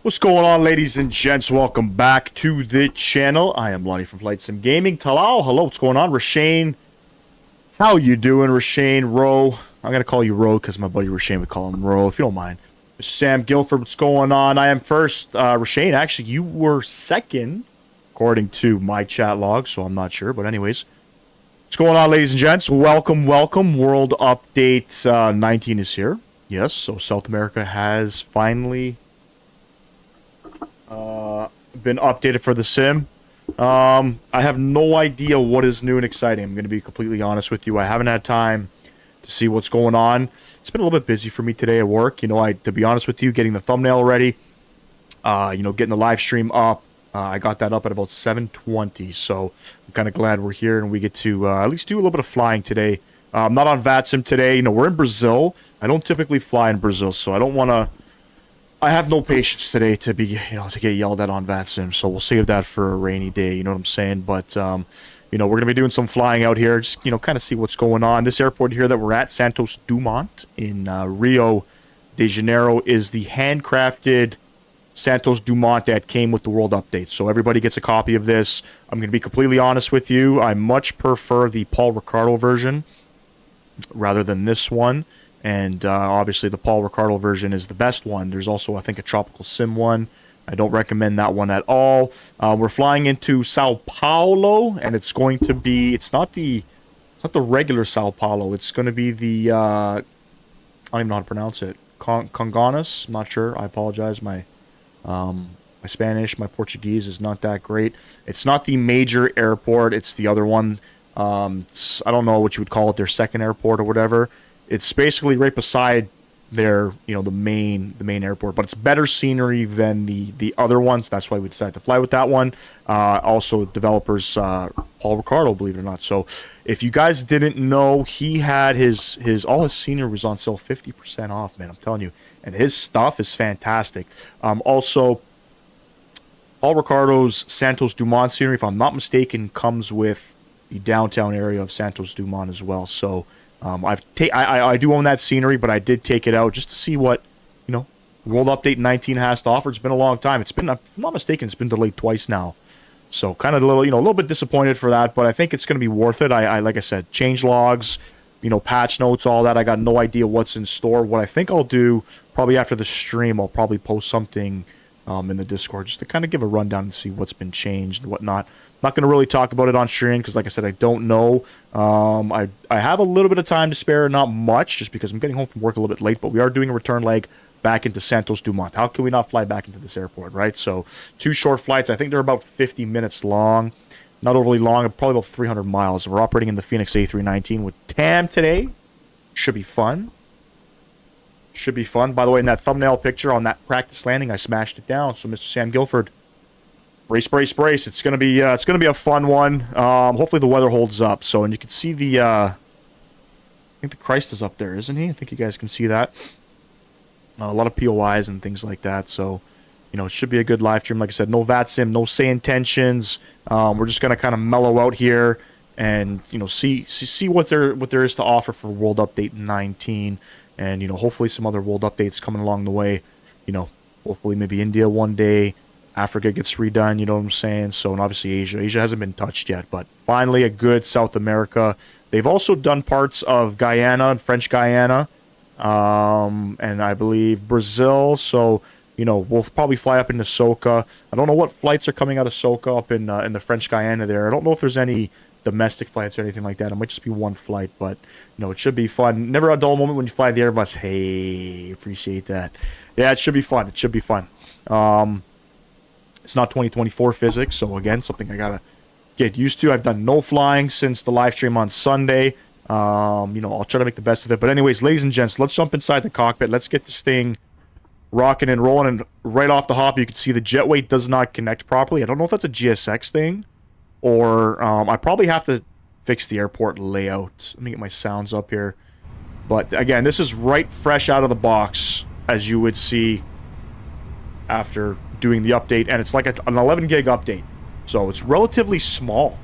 What's going on, ladies and gents? Welcome back to the channel. I am Lonnie from Flight Sim Gaming. Talal, hello, what's going on? Rashane, how you doing? Rashane, Ro. I'm going to call you Ro because my buddy Rashane would call him Ro, if you don't mind. Sam Guilford, what's going on? I am first. Rashane, actually, you were second, according to my chat log, so I'm not sure. But anyways, what's going on, ladies and gents? Welcome, welcome. World Update 19 is here. Yes, so South America has finally been updated for the sim. I have no idea what is new and exciting. I'm going to be completely honest with you. I haven't had time to see what's going on. It's been a little bit busy for me today at work. You know, to be honest with you, getting the thumbnail ready, getting the live stream up. I got that up at about 7:20, so I'm kind of glad we're here and we get to at least do a little bit of flying today. I'm not on VATSIM today. You know, we're in Brazil. I don't typically fly in Brazil, so I don't want to. I have no patience today to be, to get yelled at on VATSIM, so we'll save that for a rainy day, you know what I'm saying? But, we're going to be doing some flying out here, just, kind of see what's going on. This airport here that we're at, Santos Dumont in Rio de Janeiro, is the handcrafted Santos Dumont that came with the world update. So everybody gets a copy of this. I'm going to be completely honest with you. I much prefer the Paul Ricardo version rather than this one. And obviously the Paul Ricardo version is the best one. There's also, I think, a Tropical Sim one. I don't recommend that one at all. We're flying into Sao Paulo, and it's going to be, it's not the regular Sao Paulo. It's going to be the, I don't even know how to pronounce it. Congonhas? I'm not sure. I apologize. My Spanish, my Portuguese is not that great. It's not the major airport. It's the other one. I don't know what you would call it, their second airport or whatever. It's basically right beside their, the main airport, but it's better scenery than the other ones. That's why we decided to fly with that one. Also, developers Paul Ricardo, believe it or not. So, if you guys didn't know, he had all his scenery was on sale 50% off, man. I'm telling you, and his stuff is fantastic. Also, Paul Ricardo's Santos Dumont scenery, if I'm not mistaken, comes with the downtown area of Santos Dumont as well. So. I do own that scenery, but I did take it out just to see what, World Update 19 has to offer. It's been a long time. It's been, if I'm not mistaken, it's been delayed twice now. So kind of a little bit disappointed for that, but I think it's going to be worth it. Like I said, change logs, patch notes, all that. I got no idea what's in store. What I think I'll do, probably after the stream, I'll probably post something in the Discord just to kind of give a rundown and see what's been changed and whatnot. Not going to really talk about it on stream because, like I said, I don't know. I have a little bit of time to spare, not much, just because I'm getting home from work a little bit late, but we are doing a return leg back into Santos Dumont. How can we not fly back into this airport, right? So 2 short flights. I think they're about 50 minutes long. Not overly long, probably about 300 miles. We're operating in the Fenix A319 with TAM today. Should be fun. Should be fun. By the way, in that thumbnail picture on that practice landing, I smashed it down. So, Mr. Sam Guilford, brace, brace, brace. It's gonna be a fun one. Hopefully the weather holds up. So, and you can see the, I think the Christ is up there, isn't he? I think you guys can see that. A lot of POIs and things like that. So, it should be a good live stream. Like I said, no VATSIM, no say intentions. We're just gonna kind of mellow out here and see what there is to offer for World Update 19. And, hopefully some other world updates coming along the way. Hopefully maybe India one day. Africa gets redone, you know what I'm saying? So, and obviously Asia. Asia hasn't been touched yet, but finally a good South America. They've also done parts of Guyana and French Guyana. And I believe Brazil. So, we'll probably fly up into Soca. I don't know what flights are coming out of Soca up in the French Guyana there. I don't know if there's any domestic flights or anything like that. It might just be one flight, but it should be fun. Never a dull moment when you fly the Airbus. Hey, appreciate that. Yeah, it should be fun. It should be fun. It's not 2024 physics, so again, something I gotta get used to. I've done no flying since the live stream on Sunday. I'll try to make the best of it. But anyways, ladies and gents, let's jump inside the cockpit. Let's get this thing rocking and rolling. And right off the hop, you can see the jetway does not connect properly. I don't know if that's a GSX thing. Or I probably have to fix the airport layout. Let me get my sounds up here. But again, this is right fresh out of the box, as you would see after doing the update. And it's like an 11 gig update. So it's relatively small,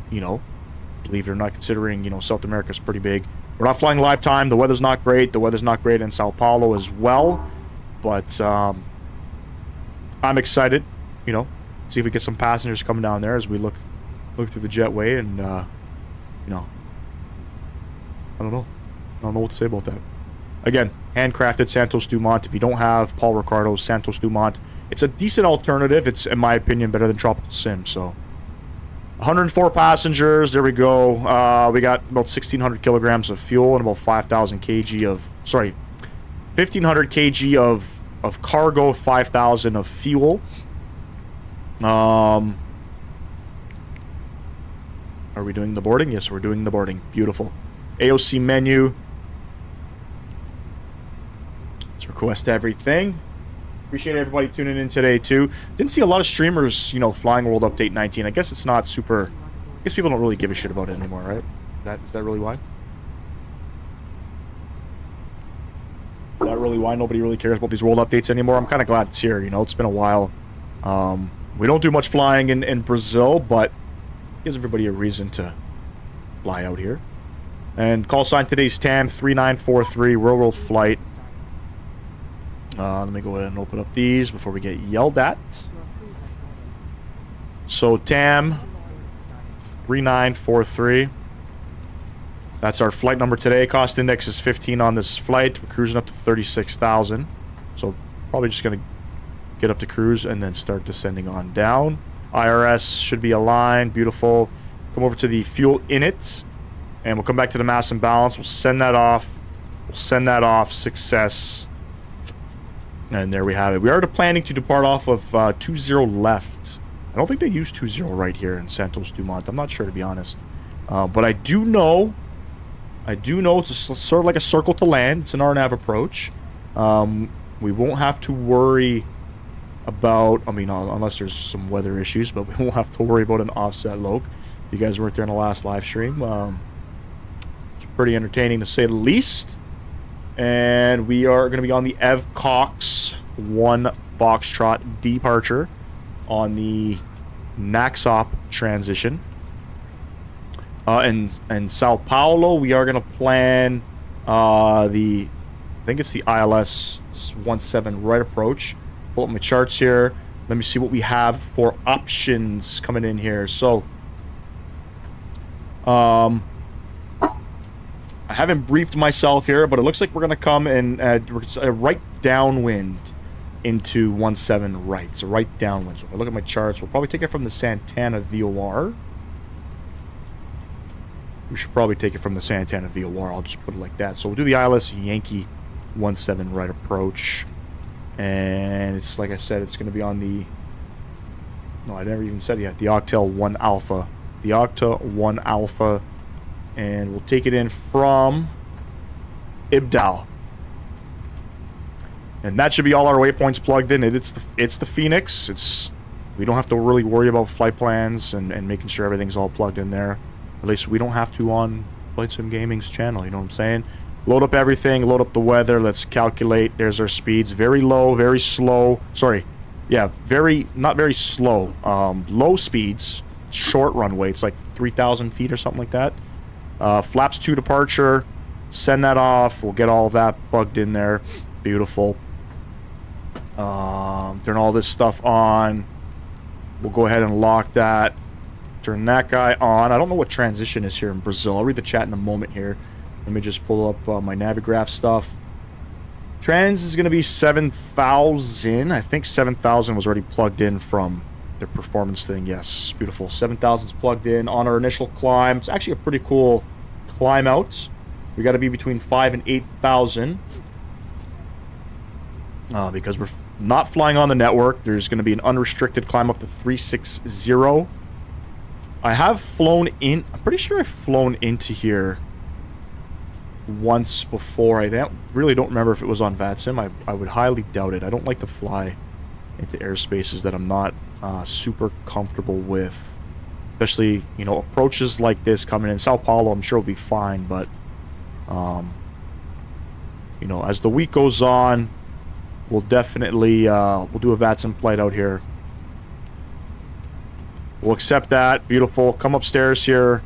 believe it or not, considering, South America's pretty big. We're not flying live time. The weather's not great. The weather's not great in Sao Paulo as well. But I'm excited, you know, see if we get some passengers coming down there as we look through the jetway, and you know, I don't know what to say about that. Again, handcrafted Santos Dumont. If you don't have Paul Ricardo's Santos Dumont, it's a decent alternative. It's, in my opinion, better than Tropical Sim. So 104 passengers, there we go. We got about 1,600 kilograms of fuel and about 5,000 kg of, sorry, 1,500 kg of cargo, 5,000 of fuel. Are we doing the boarding? Yes, we're doing the boarding. Beautiful. AOC menu. Let's request everything. Appreciate everybody tuning in today, too. Didn't see a lot of streamers, you know, flying World Update 19. I guess it's not super... I guess people don't really give a shit about it anymore, right? Is that really why? Is that really why nobody really cares about these World Updates anymore? I'm kind of glad it's here, you know? It's been a while. We don't do much flying in Brazil, but it gives everybody a reason to fly out here. And call sign today's TAM 3943, World flight. Let me go ahead and open up these before we get yelled at. So TAM 3943. That's our flight number today. Cost index is 15 on this flight. We're cruising up to 36,000. So probably just going to get up to cruise and then start descending on down. IRS should be aligned. Beautiful. Come over to the fuel init. And we'll come back to the mass and balance. We'll send that off. We'll send that off. Success. And there we have it. We are planning to depart off of 20 left. I don't think they use 20 right here in Santos Dumont. I'm not sure, to be honest. But I do know it's sort of like a circle to land. It's an RNAV approach. We won't have to worry about, I mean, unless there's some weather issues, but we won't have to worry about an offset Loke. You guys weren't there in the last live stream. It's pretty entertaining, to say the least. And we are going to be on the EVO Cox 1 Foxtrot departure on the Naxop transition. And Sao Paulo, we are going to plan I think it's the ILS 17 right approach. Pull up my charts here. Let me see what we have for options coming in here. So, I haven't briefed myself here, but it looks like we're going to come and right downwind into 17 right. So right downwind. So if I look at my charts, we'll probably take it from the Santana VOR. We should probably take it from the Santana VOR. I'll just put it like that. So we'll do the ILS Yankee 17 right approach. And it's, like I said, it's going to be on the... No, I never even said it yet. The Octal 1 Alpha. The Octa 1 Alpha. And we'll take it in from Ibdal. And that should be all our waypoints plugged in. It's the Fenix. We don't have to really worry about flight plans and making sure everything's all plugged in there. At least we don't have to on Flight Sim Gaming's channel, you know what I'm saying? Load up everything, load up the weather, let's calculate. There's our speeds. Very low, very slow. Sorry. Yeah, not very slow. Low speeds, short runway. It's like 3,000 feet or something like that. Flaps 2 departure. Send that off. We'll get all of that plugged in there. Beautiful. Turn all this stuff on. We'll go ahead and lock that. Turn that guy on. I don't know what transition is here in Brazil. I'll read the chat in a moment here. Let me just pull up my Navigraph stuff. Trans is going to be 7,000. I think 7,000 was already plugged in from their performance thing. Yes, beautiful. 7,000 is plugged in on our initial climb. It's actually a pretty cool climb out. We got to be between 5,000 and 8,000. Because we're not flying on the network. There's going to be an unrestricted climb up to 360. I have flown in... I'm pretty sure I've flown into here once before. I really don't remember if it was on VATSIM. I would highly doubt it. I don't like to fly into airspaces that I'm not super comfortable with. Especially, you know, approaches like this coming in. Sao Paulo, I'm sure will be fine, but... you know, as the week goes on, we'll definitely... we'll do a VATSIM flight out here. We'll accept that. Beautiful. Come upstairs here.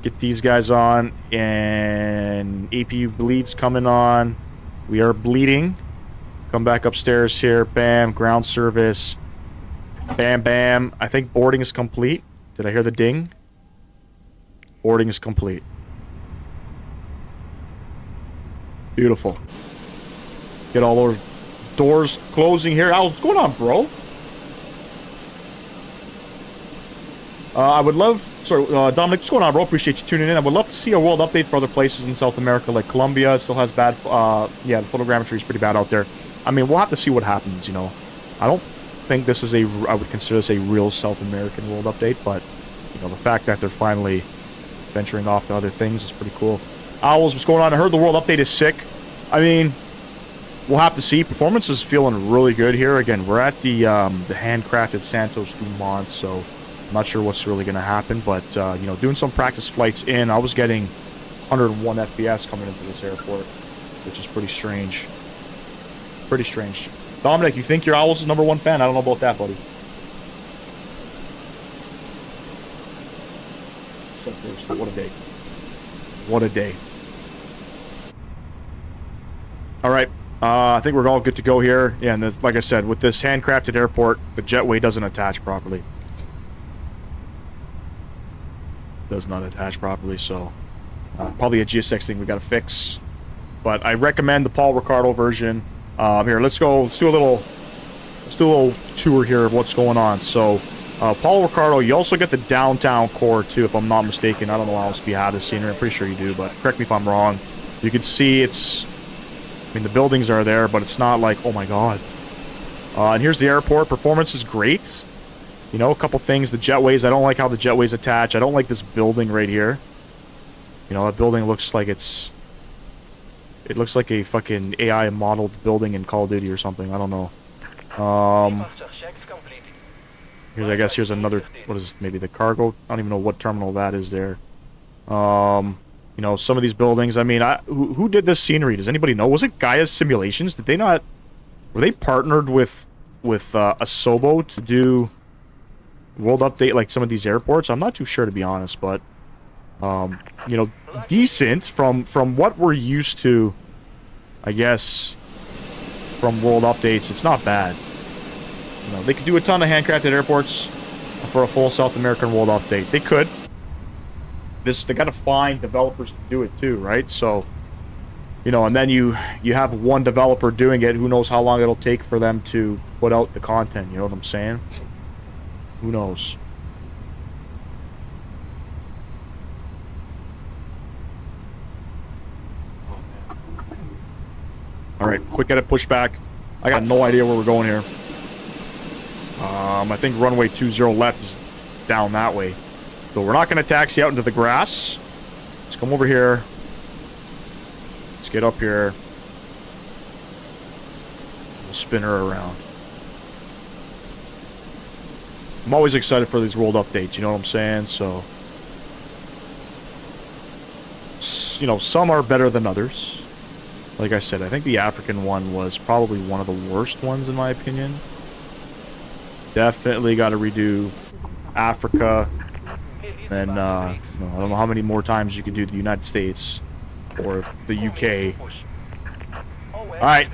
Get these guys on. And APU bleeds coming on. We are bleeding. Come back upstairs here. Bam. Ground service. Bam, bam. I think boarding is complete. Did I hear the ding? Boarding is complete. Beautiful. Get all our doors closing here. Al, what's going on, bro? I would love... Sorry, Dominic, what's going on, bro? Appreciate you tuning in. I would love to see a world update for other places in South America, like Colombia. It still has bad... yeah, the photogrammetry is pretty bad out there. I mean, we'll have to see what happens, you know. I don't think this is a... I would consider this a real South American world update, but, you know, the fact that they're finally venturing off to other things is pretty cool. Owls, what's going on? I heard the world update is sick. I mean, we'll have to see. Performance is feeling really good here. Again, we're at the handcrafted Santos Dumont, so I'm not sure what's really going to happen, but, you know, doing some practice flights in, I was getting 101 FPS coming into this airport, which is pretty strange. Pretty strange. Dominic, you think your Owls is #1 fan? I don't know about that, buddy. So close. What a day. What a day. All right. I think we're all good to go here. Yeah, and like I said, with this handcrafted airport, the jetway doesn't attach properly. Does not attach properly, so probably a GSX thing we got to fix. But I recommend the Paul Ricardo version. Here, let's go. Let's do a little tour here of what's going on. So, Paul Ricardo, you also get the downtown core too, if I'm not mistaken. I don't know how else if you have this scenery. I'm pretty sure you do, but correct me if I'm wrong. You can see it's. I mean, the buildings are there, but it's not like, oh my god. And here's the airport. Performance is great. You know, a couple things. The jetways, I don't like how the jetways attach. I don't like this building right here. You know, that building looks like it's... It looks like a fucking AI modeled building in Call of Duty or something. I don't know. Here's, I guess, here's another... What is this? Maybe the cargo? I don't even know what terminal that is there. You know, some of these buildings, I mean, who did this scenery? Does anybody know? Was it Gaia's Simulations? Did they not... Were they partnered with Asobo to do world update like some of these airports? I'm not too sure, to be honest, but... you know, decent from what we're used to, I guess, from world updates. It's not bad. You know, they could do a ton of handcrafted airports for a full South American world update. They could. They got to find developers to do it too, right? So, you know, and then you have one developer doing it. Who knows how long it'll take for them to put out the content? You know what I'm saying? Who knows? Alright, quick edit pushback. I got no idea where we're going here. I think runway 20 left is down that way. So we're not going to taxi out into the grass. Let's come over here. Let's get up here. We'll spin her around. I'm always excited for these world updates, you know what I'm saying? So, you know, some are better than others. Like I said, I think the African one was probably one of the worst ones in my opinion. Definitely got to redo Africa. And, you know, I don't know how many more times you can do the United States or the UK. Alright.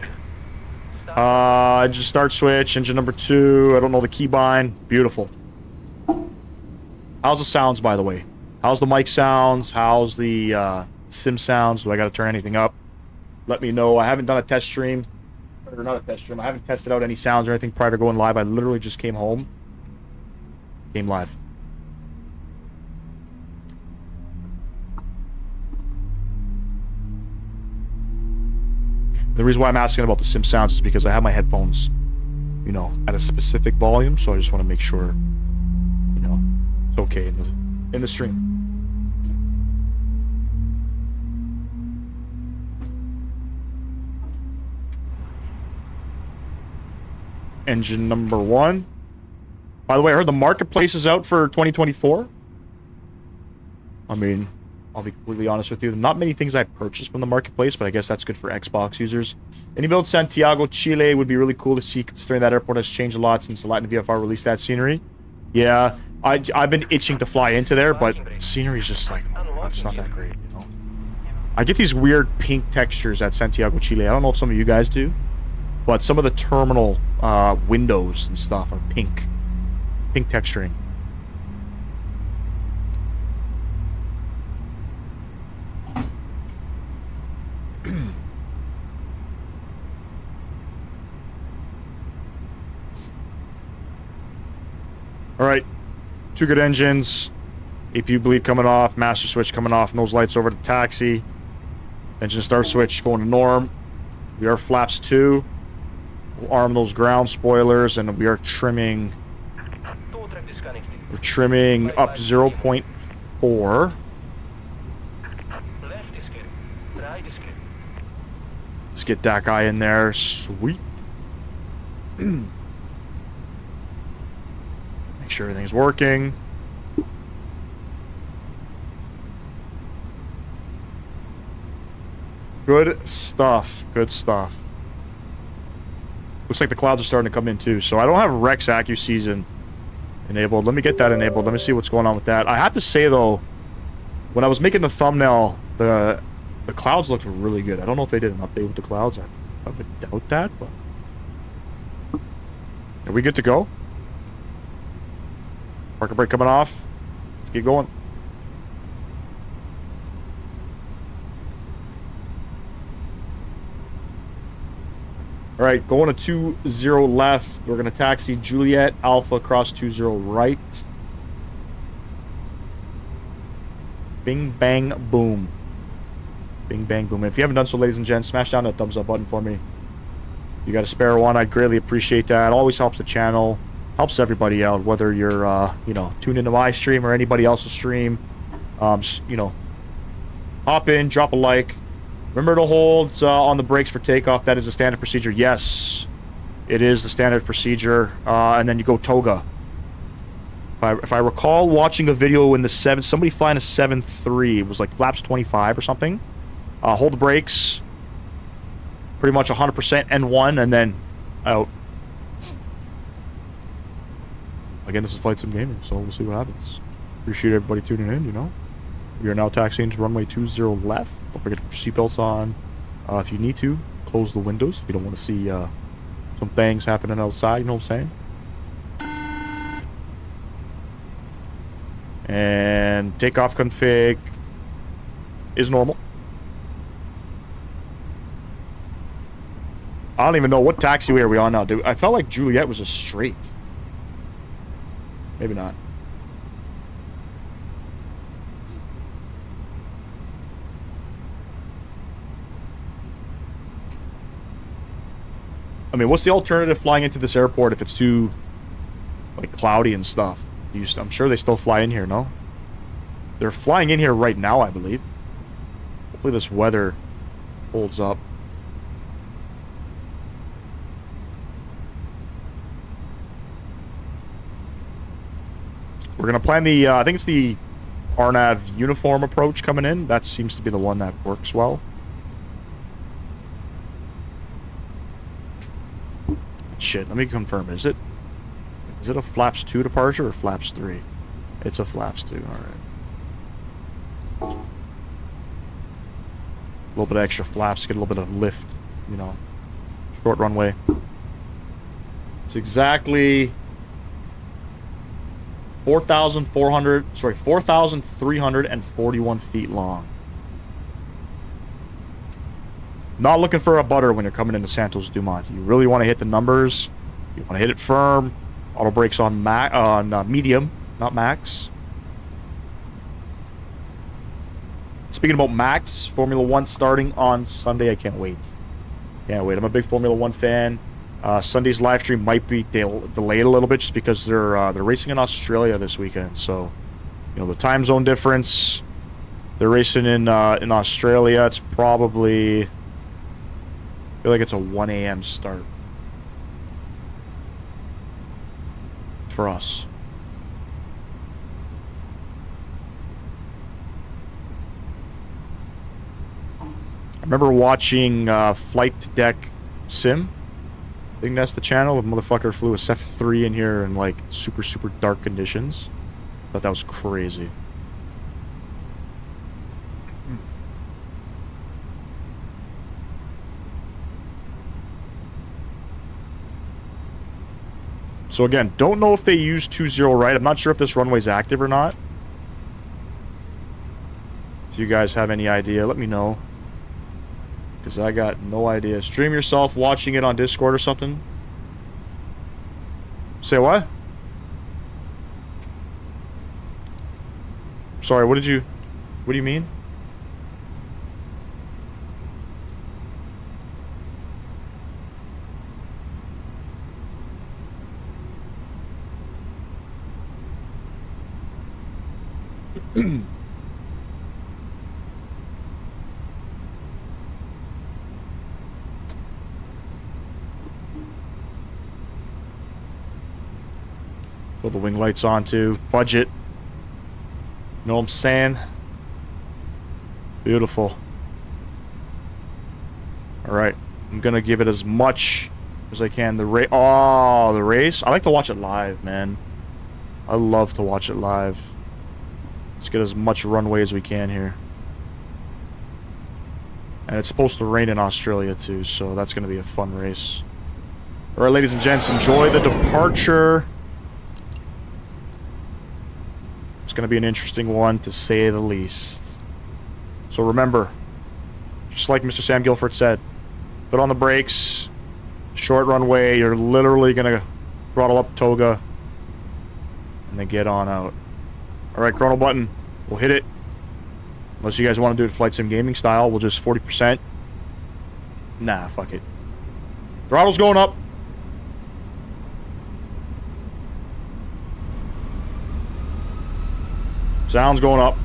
Engine start switch, engine number 2. I don't know the keybind. Beautiful. How's the sounds, by the way? How's the mic sounds? How's the sim sounds? Do I got to turn anything up? Let me know. I haven't done a test stream. Or not a test stream. I haven't tested out any sounds or anything prior to going live. I literally just came home. Came live. The reason why I'm asking about the sim sounds is because I have my headphones, you know, at a specific volume, so I just want to make sure, you know, it's okay in the stream. Engine number 1. By the way, I heard the marketplace is out for 2024. I mean, I'll be completely honest with you. Not many things I purchased from the marketplace, but I guess that's good for Xbox users. Any build Santiago, Chile would be really cool to see, considering that airport has changed a lot since the Latin VFR released that scenery. Yeah, I've been itching to fly into there, but scenery's just like, oh, it's not that great, you know. I get these weird pink textures at Santiago, Chile. I don't know if some of you guys do, but some of the terminal windows and stuff are pink. pink texturing. All right, 2 good engines. APU bleed coming off, master switch coming off, nose lights over to taxi. Engine start switch going to norm. We are flaps 2. We'll arm those ground spoilers, and we are trimming. We're trimming up 0.4. Let's get that guy in there. Sweet. Make sure everything's working. Good stuff. Good stuff. Looks like the clouds are starting to come in too. So I don't have Rex AccuSeason enabled. Let me get that enabled. Let me see what's going on with that. I have to say though, when I was making the thumbnail, the clouds looked really good. I don't know if they did an update with the clouds. I would doubt that, but are we good to go? Parker brake coming off. Let's keep going. All right, going to 20 left. We're going to taxi Juliet Alpha cross 20 right. Bing, bang, boom. Bing, bang, boom. If you haven't done so, ladies and gents, smash down that thumbs up button for me. You got a spare one, I'd greatly appreciate that. Always helps the channel. Helps everybody out, whether you're, you know, tuned into my stream or anybody else's stream. Just, you know, hop in, drop a like. Remember to hold on the brakes for takeoff. That is a standard procedure. Yes, it is the standard procedure. And then you go toga. If I recall watching a video in the somebody flying a 7.3, it was like flaps 25 or something. Hold the brakes. Pretty much 100% N1 and then out. Again, this is Flight Sim Gaming, so we'll see what happens. Appreciate everybody tuning in, you know. We are now taxiing to runway 20 left. Don't forget to put your seatbelts on. If you need to, close the windows. If you don't want to see some things happening outside, you know what I'm saying? And takeoff config is normal. I don't even know what taxiway are we on now, dude. I felt like Juliet was a straight. Maybe not. I mean, what's the alternative flying into this airport if it's too, like, cloudy and stuff? I'm sure they still fly in here, no? They're flying in here right now, I believe. Hopefully this weather holds up. We're going to plan the, I think it's the RNAV uniform approach coming in. That seems to be the one that works well. Shit, let me confirm. Is it a flaps 2 departure or flaps 3? It's a flaps 2, alright. A little bit of extra flaps, get a little bit of lift, you know. Short runway. It's exactly 4,341 feet long. Not looking for a butter when you're coming into Santos Dumont. You really want to hit the numbers. You want to hit it firm. Auto brakes on medium, not max. Speaking about max, Formula 1 starting on Sunday. I can't wait. Can't wait. I'm a big Formula 1 fan. Sunday's live stream might be delayed a little bit just because they're racing in Australia this weekend. So, you know, the time zone difference. They're racing in Australia. It's probably, I feel like it's a 1 a.m. start for us. I remember watching Flight Deck Sim. I think that's the channel. The motherfucker flew a 7.3 in here in like super dark conditions. Thought that was crazy. So again, don't know if they use 20 right. I'm not sure if this runway's active or not. If you guys have any idea, let me know. Because I got no idea. Stream yourself watching it on Discord or something. Say what? Sorry, what do you mean? Put the wing lights on too. Budget. Know what I'm saying? Beautiful. Alright. I'm gonna give it as much as I can. The race. Oh, the race. I like to watch it live, man. I love to watch it live. Let's get as much runway as we can here. And it's supposed to rain in Australia too, so that's gonna be a fun race. Alright, ladies and gents, enjoy the departure. It's going to be an interesting one, to say the least. So remember, just like Mr. Sam Guilford said, put on the brakes, short runway, you're literally going to throttle up toga, and then get on out. Alright, chrono button, we'll hit it. Unless you guys want to do it Flight Sim Gaming style, we'll just 40%. Nah, fuck it. Throttle's going up. Sound's going up.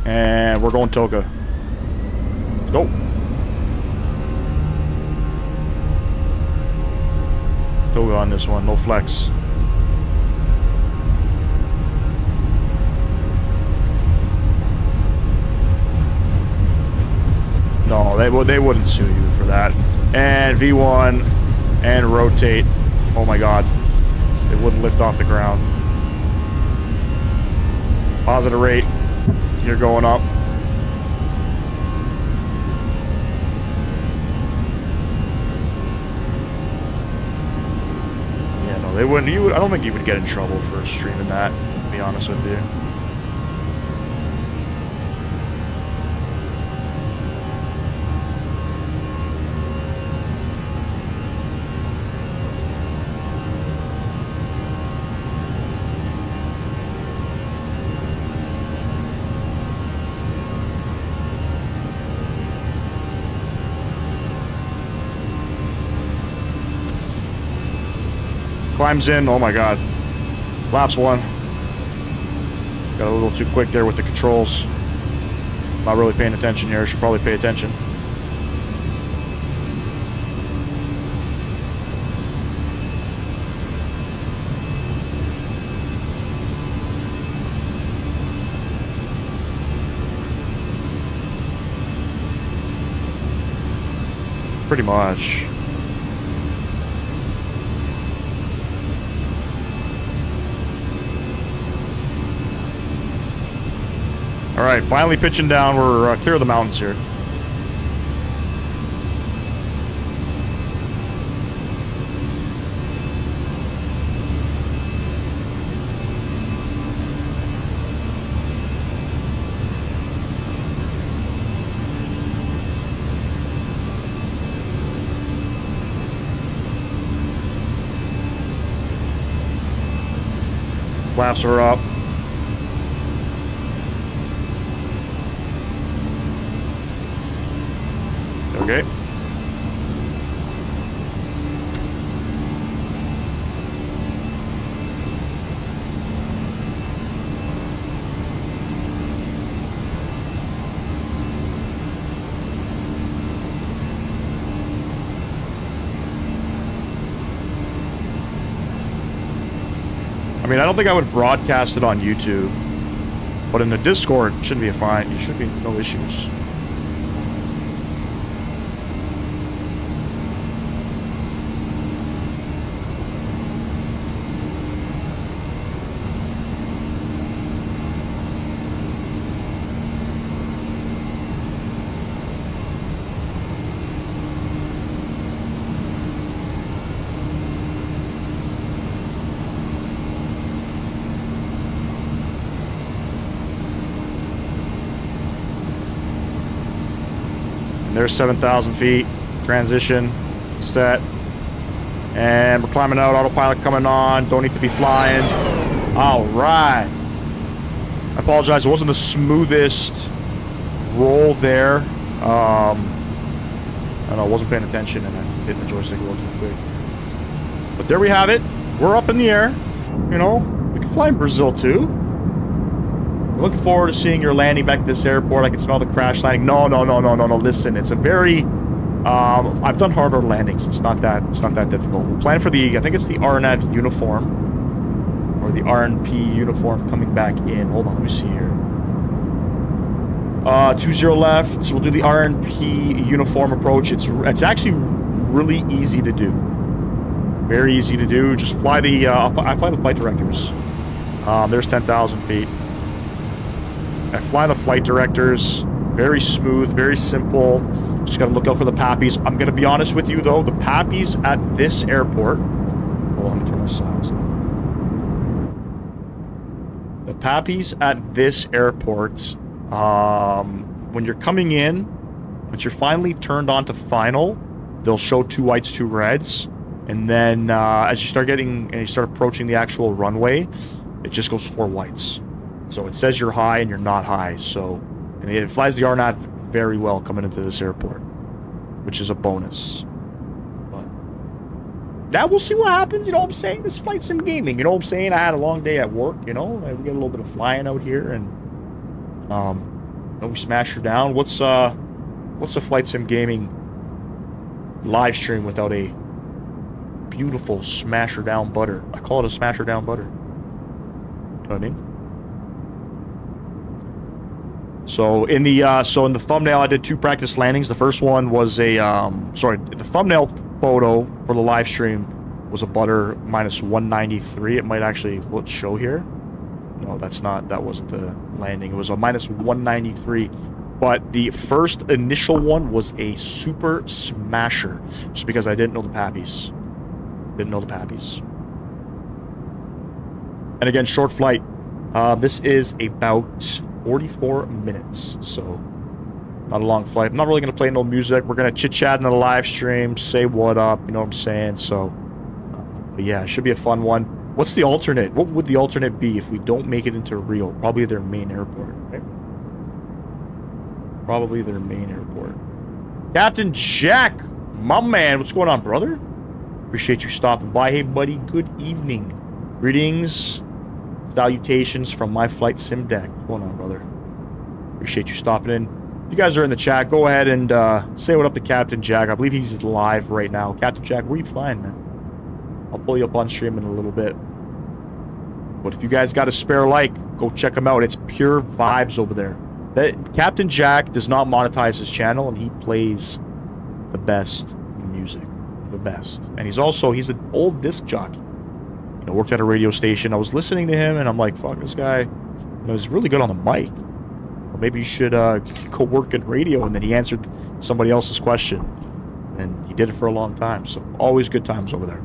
And we're going toga. Let's go. Toga on this one, no flex. No, they wouldn't sue you for that. And V1 and rotate. Oh my god. It wouldn't lift off the ground. Positive rate. You're going up. Yeah, no, they wouldn't. I don't think you would get in trouble for streaming that, to be honest with you. Climbs in, oh my god. Laps 1. Got a little too quick there with the controls. Not really paying attention here, should probably pay attention. Pretty much. Alright, finally pitching down. We're clear of the mountains here. Flaps are up. Okay. I mean, I don't think I would broadcast it on YouTube, but in the Discord, it shouldn't be a fine. It should be no issues. there's 7,000 feet. Transition. Set. And we're climbing out. Autopilot coming on. Don't need to be flying. All right. I apologize. It wasn't the smoothest roll there. I don't know. I wasn't paying attention and I hit the joystick a little too quick. But there we have it. We're up in the air. You know, we can fly in Brazil too. I'm looking forward to seeing your landing back at this airport. I can smell the crash landing. No. Listen, it's a very... I've done harder landings. It's not that difficult. We'll plan for the... I think it's the RNAV uniform. Or the RNP uniform coming back in. Hold on, let me see here. 20 left. So we'll do the RNP uniform approach. It's actually really easy to do. Very easy to do. Just fly the... I fly the flight directors. There's 10,000 feet. I fly the flight directors. Very smooth, very simple. Just gotta look out for the pappies. I'm gonna be honest with you though, the pappies at this airport... Hold on, let me turn my sounds on. The pappies at this airport, when you're coming in, once you're finally turned on to final, they'll show 2 whites, 2 reds. And then as you start getting, and you start approaching the actual runway, it just goes 4 whites. So it says you're high and you're not high. So, and it flies the RNAV very well coming into this airport, which is a bonus. But now we'll see what happens. You know what I'm saying? This flight sim gaming. You know what I'm saying? I had a long day at work. You know, we get a little bit of flying out here, and you know, we smash her down. What's a flight sim gaming live stream without a beautiful smasher down butter? I call it a smasher down butter. You know what I mean? So in the thumbnail, I did 2 practice landings. The first one was a the thumbnail photo for the live stream was a butter minus 193. It might actually show here. No, that wasn't the landing. It was a minus 193. But the first initial one was a super smasher, just because I didn't know the pappies. And again, short flight. This is about 44 minutes, so not a long flight. I'm not really going to play no music. We're going to chit-chat in the live stream, say what up, you know what I'm saying? So, but yeah, it should be a fun one. What's the alternate? What would the alternate be if we don't make it into Rio? Probably their main airport, right? Probably their main airport. Captain Jack, my man, what's going on, brother? Appreciate you stopping by. Hey, buddy, good evening. Greetings. Salutations from my flight sim deck. What's going on, brother? Appreciate you stopping in. If you guys are in the chat, go ahead and say what up to Captain Jack. I believe he's live right now. Captain Jack, where are you flying, man? I'll pull you up on stream in a little bit. But if you guys got a spare like, go check him out. It's pure vibes over there. Captain Jack does not monetize his channel, and he plays the best music. The best. And he's an old disc jockey. Worked at a radio station. I was listening to him, and I'm like, fuck, this guy, he's really good on the mic. Or maybe you should go work in radio. And then he answered somebody else's question, and he did it for a long time. So always good times over there.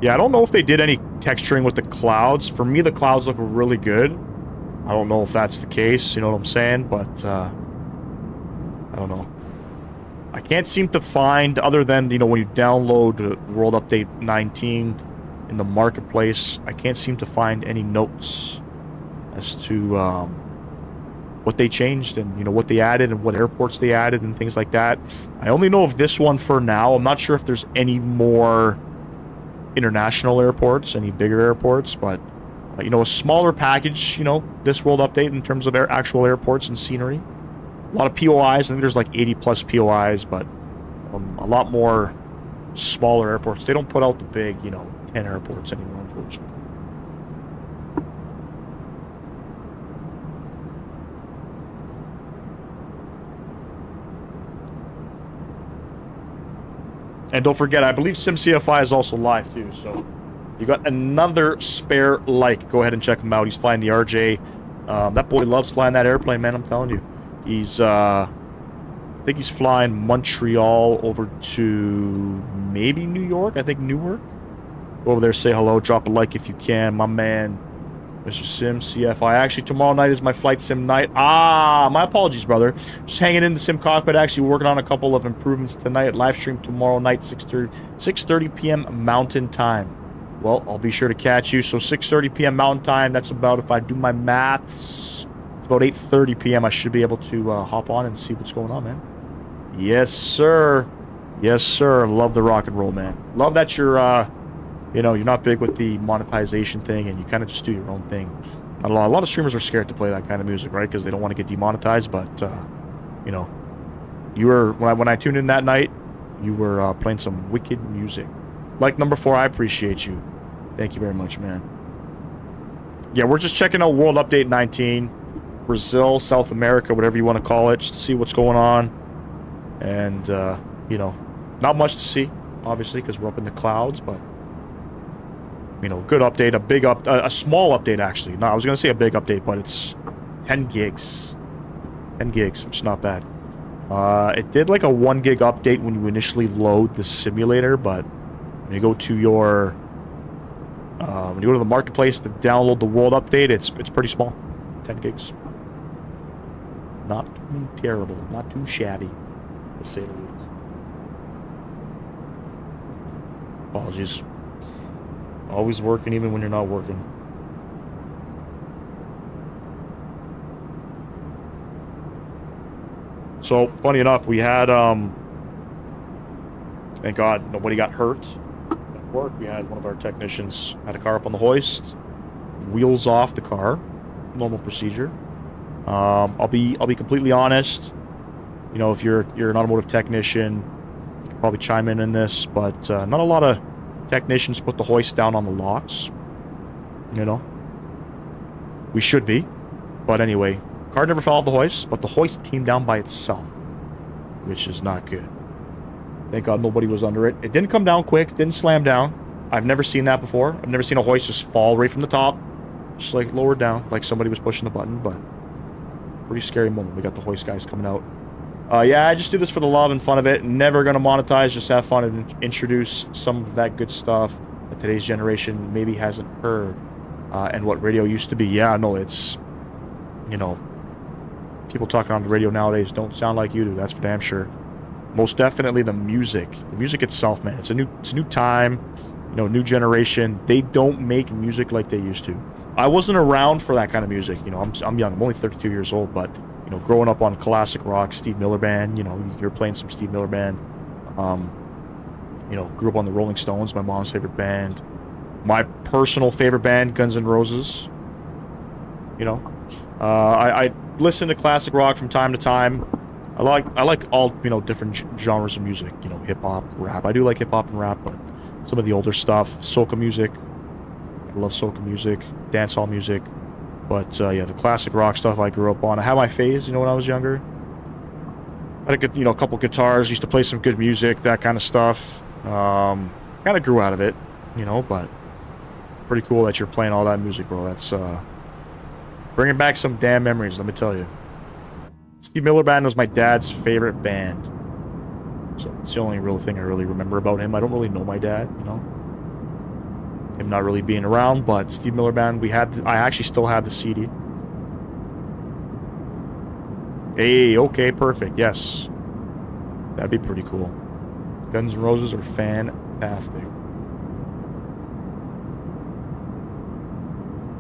Yeah, I don't know if they did any texturing with the clouds. For me, the clouds look really good. I don't know if that's the case, you know what I'm saying? But I don't know. I can't seem to find, other than, when you download World Update 19 in the marketplace, I can't seem to find any notes as to what they changed and, what they added and what airports they added and things like that. I only know of this one for now. I'm not sure if there's any more international airports, any bigger airports, but, a smaller package, this World Update in terms of actual airports and scenery. A lot of POIs. I think there's like 80 plus POIs, but a lot more smaller airports. They don't put out the big, 10 airports anymore, unfortunately. And don't forget, I believe SimCFI is also live too, so you got another spare like. Go ahead and check him out. He's flying the RJ. That boy loves flying that airplane, man, I'm telling you. He's, I think he's flying Montreal over to maybe New York. I think Newark. Go over there, say hello, drop a like if you can. My man Mr. Sim, CFI. Actually, tomorrow night is my flight sim night. Ah, my apologies, brother. Just hanging in the sim cockpit. Actually working on a couple of improvements tonight. Live stream tomorrow night, 6:30 p.m. Mountain Time. Well, I'll be sure to catch you. So 6:30 p.m. Mountain Time. That's about, if I do my maths, it's about 8:30 p.m. I should be able to hop on and see what's going on, man. Yes, sir. Yes, sir. Love the rock and roll, man. Love that you're, you know, you're not big with the monetization thing, and you kind of just do your own thing. A lot of streamers are scared to play that kind of music, right? Because they don't want to get demonetized. But you know, you were when I tuned in that night, you were playing some wicked music. Like number 4, I appreciate you. Thank you very much, man. Yeah, we're just checking out World Update 19, Brazil, South America, whatever you want to call it, just to see what's going on. And you know, not much to see, obviously, because we're up in the clouds, but. You know, good update, a small update, actually. No, I was going to say a big update, but it's 10 gigs. 10 gigs, which is not bad. It did like a 1 gig update when you initially load the simulator, but when you go to your... when you go to the marketplace to download the world update, it's pretty small. 10 gigs. Not too terrible, not too shabby, to say the least. Apologies. Always working even when you're not working. So, funny enough, we had, thank God nobody got hurt at work. We had one of our technicians had a car up on the hoist, wheels off the car, normal procedure. I'll be completely honest. You know, if you're an automotive technician, you can probably chime in this, but not a lot of technicians put the hoist down on the locks. You know, we should be, but anyway, car never fell off the hoist, but the hoist came down by itself, which is not good. Thank God nobody was under it. It didn't come down quick, didn't slam down. I've never seen that before. I've never seen a hoist just fall right from the top, just like lowered down, like somebody was pushing the button. But pretty scary moment. We got the hoist guys coming out. Yeah, I just do this for the love and fun of it. Never gonna monetize, just have fun and introduce some of that good stuff that today's generation maybe hasn't heard. And what radio used to be. Yeah, no, it's, you know, people talking on the radio nowadays don't sound like you do, that's for damn sure. Most definitely the music itself, man. It's a new time, you know, new generation. They don't make music like they used to. I wasn't around for that kind of music, you know. I'm young. I'm only 32 years old, but you know, growing up on classic rock, Steve Miller Band, you know, you're playing some Steve Miller Band. You know, grew up on the Rolling Stones, my mom's favorite band. My personal favorite band, Guns N' Roses. You know, I listen to classic rock from time to time. I like all, you know, different genres of music. You know, hip hop, rap. I do like hip hop and rap, but some of the older stuff, soca music. I love soca music, dancehall music. But yeah, the classic rock stuff I grew up on. I had my phase, you know, when I was younger. I had a good, you know, a couple guitars. Used to play some good music, that kind of stuff. Kind of grew out of it, you know, but pretty cool that you're playing all that music, bro. That's bringing back some damn memories, let me tell you. Steve Miller Band was my dad's favorite band. So it's the only real thing I really remember about him. I don't really know my dad, you know. Him not really being around, but Steve Miller Band, I actually still have the CD. Hey, okay, perfect, yes. That'd be pretty cool. Guns N' Roses are fantastic.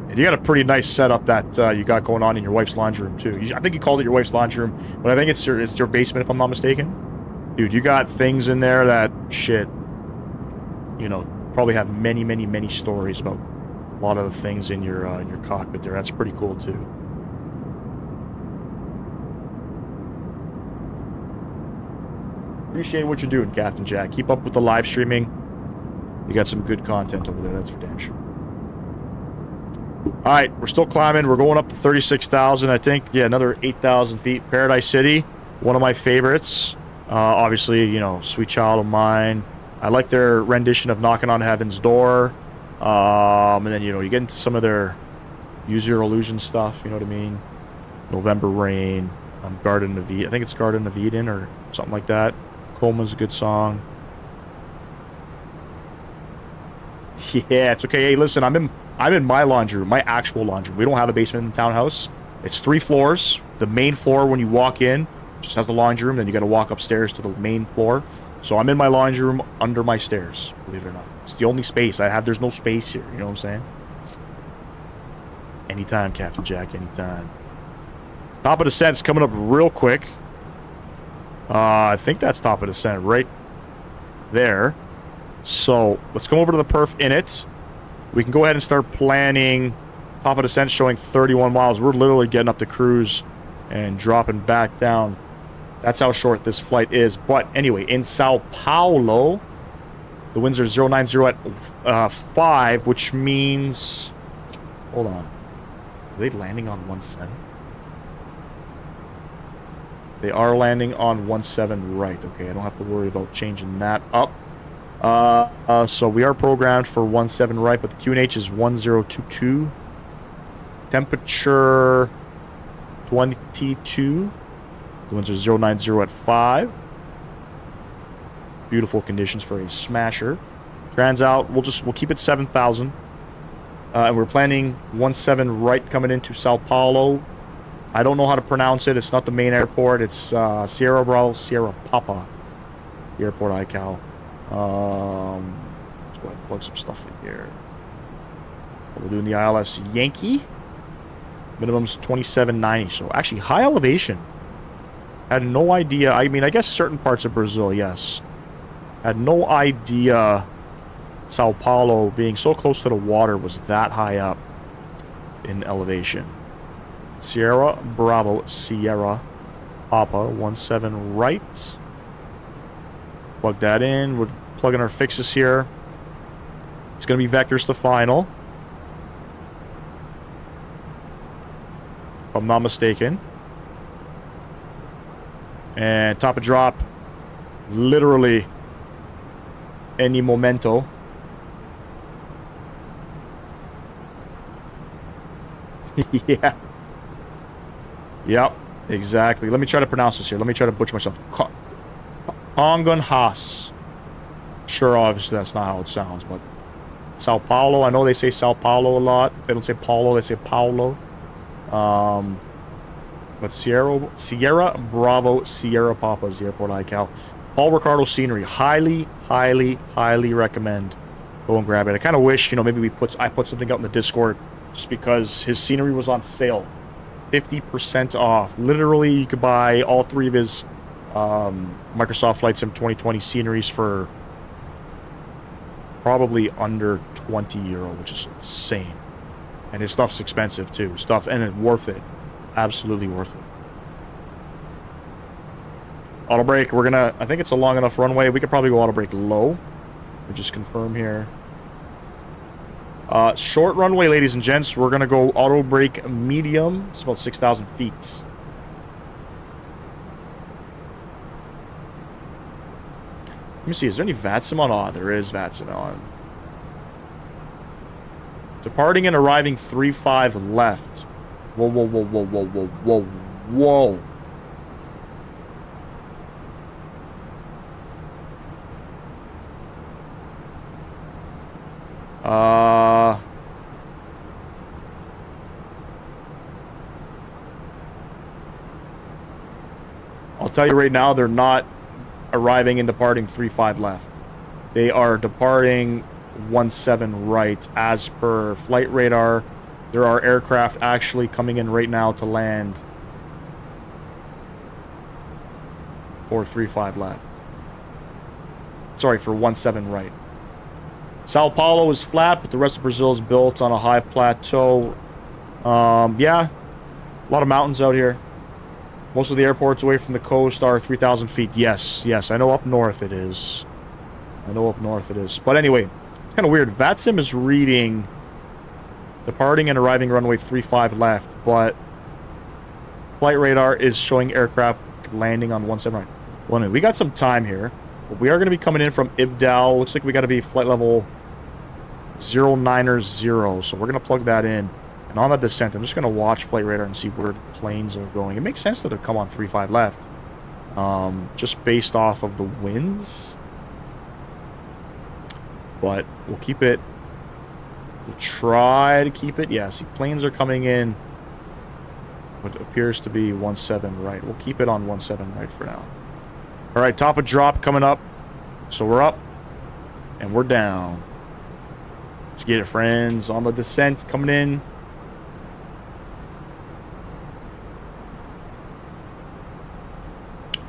And you got a pretty nice setup that you got going on in your wife's laundry room, too. I think you called it your wife's laundry room, but I think it's your basement, if I'm not mistaken. Dude, you got things in there that, shit, you know, probably have many, many, many stories about a lot of the things in your cockpit there. That's pretty cool, too. Appreciate what you're doing, Captain Jack. Keep up with the live streaming. You got some good content over there, that's for damn sure. Alright, we're still climbing. We're going up to 36,000, I think. Yeah, another 8,000 feet. Paradise City, one of my favorites. Obviously, you know, Sweet Child of Mine. I like their rendition of Knocking on Heaven's Door. And then, you know, you get into some of their Use Your Illusion stuff, you know what I mean? November Rain, Garden of Eden. I think it's Garden of Eden or something like that. Coma's a good song. Yeah, it's okay. Hey, listen, I'm I'm in my laundry room, my actual laundry room. We don't have a basement in the townhouse. It's 3 floors. The main floor, when you walk in, just has the laundry room. Then you got to walk upstairs to the main floor. So I'm in my laundry room under my stairs, believe it or not. It's the only space I have. There's no space here. You know what I'm saying? Anytime, Captain Jack, anytime. Top of descent's coming up real quick. I think that's top of descent right there. So let's come over to the perf in it. We can go ahead and start planning. Top of descent showing 31 miles. We're literally getting up to cruise and dropping back down. That's how short this flight is. But anyway, in Sao Paulo, the winds are 090 at 5, which means... Hold on. Are they landing on 17? They are landing on 17 right. Okay, I don't have to worry about changing that up. So we are programmed for 17 right, but the QNH is 1022. Temperature 22. The winds are 090 at 5. Beautiful conditions for a smasher. Trans out, we'll keep it 7,000. And we're planning 17 right coming into Sao Paulo. I don't know how to pronounce it. It's not the main airport. It's Sierra Bravo, Sierra Papa. The airport iCal. Let's go ahead and plug some stuff in here. We're doing the ILS Yankee. Minimum's 2790. So actually high elevation. Had no idea. I mean, I guess certain parts of Brazil, yes. Had no idea Sao Paulo, being so close to the water, was that high up in elevation. Sierra Bravo, Sierra Papa, 17 right. Plug that in. We're plugging our fixes here. It's going to be vectors to final, if I'm not mistaken. And top of drop, literally any momento. Yeah. Yep, exactly. Let me try to pronounce this here. Let me try to butcher myself. Congonhas. Sure, obviously that's not how it sounds, but Sao Paulo. I know they say Sao Paulo a lot. They don't say Paulo, they say Paulo. But Sierra Bravo, Sierra Papa is the airport iCal. Paul Ricardo scenery. Highly, highly, highly recommend. Go and grab it. I kind of wish, you know, maybe I put something out in the Discord just because his scenery was on sale. 50% off. Literally, you could buy all 3 of his Microsoft Flight Sim 2020 sceneries for probably under €20, which is insane. And his stuff's expensive too. And it's worth it. Absolutely worth it. Auto brake, we're gonna, I think it's a long enough runway. We could probably go auto brake low. Let me just confirm here. Short runway, ladies and gents. We're gonna go auto brake medium. It's about 6,000 feet. Let me see, is there any VATSIM on? Oh, there is VATSIM on. Departing and arriving 3-5 left. Whoa, whoa, whoa, whoa, whoa, whoa, whoa, whoa. I'll tell you right now, they're not arriving and departing 3-5 left. They are departing 17 right. As per flight radar, there are aircraft actually coming in right now to land for 3-5 left. Sorry, for 17 right. Sao Paulo is flat, but the rest of Brazil is built on a high plateau. Yeah, a lot of mountains out here. Most of the airports away from the coast are 3,000 feet. Yes, yes, I know up north it is. I know up north it is. But anyway, it's kind of weird. VATSIM is reading departing and arriving runway 35 left, but flight radar is showing aircraft landing on 17 right. Well, anyway, we got some time here. But we are going to be coming in from Ibdal. Looks like we got to be flight level 090. So we're going to plug that in. And on the descent, I'm just going to watch flight radar and see where the planes are going. It makes sense that they'll come on 35 left. Just based off of the winds. But we'll keep it We'll try to keep it. Yeah, see, planes are coming in what appears to be 17 right. We'll keep it on 17 right for now. All right, top of drop coming up. So we're up and we're down. Let's get it, friends. On the descent coming in.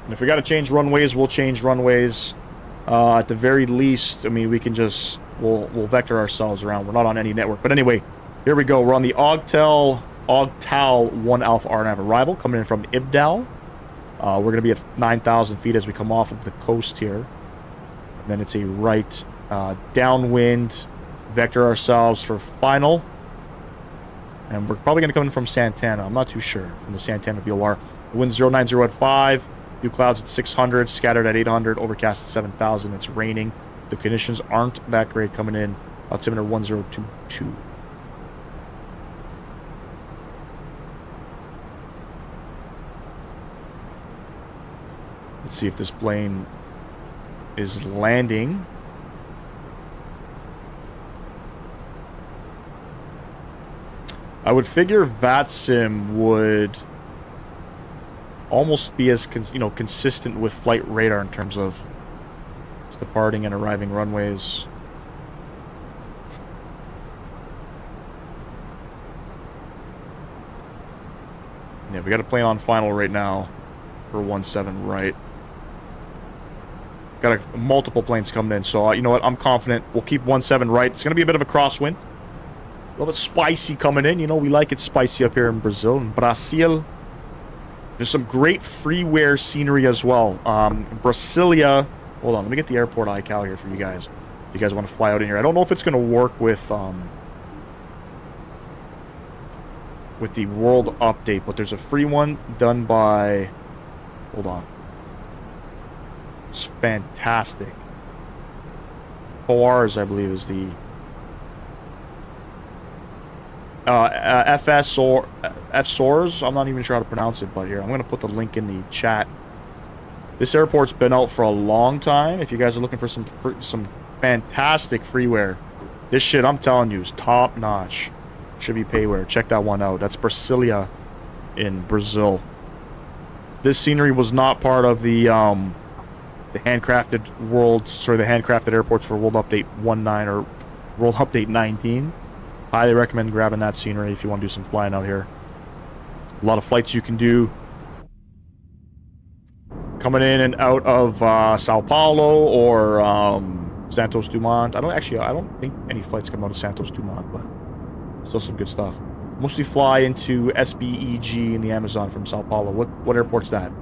And if we got to change runways, we'll change runways. At the very least, I mean, we can just, we'll vector ourselves around. We're not on any network. But anyway, here we go. We're on the Ogtal 1 Alpha RNAV arrival, coming in from Ibdal. We're going to be at 9,000 feet as we come off of the coast here. And then it's a right downwind, vector ourselves for final. And we're probably going to come in from Santana. I'm not too sure, from the Santana VOR. The wind's 090 at 5. Few clouds at 600, scattered at 800, overcast at 7,000. It's raining. The conditions aren't that great coming in. Altimeter 1022. Let's see if this plane is landing. I would figure VATSIM would almost be as consistent with flight radar in terms of departing and arriving runways. Yeah, we got a plane on final right now for 17 right. Got multiple planes coming in, so you know what? I'm confident we'll keep 17 right. It's going to be a bit of a crosswind. A little bit spicy coming in. You know, we like it spicy up here in Brazil. In Brazil. There's some great freeware scenery as well. Brasilia. Hold on, let me get the airport iCal here for you guys. If you guys want to fly out in here. I don't know if it's going to work with the world update, but there's a free one done by... Hold on. It's fantastic. ORs, I believe, is the... FS or FSORs. I'm not even sure how to pronounce it, but here, I'm going to put the link in the chat. This airport's been out for a long time. If you guys are looking for some fantastic freeware, this shit, I'm telling you, is top notch. Should be payware. Check that one out. That's Brasilia in Brazil. This scenery was not part of the handcrafted the handcrafted airports for World Update 19 or World Update 19. Highly recommend grabbing that scenery if you want to do some flying out here. A lot of flights you can do. Coming in and out of Sao Paulo or Santos Dumont. I don't think any flights come out of Santos Dumont, but still some good stuff. Mostly fly into SBEG in the Amazon from Sao Paulo. What airport's that?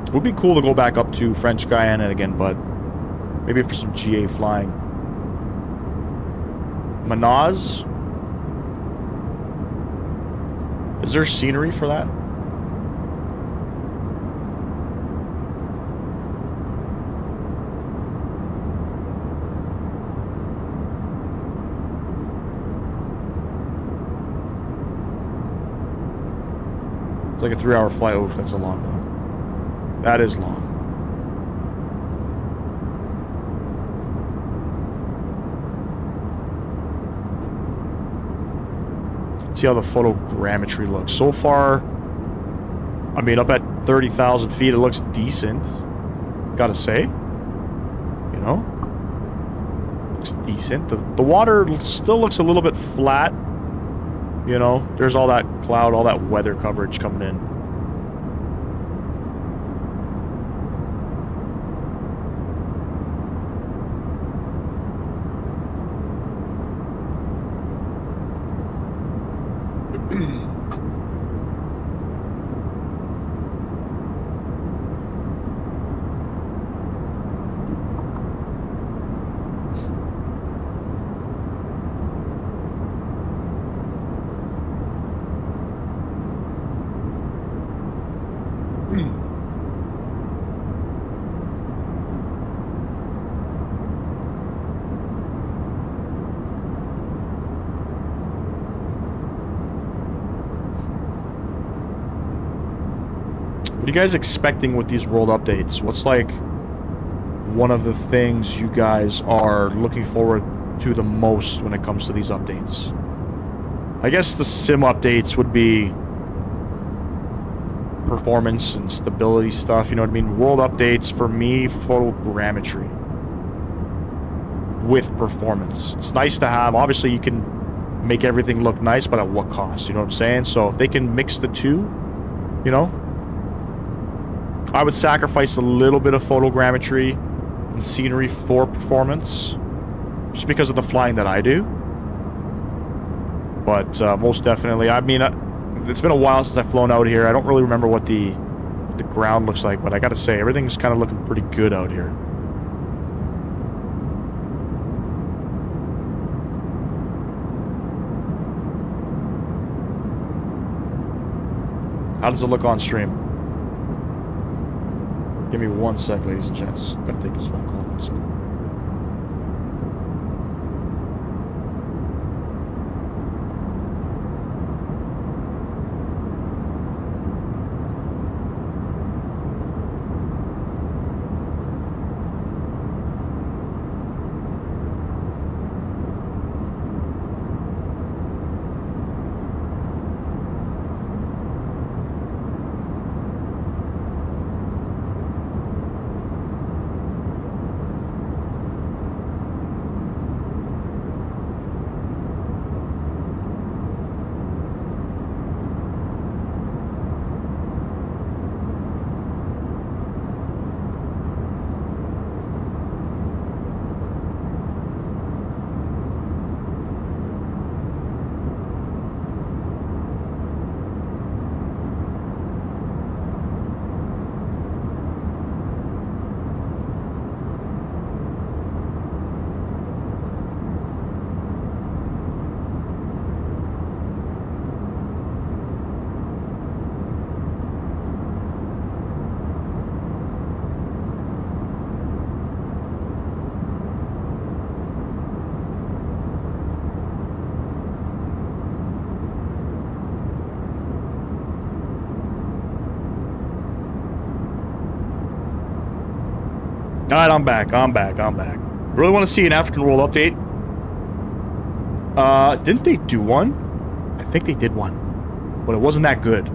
It would be cool to go back up to French Guiana again, but maybe for some GA flying. Manaz? Is there scenery for that? It's like a 3-hour flight. Oh, that's a long one. That is long. Let's see how the photogrammetry looks. So far, I mean, up at 30,000 feet, it looks decent. Gotta say. You know? Looks decent. The water still looks a little bit flat. You know? There's all that cloud, all that weather coverage coming in. you guys expecting with these world updates? What's like one of the things you guys are looking forward to the most when it comes to these updates? I guess the sim updates would be performance and stability stuff, you know what I mean? World updates, for me, photogrammetry with performance. It's nice to have. Obviously, you can make everything look nice, but at what cost? You know what I'm saying? So if they can mix the two, you know, I would sacrifice a little bit of photogrammetry and scenery for performance, just because of the flying that I do. But most definitely, I mean, it's been a while since I've flown out here. I don't really remember what the ground looks like, but I gotta say, everything's kind of looking pretty good out here. How does it look on stream? Give me 1 sec, ladies and gents. I'm gonna take this phone call. 1 sec. Alright, I'm back. Really want to see an African World update. Didn't they do one? I think they did one. But it wasn't that good.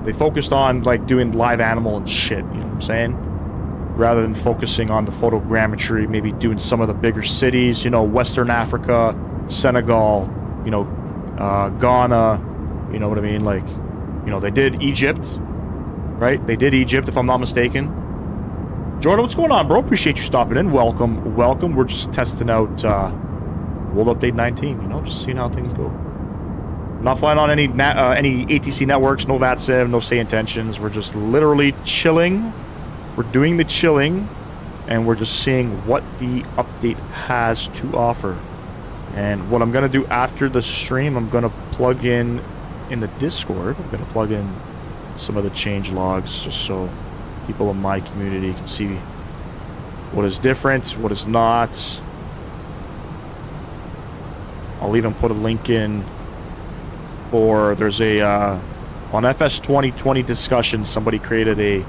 They focused on, like, doing live animal and shit, you know what I'm saying? Rather than focusing on the photogrammetry, maybe doing some of the bigger cities, you know, Western Africa, Senegal, you know, Ghana, you know what I mean? Like, you know, they did Egypt. Right? They did Egypt, if I'm not mistaken. Jordan, what's going on, bro? Appreciate you stopping in. Welcome. We're just testing out World Update 19, you know, just seeing how things go. I'm not flying on any ATC networks, no VATSIM, no say intentions. We're just literally chilling. We're doing the chilling, and we're just seeing what the update has to offer. And what I'm going to do after the stream, I'm going to plug in the Discord. I'm going to plug in some of the change logs just so people in my community can see what is different, what is not. I'll even put a link in, or there's a on FS 2020 discussion, somebody created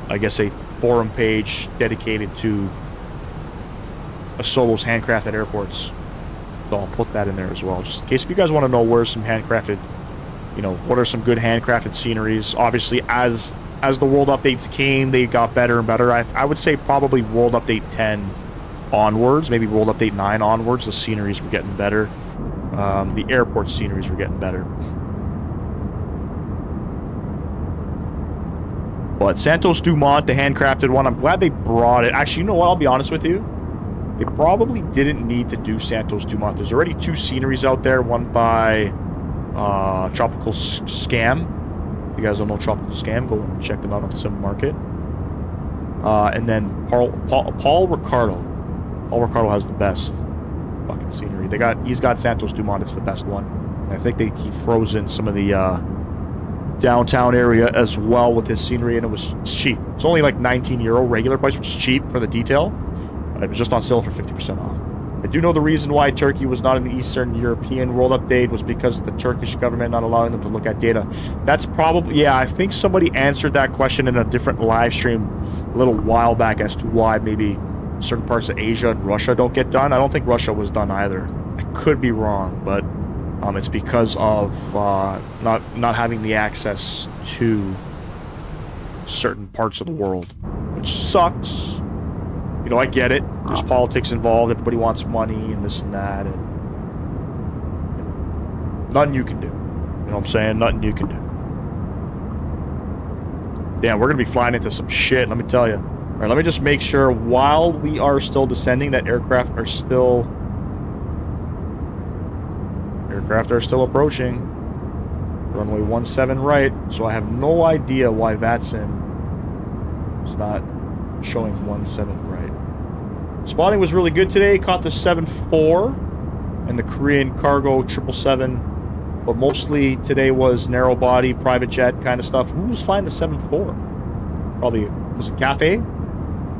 I guess a forum page dedicated to Solo's handcrafted airports, so I'll put that in there as well, just in case if you guys want to know where's some handcrafted, you know, what are some good handcrafted sceneries. Obviously, as the world updates came, they got better and better. I would say probably World Update 10 onwards, maybe World Update 9 onwards, the sceneries were getting better. The airport sceneries were getting better. But Santos Dumont, the handcrafted one, I'm glad they brought it. Actually, you know what? I'll be honest with you. They probably didn't need to do Santos Dumont. There's already 2 sceneries out there, one by Tropical Scam. If you guys don't know Tropical Scam, go and check them out on Sim Market. And then Paul Ricardo. Paul Ricardo has the best fucking scenery. He's got Santos Dumont. It's the best one. And I think he throws in some of the downtown area as well with his scenery, and it's cheap. It's only like €19 regular price, which is cheap for the detail. It was just on sale for 50% off. I do know the reason why Turkey was not in the Eastern European World Update was because of the Turkish government not allowing them to look at data. That's probably, yeah, I think somebody answered that question in a different live stream a little while back as to why maybe certain parts of Asia and Russia don't get done. I don't think Russia was done either. I could be wrong, but it's because of not having the access to certain parts of the world, which sucks. You know, I get it. There's politics involved. Everybody wants money and this and that. And nothing you can do. You know what I'm saying? Nothing you can do. Damn, we're going to be flying into some shit, let me tell you. All right, let me just make sure while we are still descending that aircraft are still approaching. Runway 17 right. So I have no idea why VATSIM is not showing 17 right. Spotting was really good today. Caught the 7-4 and the Korean cargo 777, but mostly today was narrow body, private jet kind of stuff. Who was flying the 7-4? Probably, was it Cathay?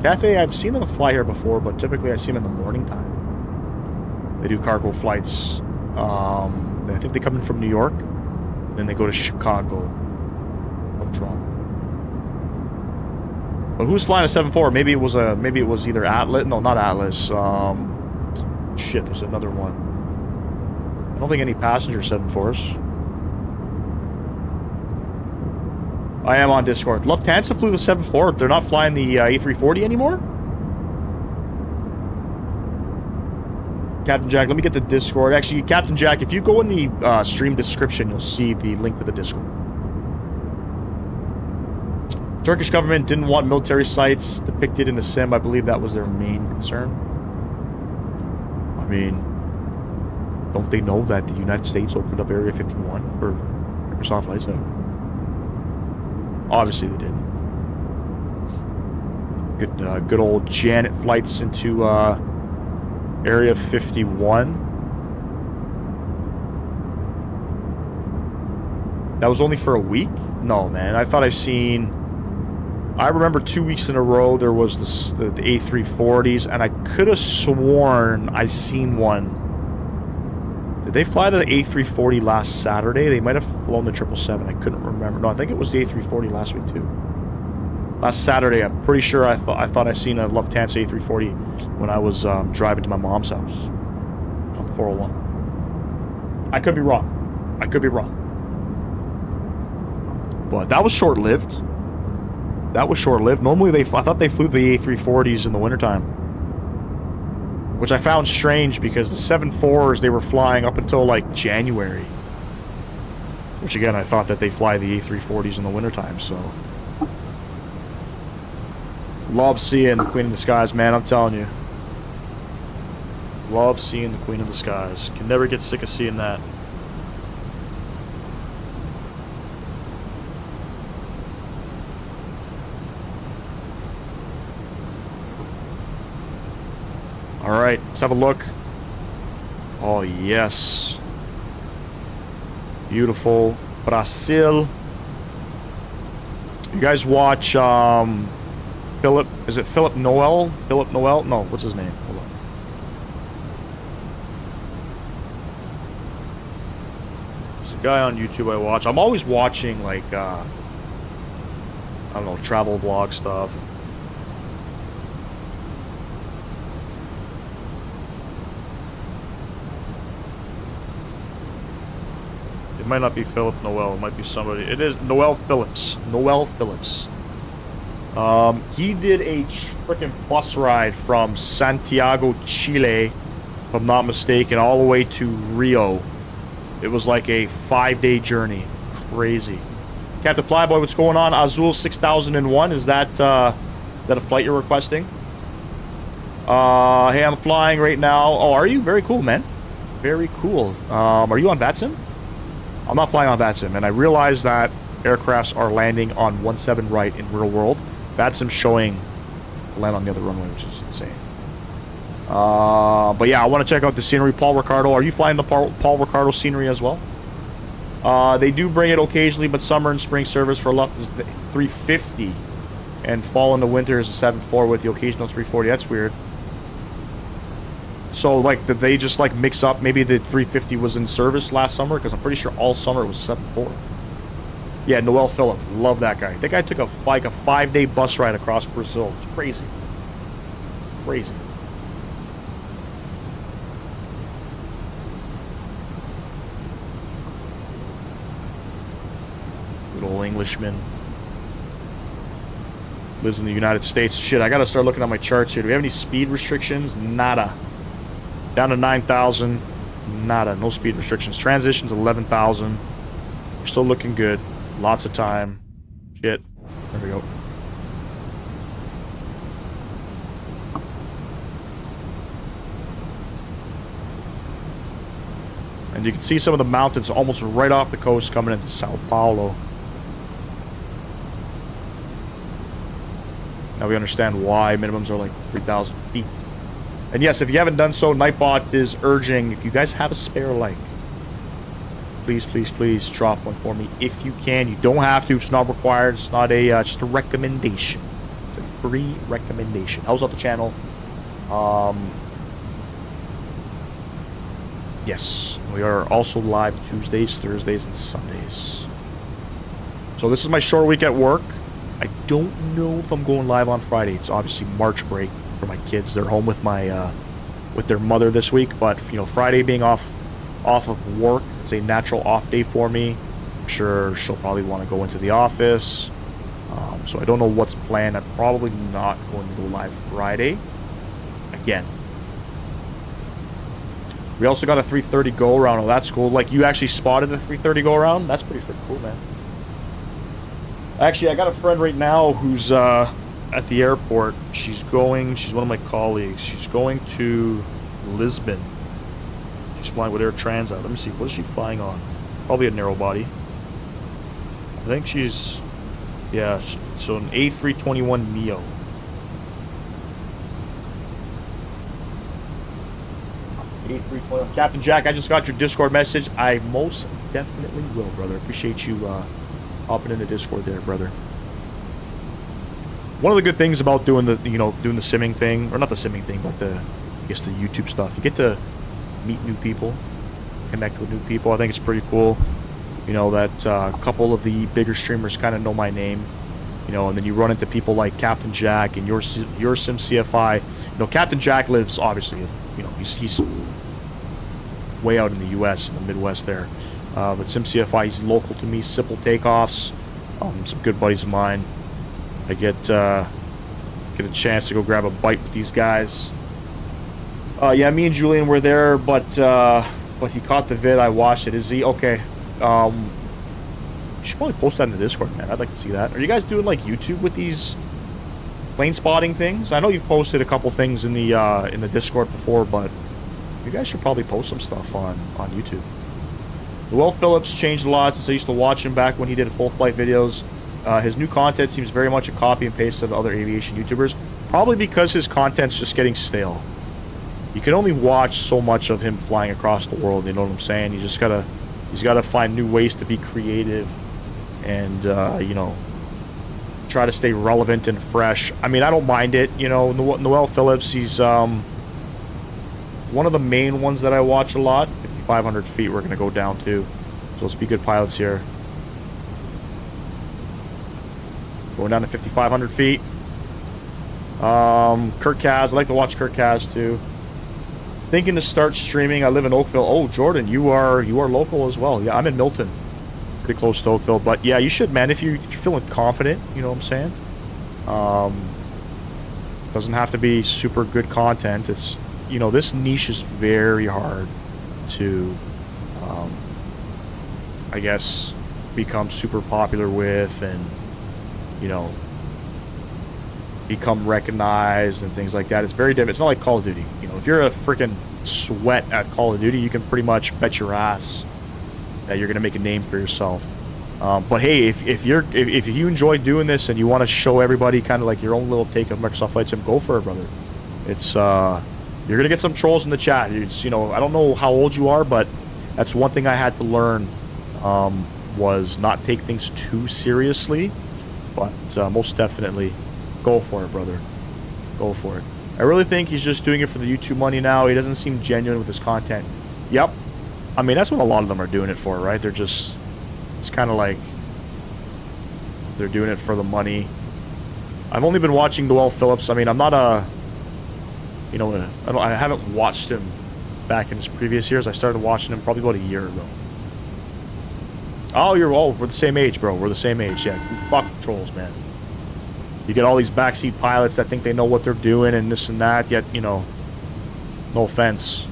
Cathay, I've seen them fly here before, but typically I see them in the morning time. They do cargo flights. I think they come in from New York, then they go to Chicago from Toronto. But who's flying a 7-4? Maybe it was either Atlas. No, not Atlas. Shit, there's another one. I don't think any passenger 7-4s. I am on Discord. Lufthansa flew the 7-4. They're not flying the A340 anymore? Captain Jack, let me get the Discord. Actually, Captain Jack, if you go in the stream description, you'll see the link to the Discord. Turkish government didn't want military sites depicted in the sim. I believe that was their main concern. I mean, don't they know that the United States opened up Area 51 for Microsoft Flight Sim? Obviously they did. Good old Janet flights into Area 51. That was only for a week? No, man. I thought I remember 2 weeks in a row there was the A340s, and I could have sworn I seen one. Did they fly to the A340 last Saturday? They might have flown the 777. I couldn't remember. No, I think it was the A340 last week too. Last Saturday, I'm pretty sure I thought I seen a Lufthansa A340 when I was driving to my mom's house on the 401. I could be wrong. But that was short-lived. Normally, I thought they flew the A340s in the wintertime. Which I found strange because the 7-4s, they were flying up until, like, January. Which, again, I thought that they fly the A340s in the wintertime, so... Love seeing the Queen of the Skies, man, I'm telling you. Love seeing the Queen of the Skies. Can never get sick of seeing that. Alright, let's have a look. Oh, yes. Beautiful. Brazil. You guys watch, Philip, is it Philip Noel? Philip Noel? No, what's his name? Hold on. There's a guy on YouTube I watch. I'm always watching, like, I don't know, travel vlog stuff. It might not be Philip Noel. It might be somebody. It is Noel Phillips. Noel Phillips. He did a freaking bus ride from Santiago, Chile, if I'm not mistaken, all the way to Rio. It was like a 5-day journey. Crazy. Captain Flyboy, what's going on? Azul 6001, is that a flight you're requesting? Hey, I'm flying right now. Oh, are you? Very cool, man. Very cool. Are you on VATSIM? I'm not flying on VATSIM, and I realize that aircrafts are landing on 17 right in real world. VATSIM showing land on the other runway, which is insane. But yeah, I want to check out the scenery. Paul Ricardo, are you flying the Paul Ricardo scenery as well? They do bring it occasionally, but summer and spring service for Luft is the 350, and fall into winter is a 7-4 with the occasional 340. That's weird. So, like, did they just, like, mix up? Maybe the 350 was in service last summer? Because I'm pretty sure all summer it was 7.4. Yeah, Noel Phillip. Love that guy. That guy took a 5-day bus ride across Brazil. It's crazy. Crazy. Good old Englishman. Lives in the United States. Shit, I gotta start looking at my charts here. Do we have any speed restrictions? Nada. Down to 9,000. Nada. No speed restrictions. Transitions 11,000. We're still looking good. Lots of time. Shit. There we go. And you can see some of the mountains almost right off the coast coming into Sao Paulo. Now we understand why minimums are like 3,000 feet. And yes, if you haven't done so, Nightbot is urging, if you guys have a spare like, please, please, please drop one for me if you can. You don't have to. It's not required. It's not a, just a recommendation. It's a free recommendation. Helps out the channel. Yes, we are also live Tuesdays, Thursdays, and Sundays. So this is my short week at work. I don't know if I'm going live on Friday. It's obviously March break for my kids. They're home with my with their mother this week. But you know, Friday being off of work, it's a natural off day for me. I'm sure she'll probably want to go into the office. So I don't know what's planned. I'm probably not going to go live Friday. Again. We also got a 330 go around. Oh, that's cool. Like, you actually spotted a 330 go around? That's pretty freaking cool, man. Actually, I got a friend right now who's at the airport. She's one of my colleagues. She's going to Lisbon. She's flying with Air Transat. Let me see. What is she flying on? Probably a narrow body. I think she's, yeah, so an A321 Neo. A321. Captain Jack, I just got your Discord message. I most definitely will, brother. Appreciate you hopping into Discord there, brother. One of the good things about doing the, doing the simming thing, or not the simming thing, but I guess the YouTube stuff, you get to meet new people, connect with new people. I think it's pretty cool, that a couple of the bigger streamers kind of know my name, and then you run into people like Captain Jack and your Sim CFI. Captain Jack lives, obviously, he's way out in the U.S., in the Midwest there. But Sim CFI, he's local to me. Simple takeoffs, some good buddies of mine. I get a chance to go grab a bite with these guys. Yeah, me and Julian were there, but he caught the vid. I watched it. Is he okay? You should probably post that in the Discord, man. I'd like to see that. Are you guys doing like YouTube with these plane spotting things? I know you've posted a couple things in the Discord before, but you guys should probably post some stuff on YouTube. Noel Phillips changed a lot since I used to watch him back when he did full flight videos. His new content seems very much a copy and paste of other aviation YouTubers, probably because his content's just getting stale. You can only watch so much of him flying across the world, you know what I'm saying? He's gotta find new ways to be creative and try to stay relevant and fresh. I mean, I don't mind it, Noel Phillips, he's one of the main ones that I watch a lot. 500 feet we're gonna go down to, so let's be good pilots here. Going down to 5,500 feet. Kurt Kaz, I like to watch Kurt Kaz too. Thinking to start streaming. I live in Oakville. Oh, Jordan, you are local as well. Yeah, I'm in Milton, pretty close to Oakville. But yeah, you should, man, if you're feeling confident, you know what I'm saying. Doesn't have to be super good content. It's, this niche is very hard to I guess become super popular with, and become recognized and things like that. It's very different. It's not like Call of Duty. If you're a freaking sweat at Call of Duty, you can pretty much bet your ass that you're gonna make a name for yourself. But hey, if you enjoy doing this and you want to show everybody kind of like your own little take of Microsoft Flight Sim, go for it, brother. It's you're gonna get some trolls in the chat. It's, I don't know how old you are, but that's one thing I had to learn, was not take things too seriously. But most definitely, go for it, brother. Go for it. I really think he's just doing it for the YouTube money now. He doesn't seem genuine with his content. Yep. I mean, that's what a lot of them are doing it for, right? They're just... It's kind of like... They're doing it for the money. I've only been watching Noel Phillips. I mean, I'm not a... You know, I haven't watched him back in his previous years. I started watching him probably about a year ago. Oh, we're the same age, bro. We're the same age, yeah. Fuck the trolls, man. You get all these backseat pilots that think they know what they're doing and this and that, yet, you know, no offense.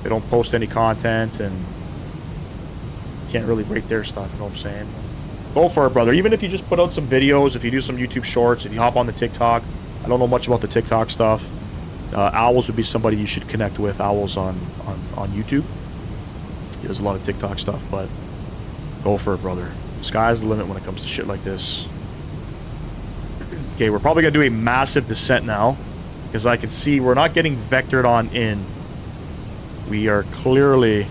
They don't post any content and you can't really rate their stuff, you know what I'm saying? Go for it, brother. Even if you just put out some videos, if you do some YouTube shorts, if you hop on the TikTok. I don't know much about the TikTok stuff. Owls would be somebody you should connect with. Owls on YouTube. He does a lot of TikTok stuff, but go for it, brother. Sky's the limit when it comes to shit like this. Okay, we're probably going to do a massive descent now, because I can see we're not getting vectored on in. We are clearly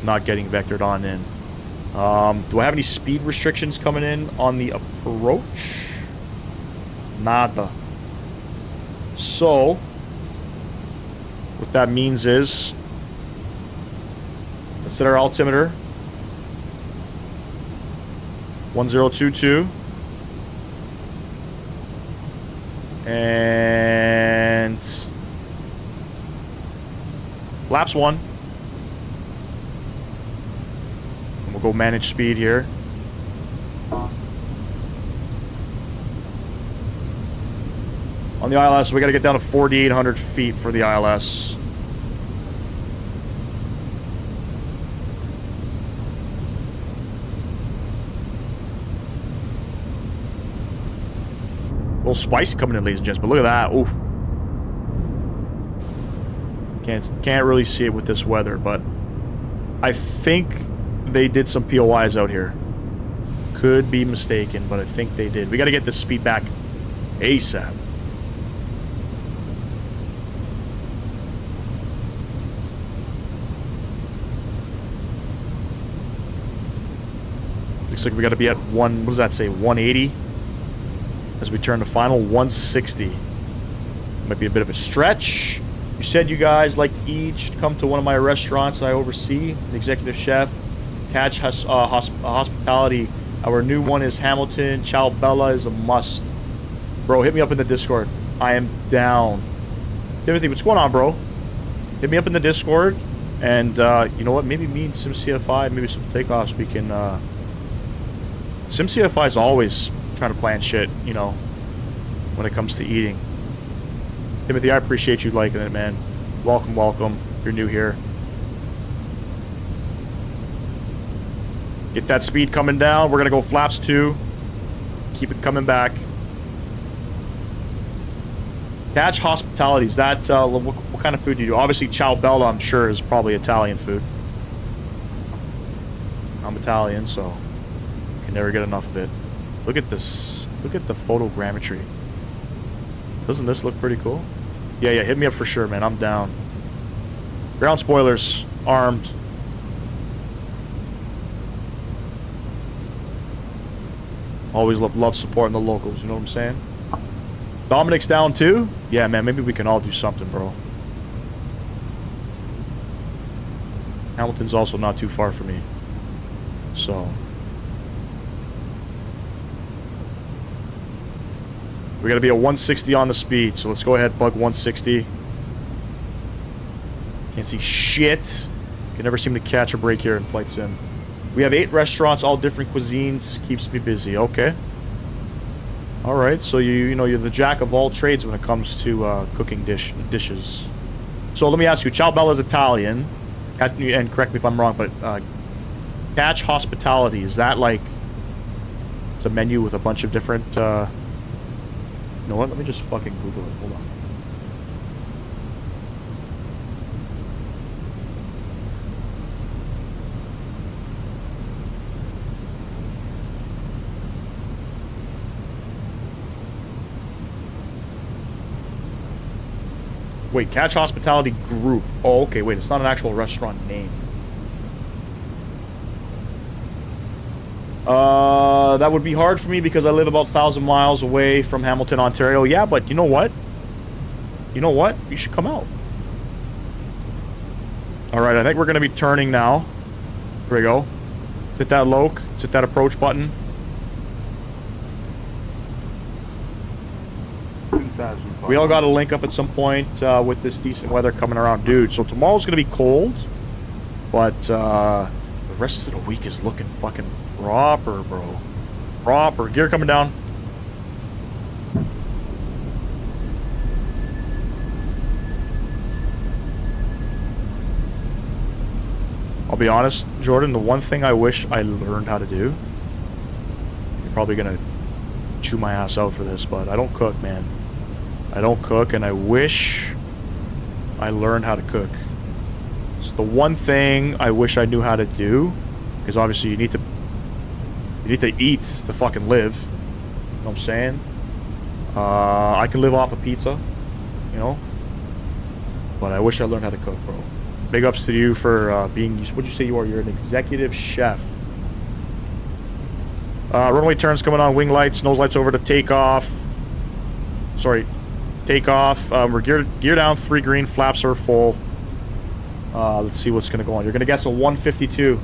not getting vectored on in. Do I have any speed restrictions coming in on the approach? Nada. So, what that means is, let's set our altimeter. 1022. And flaps 1. And we'll go manage speed here. On the ILS, we got to get down to 4,800 feet for the ILS. A little spicy coming in, ladies and gents, but look at that. Oof. Can't really see it with this weather, but I think they did some POIs out here. Could be mistaken, but I think they did. We got to get this speed back ASAP. Looks like we got to be at what does that say, 180? As we turn to final, 160. Might be a bit of a stretch. You said you guys like to eat. Should come to one of my restaurants I oversee. The executive chef. Catch hospitality. Our new one is Hamilton. Ciao Bella is a must. Bro, hit me up in the Discord. I am down. Timothy, what's going on, bro? Hit me up in the Discord. And, you know what? Maybe me and SimCFI, maybe some takeoffs, we can, SimCFI is always trying to plan shit, you know, when it comes to eating. Timothy, I appreciate you liking it, man. Welcome, welcome. You're new here. Get that speed coming down. We're going to go flaps 2. Keep it coming back. Catch hospitality. Is that, what kind of food do you do? Obviously, ciao bella, I'm sure, is probably Italian food. I'm Italian, so can never get enough of it. Look at this. Look at the photogrammetry. Doesn't this look pretty cool? Yeah, hit me up for sure, man. I'm down. Ground spoilers. Armed. Always love supporting the locals, you know what I'm saying? Dominic's down too? Yeah, man, maybe we can all do something, bro. Hamilton's also not too far from me. So... we gotta be at 160 on the speed, so let's go ahead, bug 160. Can't see shit. Can never seem to catch a break here in Flight Sim. We have 8 restaurants, all different cuisines. Keeps me busy. Okay. Alright, so you know, you're the jack of all trades when it comes to cooking dishes. So let me ask you, ciao bella is Italian. And correct me if I'm wrong, but catch hospitality, is that like... it's a menu with a bunch of different... you know what? Let me just fucking Google it. Hold on. Wait, Catch Hospitality Group. Oh, okay. Wait, it's not an actual restaurant name. That would be hard for me because I live about 1,000 miles away from Hamilton, Ontario. Yeah, but you know what? You know what? You should come out. Alright, I think we're going to be turning now. Here we go. Let's hit that Loke. Let's hit that approach button. We all got to link up at some point with this decent weather coming around. Dude, so tomorrow's going to be cold. But the rest of the week is looking fucking proper, bro. Proper. Gear coming down. I'll be honest, Jordan, the one thing I wish I learned how to do, you're probably gonna chew my ass out for this, but I don't cook, man. I don't cook, and I wish I learned how to cook. It's the one thing I wish I knew how to do, because obviously you need to eat to fucking live. You know what I'm saying? I can live off of pizza, you know, but I wish I learned how to cook, bro. Big ups to you for being, what'd you say you are? You're an executive chef. Runway turns coming on, wing lights, nose lights over to takeoff. Sorry, takeoff. We're gear down, 3 green, flaps are full. Let's see what's gonna go on. You're gonna guess a 152.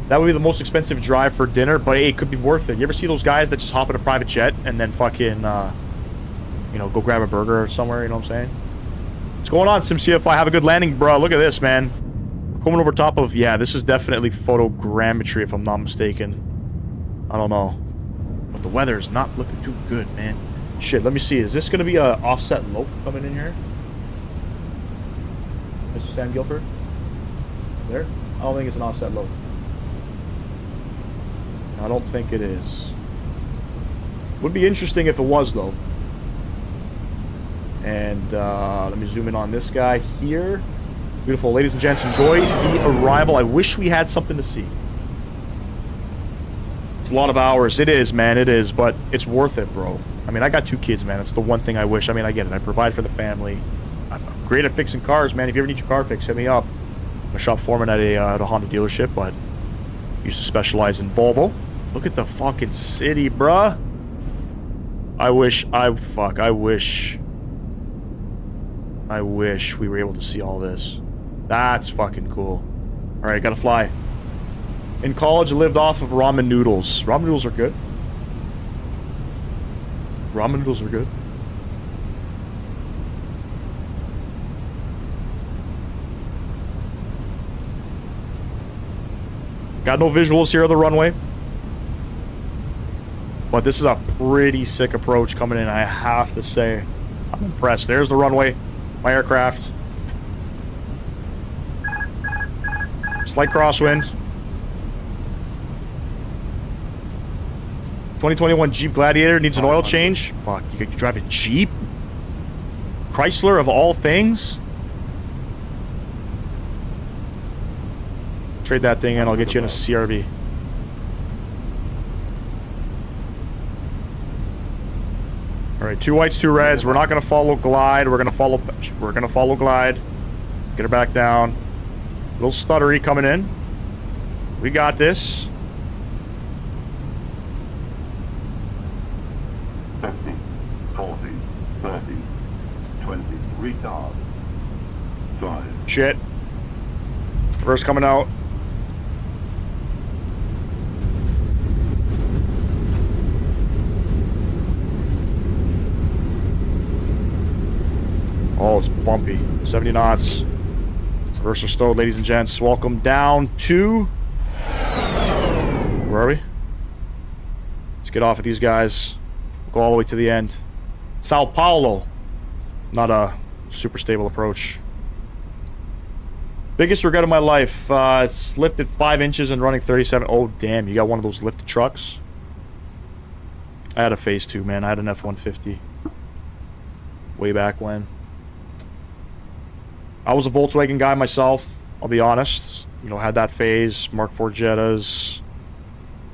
That would be the most expensive drive for dinner, but hey, it could be worth it. You ever see those guys that just hop in a private jet and then fucking, you know, go grab a burger somewhere, you know what I'm saying? What's going on, SimCFI? Have a good landing, bro. Look at this, man. We're coming over top of... Yeah, this is definitely photogrammetry, if I'm not mistaken. I don't know. But the weather is not looking too good, man. Shit, let me see. Is this going to be a offset Loke coming in here? Mr. Sam Guilford? There? I don't think it's an offset Loke. I don't think it is. Would be interesting if it was, though. And let me zoom in on this guy here. Beautiful. Ladies and gents, enjoy the arrival. I wish we had something to see. It's a lot of hours. It is, man. It is. But it's worth it, bro. I mean, I got 2 kids, man. It's the one thing I wish. I mean, I get it. I provide for the family. I'm great at fixing cars, man. If you ever need your car fixed, hit me up. I'm a shop foreman at a Honda dealership, but used to specialize in Volvo. Look at the fucking city, bruh. I wish we were able to see all this. That's fucking cool. Alright, gotta fly. In college, I lived off of ramen noodles. Ramen noodles are good. Ramen noodles are good. Got no visuals here of the runway. But this is a pretty sick approach coming in, I have to say. I'm impressed. There's the runway. My aircraft. Slight crosswind. 2021 Jeep Gladiator needs an oil change. Fuck, you drive a Jeep? Chrysler of all things? Trade that thing in, I'll get you in a CRV. Alright, 2 whites, 2 reds. We're not gonna follow glide. We're gonna follow glide. Get her back down. A little stuttery coming in. We got this. 50, 40, 30, 20, retard. 5. Shit. Reverse coming out. Oh, it's bumpy. 70 knots. Reverser stowed, ladies and gents. Welcome down to... Where are we? Let's get off of these guys. Go all the way to the end. Sao Paulo. Not a super stable approach. Biggest regret of my life. It's lifted 5 inches and running 37. Oh, damn. You got one of those lifted trucks? I had a Phase 2, man. I had an F-150. Way back when. I was a Volkswagen guy myself, I'll be honest. You know, had that phase, Mark IV Jettas.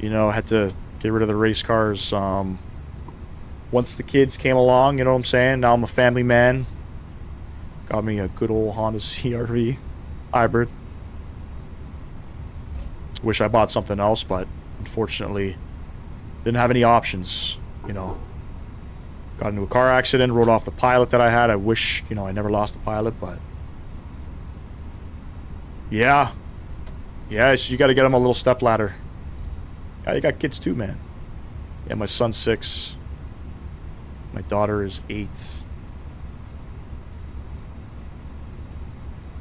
You know, had to get rid of the race cars. Once the kids came along, you know what I'm saying? Now I'm a family man. Got me a good old Honda CR-V hybrid. Wish I bought something else, but unfortunately didn't have any options, you know. Got into a car accident, rode off the pilot that I had. I wish, you know, I never lost the pilot, but... Yeah. Yeah, so you gotta get him a little step ladder. Yeah, you got kids too, man. Yeah, my son's 6. My daughter is 8.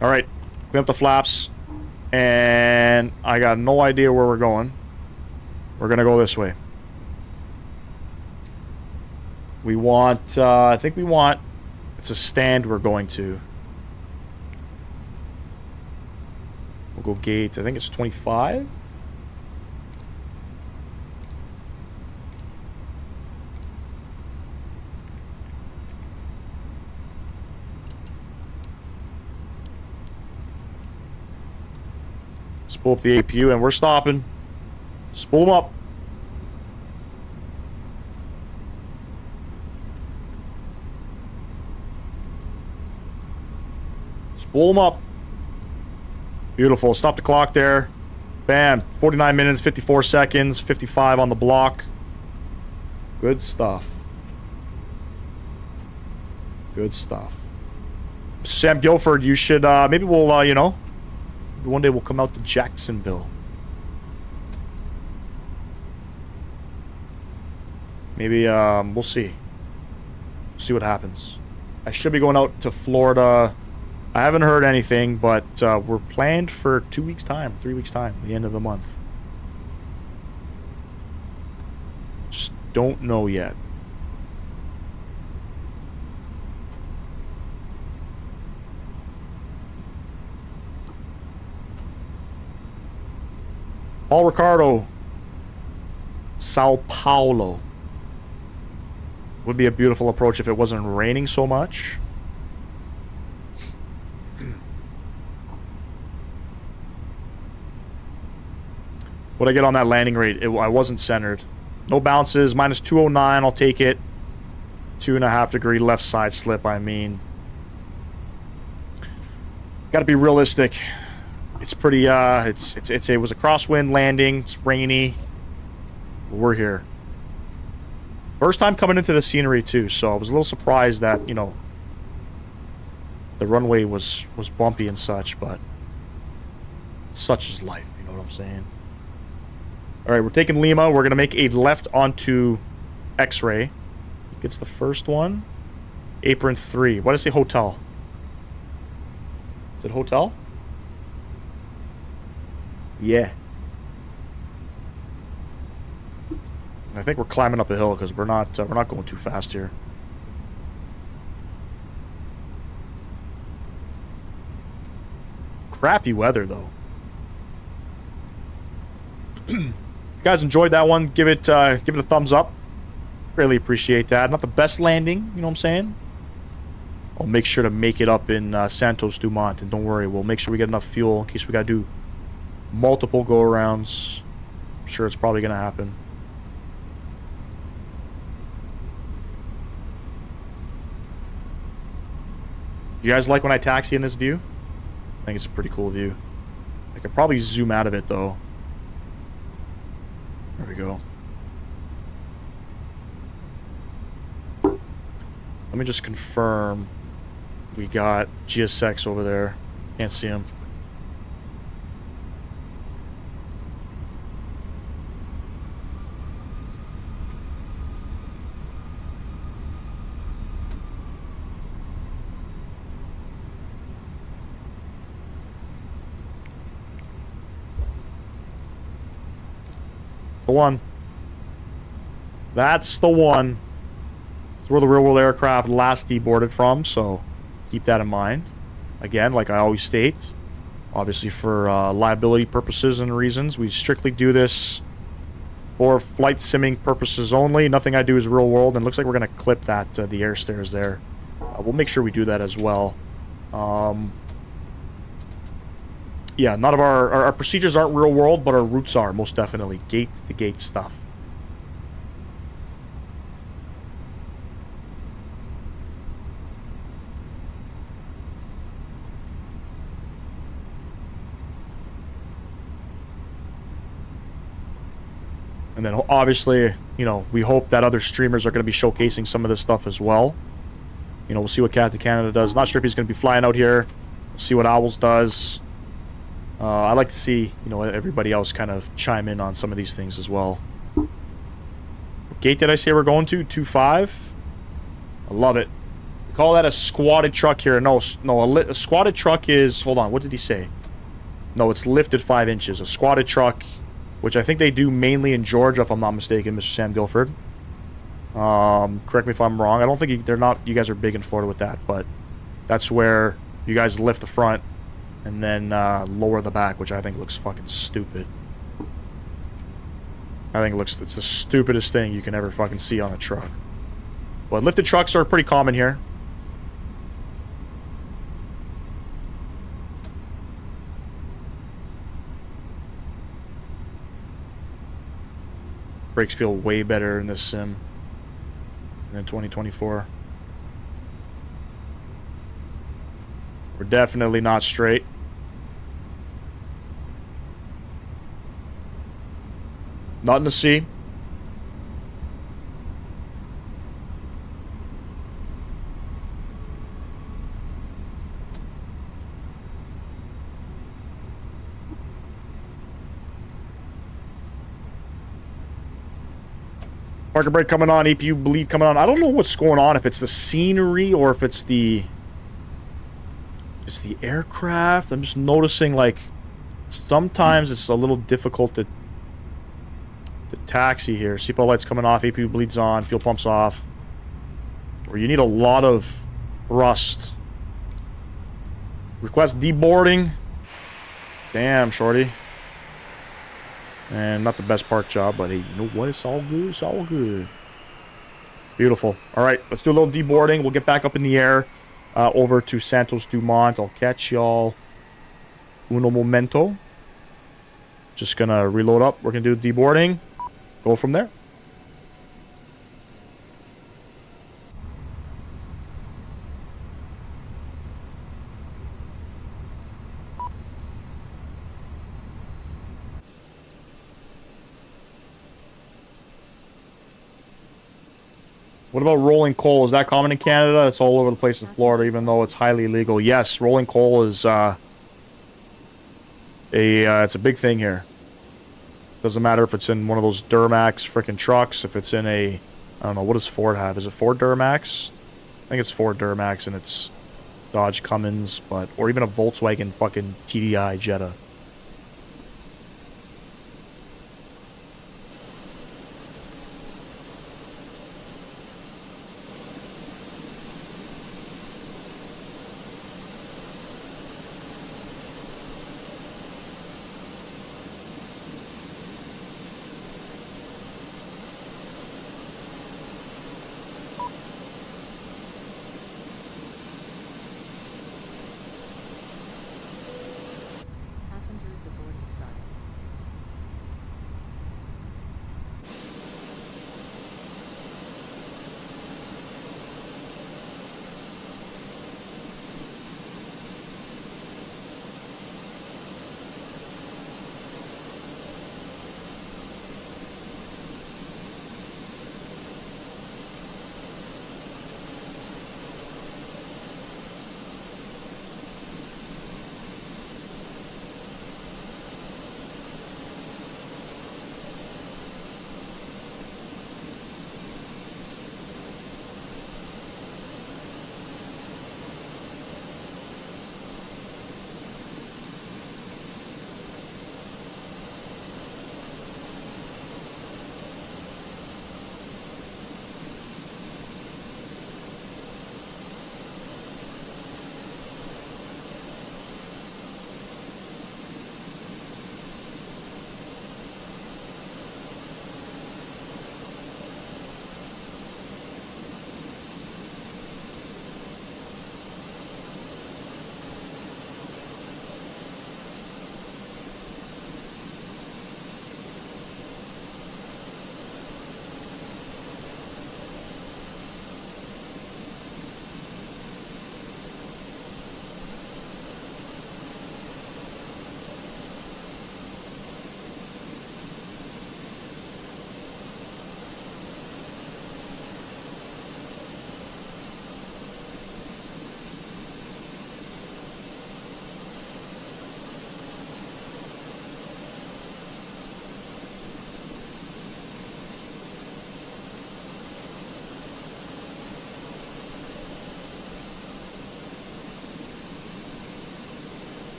Alright, clean up the flaps. And I got no idea where we're going. We're gonna go this way. We want, I think we want... It's a stand we're going to. We'll go gate, I think it's 25? Let's pull up the APU and we're stopping. Spool them up. Spool them up. Beautiful. Stop the clock there. Bam. 49 minutes, 54 seconds, 55 on the block. Good stuff. Good stuff. Sam Guilford, you should, maybe we'll, you know, one day we'll come out to Jacksonville. Maybe, we'll see. See what happens. I should be going out to Florida. I haven't heard anything, but we're planned for 2 weeks' time, 3 weeks' time, the end of the month. Just don't know yet. Paul Ricardo, Sao Paulo. Would be a beautiful approach if it wasn't raining so much. What'd I get on that landing rate? I wasn't centered. No bounces, minus 209, I'll take it. 2.5 degree left side slip, I mean. Gotta be realistic. It's pretty, it was a crosswind landing, it's rainy. We're here. First time coming into the scenery too, so I was a little surprised that, you know, the runway was bumpy and such, but such is life, you know what I'm saying? Alright, we're taking Lima. We're going to make a left onto X-ray. Gets the first one. Apron 3. Why does it say hotel? Is it hotel? Yeah. I think we're climbing up a hill because we're not going too fast here. Crappy weather though. You guys enjoyed that one, give it a thumbs up. Really appreciate that. Not the best landing, you know what I'm saying? I'll make sure to make it up in Santos Dumont, and don't worry, we'll make sure we get enough fuel in case we gotta do multiple go-arounds. I'm sure it's probably gonna happen. You guys like when I taxi in this view? I think it's a pretty cool view. I could probably zoom out of it though. There we go. Let me just confirm. We got GSX over there. Can't see him. The one. That's the one. It's where the real-world aircraft last deboarded from, so keep that in mind. Again, like I always state, obviously for liability purposes and reasons, we strictly do this for flight simming purposes only. Nothing I do is real-world, and it looks like we're going to clip that, the air stairs there. We'll make sure we do that as well. Yeah, none of our procedures aren't real world, but our routes are, most definitely. Gate-to-gate stuff. And then obviously, you know, we hope that other streamers are going to be showcasing some of this stuff as well. You know, we'll see what Captain Canada does. Not sure if he's going to be flying out here. We'll see what Owls does. I'd like to see, you know, everybody else kind of chime in on some of these things as well. What gate did I say we're going to? 2-5? I love it. We call that a squatted truck here. No, a squatted truck is... Hold on, what did he say? No, it's lifted 5 inches. A squatted truck, which I think they do mainly in Georgia, if I'm not mistaken, Mr. Sam Guilford. Correct me if I'm wrong. I don't think they're not... You guys are big in Florida with that, but that's where you guys lift the front and then lower the back, which I think looks fucking stupid. I think it's the stupidest thing you can ever fucking see on a truck. But lifted trucks are pretty common here. Brakes feel way better in this sim than in 2024. We're definitely not straight. Not in the sea. Parker brake coming on, APU bleed coming on. I don't know what's going on, if it's the scenery or if it's the aircraft. I'm just noticing, like, sometimes it's a little difficult to taxi here. Seatbelt lights coming off, APU bleeds on, fuel pumps off. Or you need a lot of thrust. Request deboarding. Damn, shorty. And not the best park job, but hey, you know what? It's all good. It's all good. Beautiful. All right, let's do a little deboarding. We'll get back up in the air over to Santos Dumont. I'll catch y'all uno momento. Just gonna reload up. We're gonna do deboarding. Go from there. What about rolling coal? Is that common in Canada? It's all over the place in Florida, even though it's highly illegal. Yes, rolling coal is it's a big thing here. Doesn't matter if it's in one of those Duramax freaking trucks, if it's in a, I don't know, what does Ford have? Is it Ford Duramax? I think it's Ford Duramax and it's Dodge Cummins, but, or even a Volkswagen fucking TDI Jetta.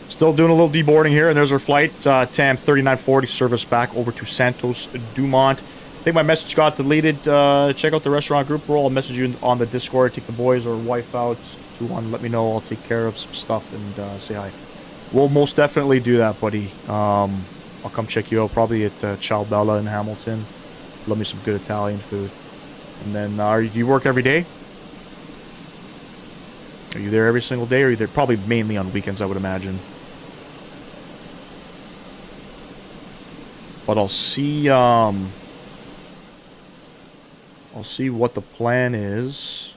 Still doing a little deboarding here, and there's our flight. TAM 3940, service back over to Santos Dumont. I think my message got deleted. Check out the restaurant group role. I'll message you on the Discord. Take the boys or wife out. If you want to let me know, I'll take care of some stuff and say hi. We'll most definitely do that, buddy. I'll come check you out probably at Ciao Bella in Hamilton. Love me some good Italian food. And then, do you work every day? Are you there every single day, or are you there probably mainly on weekends, I would imagine? But I'll see what the plan is.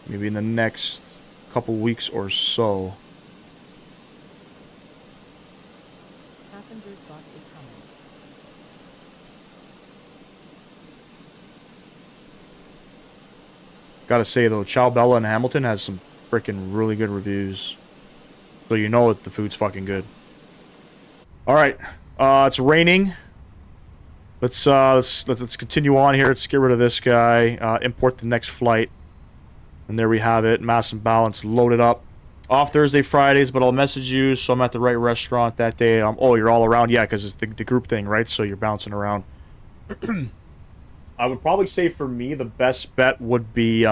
Maybe in the next couple weeks or so. Passenger's bus is coming. Gotta say though, Ciao Bella in Hamilton has some freaking really good reviews. So you know that the food's fucking good. Alright. It's raining. Let's continue on here. Let's get rid of this guy. Import the next flight. And there we have it. Mass and balance loaded up. Off Thursday, Fridays, but I'll message you, so I'm at the right restaurant that day. Oh, you're all around? Yeah, because it's the group thing, right? So you're bouncing around. I would probably say for me, the best bet would be, it's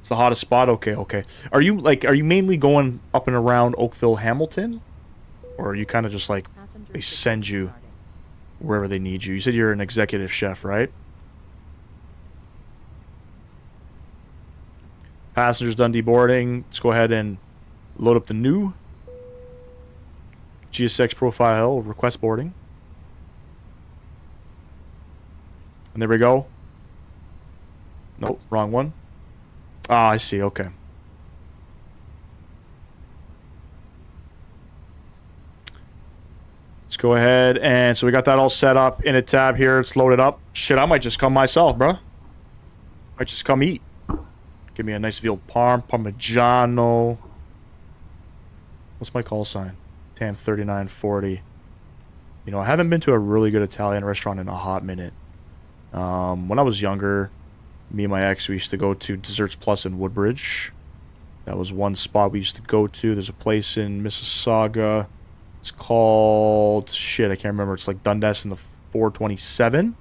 the hottest spot? Okay. Are you mainly going up and around Oakville, Hamilton? Or are you kind of just like, they send you wherever they need you? You said you're an executive chef, right? Passengers done deboarding. Let's go ahead and load up the new GSX profile, request boarding. And there we go. Nope, wrong one. Ah, I see, okay. Let's go ahead and, so we got that all set up in a tab here. It's loaded up. Shit, I might just come myself, bro. Might just come eat. Give me a nice veal parmigiano. What's my call sign? TAM 3940. You know, I haven't been to a really good Italian restaurant in a hot minute. When I was younger, me and my ex, we used to go to Desserts Plus in Woodbridge. That was one spot we used to go to. There's a place in Mississauga. It's called... Shit, I can't remember. It's like Dundas in the 427.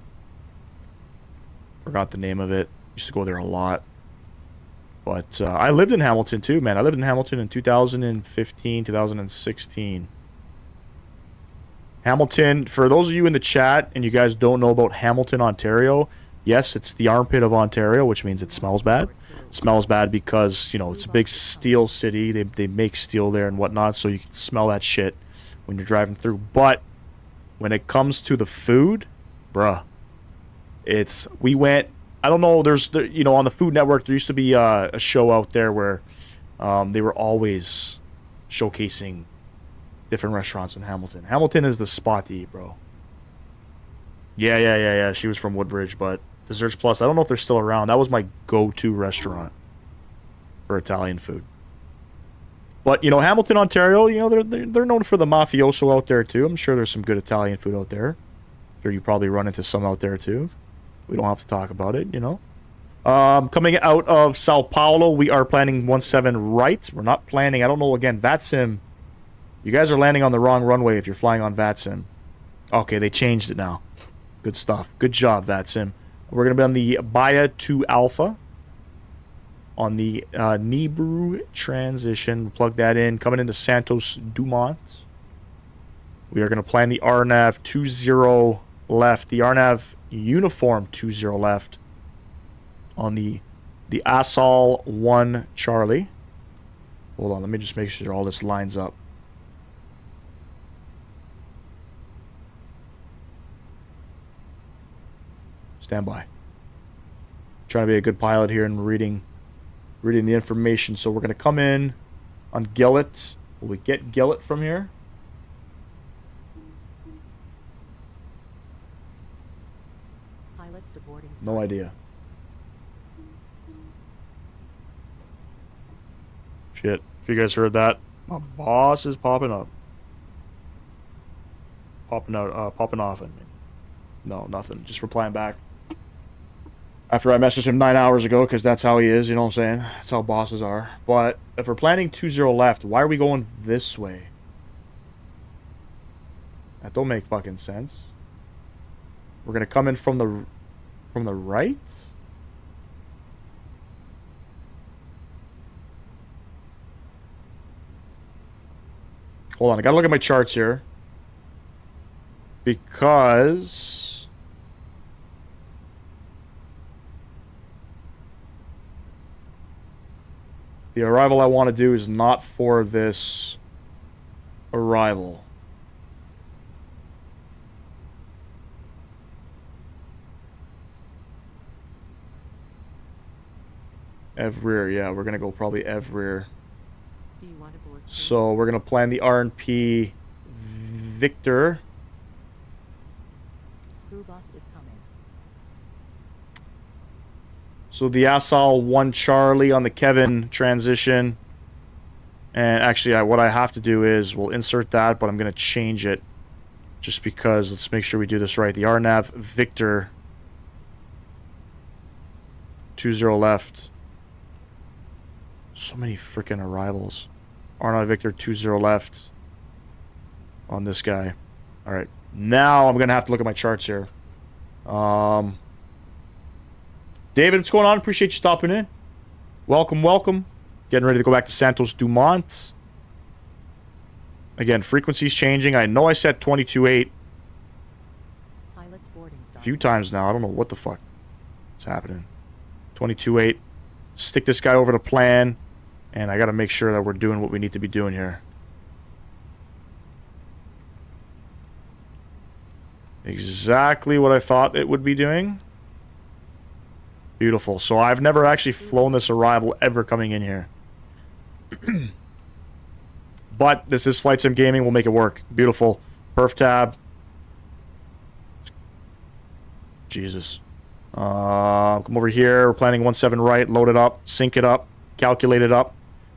Forgot the name of it. Used to go there a lot. But I lived in Hamilton too, man. I lived in Hamilton in 2015, 2016. Hamilton, for those of you in the chat and you guys don't know about Hamilton, Ontario, yes, it's the armpit of Ontario, which means it smells bad. It smells bad because, you know, it's a big steel city. They make steel there and whatnot, so you can smell that shit when you're driving through. But when it comes to the food, bruh, we went... I don't know, you know, on the Food Network, there used to be a show out there where they were always showcasing different restaurants in Hamilton. Hamilton is the spot to eat, bro. Yeah. She was from Woodbridge, but Desserts Plus, I don't know if they're still around. That was my go-to restaurant for Italian food. But, you know, Hamilton, Ontario, you know, they're known for the mafioso out there, too. I'm sure there's some good Italian food out there. I'm sure you probably run into some out there, too. We don't have to talk about it, you know. Coming out of Sao Paulo, we are planning 17 right. We're not planning, I don't know, again, VATSIM. You guys are landing on the wrong runway if you're flying on VATSIM. Okay, they changed it now. Good stuff. Good job, VATSIM. We're going to be on the Baia 2 Alpha. On the Nibru transition. Plug that in. Coming into Santos Dumont. We are going to plan the RNAV 20 left. The RNAV uniform 20 left on the Asol 1 Charlie. Hold on, let me just make sure all this lines up. Stand by. Trying to be a good pilot here and reading the information. So we're going to come in on Gillett. Will we get Gillett from here? No idea. Shit. If you guys heard that, my boss is popping up. Popping off at me. No, nothing. Just replying back. After I messaged him 9 hours ago, because that's how he is, you know what I'm saying? That's how bosses are. But if we're planning 20 left, why are we going this way? That don't make fucking sense. We're gonna come in from the right? Hold on, I gotta look at my charts here. Because the arrival I want to do is not for this arrival. Ev rear, yeah, we're gonna go probably Ev rear. Do you want to board? So we're gonna plan the RNP Victor. Crew bus is coming. So the Asal 1 Charlie on the Kevin transition. And actually, what I have to do is we'll insert that, but I'm gonna change it just because. Let's make sure we do this right. The RNAV Victor 20 left. So many freaking arrivals. RNAV Victor 20 left on this guy. All right, now I'm gonna have to look at my charts here. David, what's going on? Appreciate you stopping in. Welcome, welcome. Getting ready to go back to Santos Dumont. Again, frequency's changing. I know I set 22.8 Pilot's boarding a start. few times now. I don't know what the fuck is happening. 22.8. Stick this guy over to plan. And I got to make sure that we're doing what we need to be doing here. Exactly what I thought it would be doing. Beautiful. So I've never actually flown this arrival ever coming in here. But this is Flight Sim Gaming. We'll make it work. Beautiful. Perf tab. Jesus. Come over here. We're planning 17 right. Load it up. Sync it up. Calculate it up.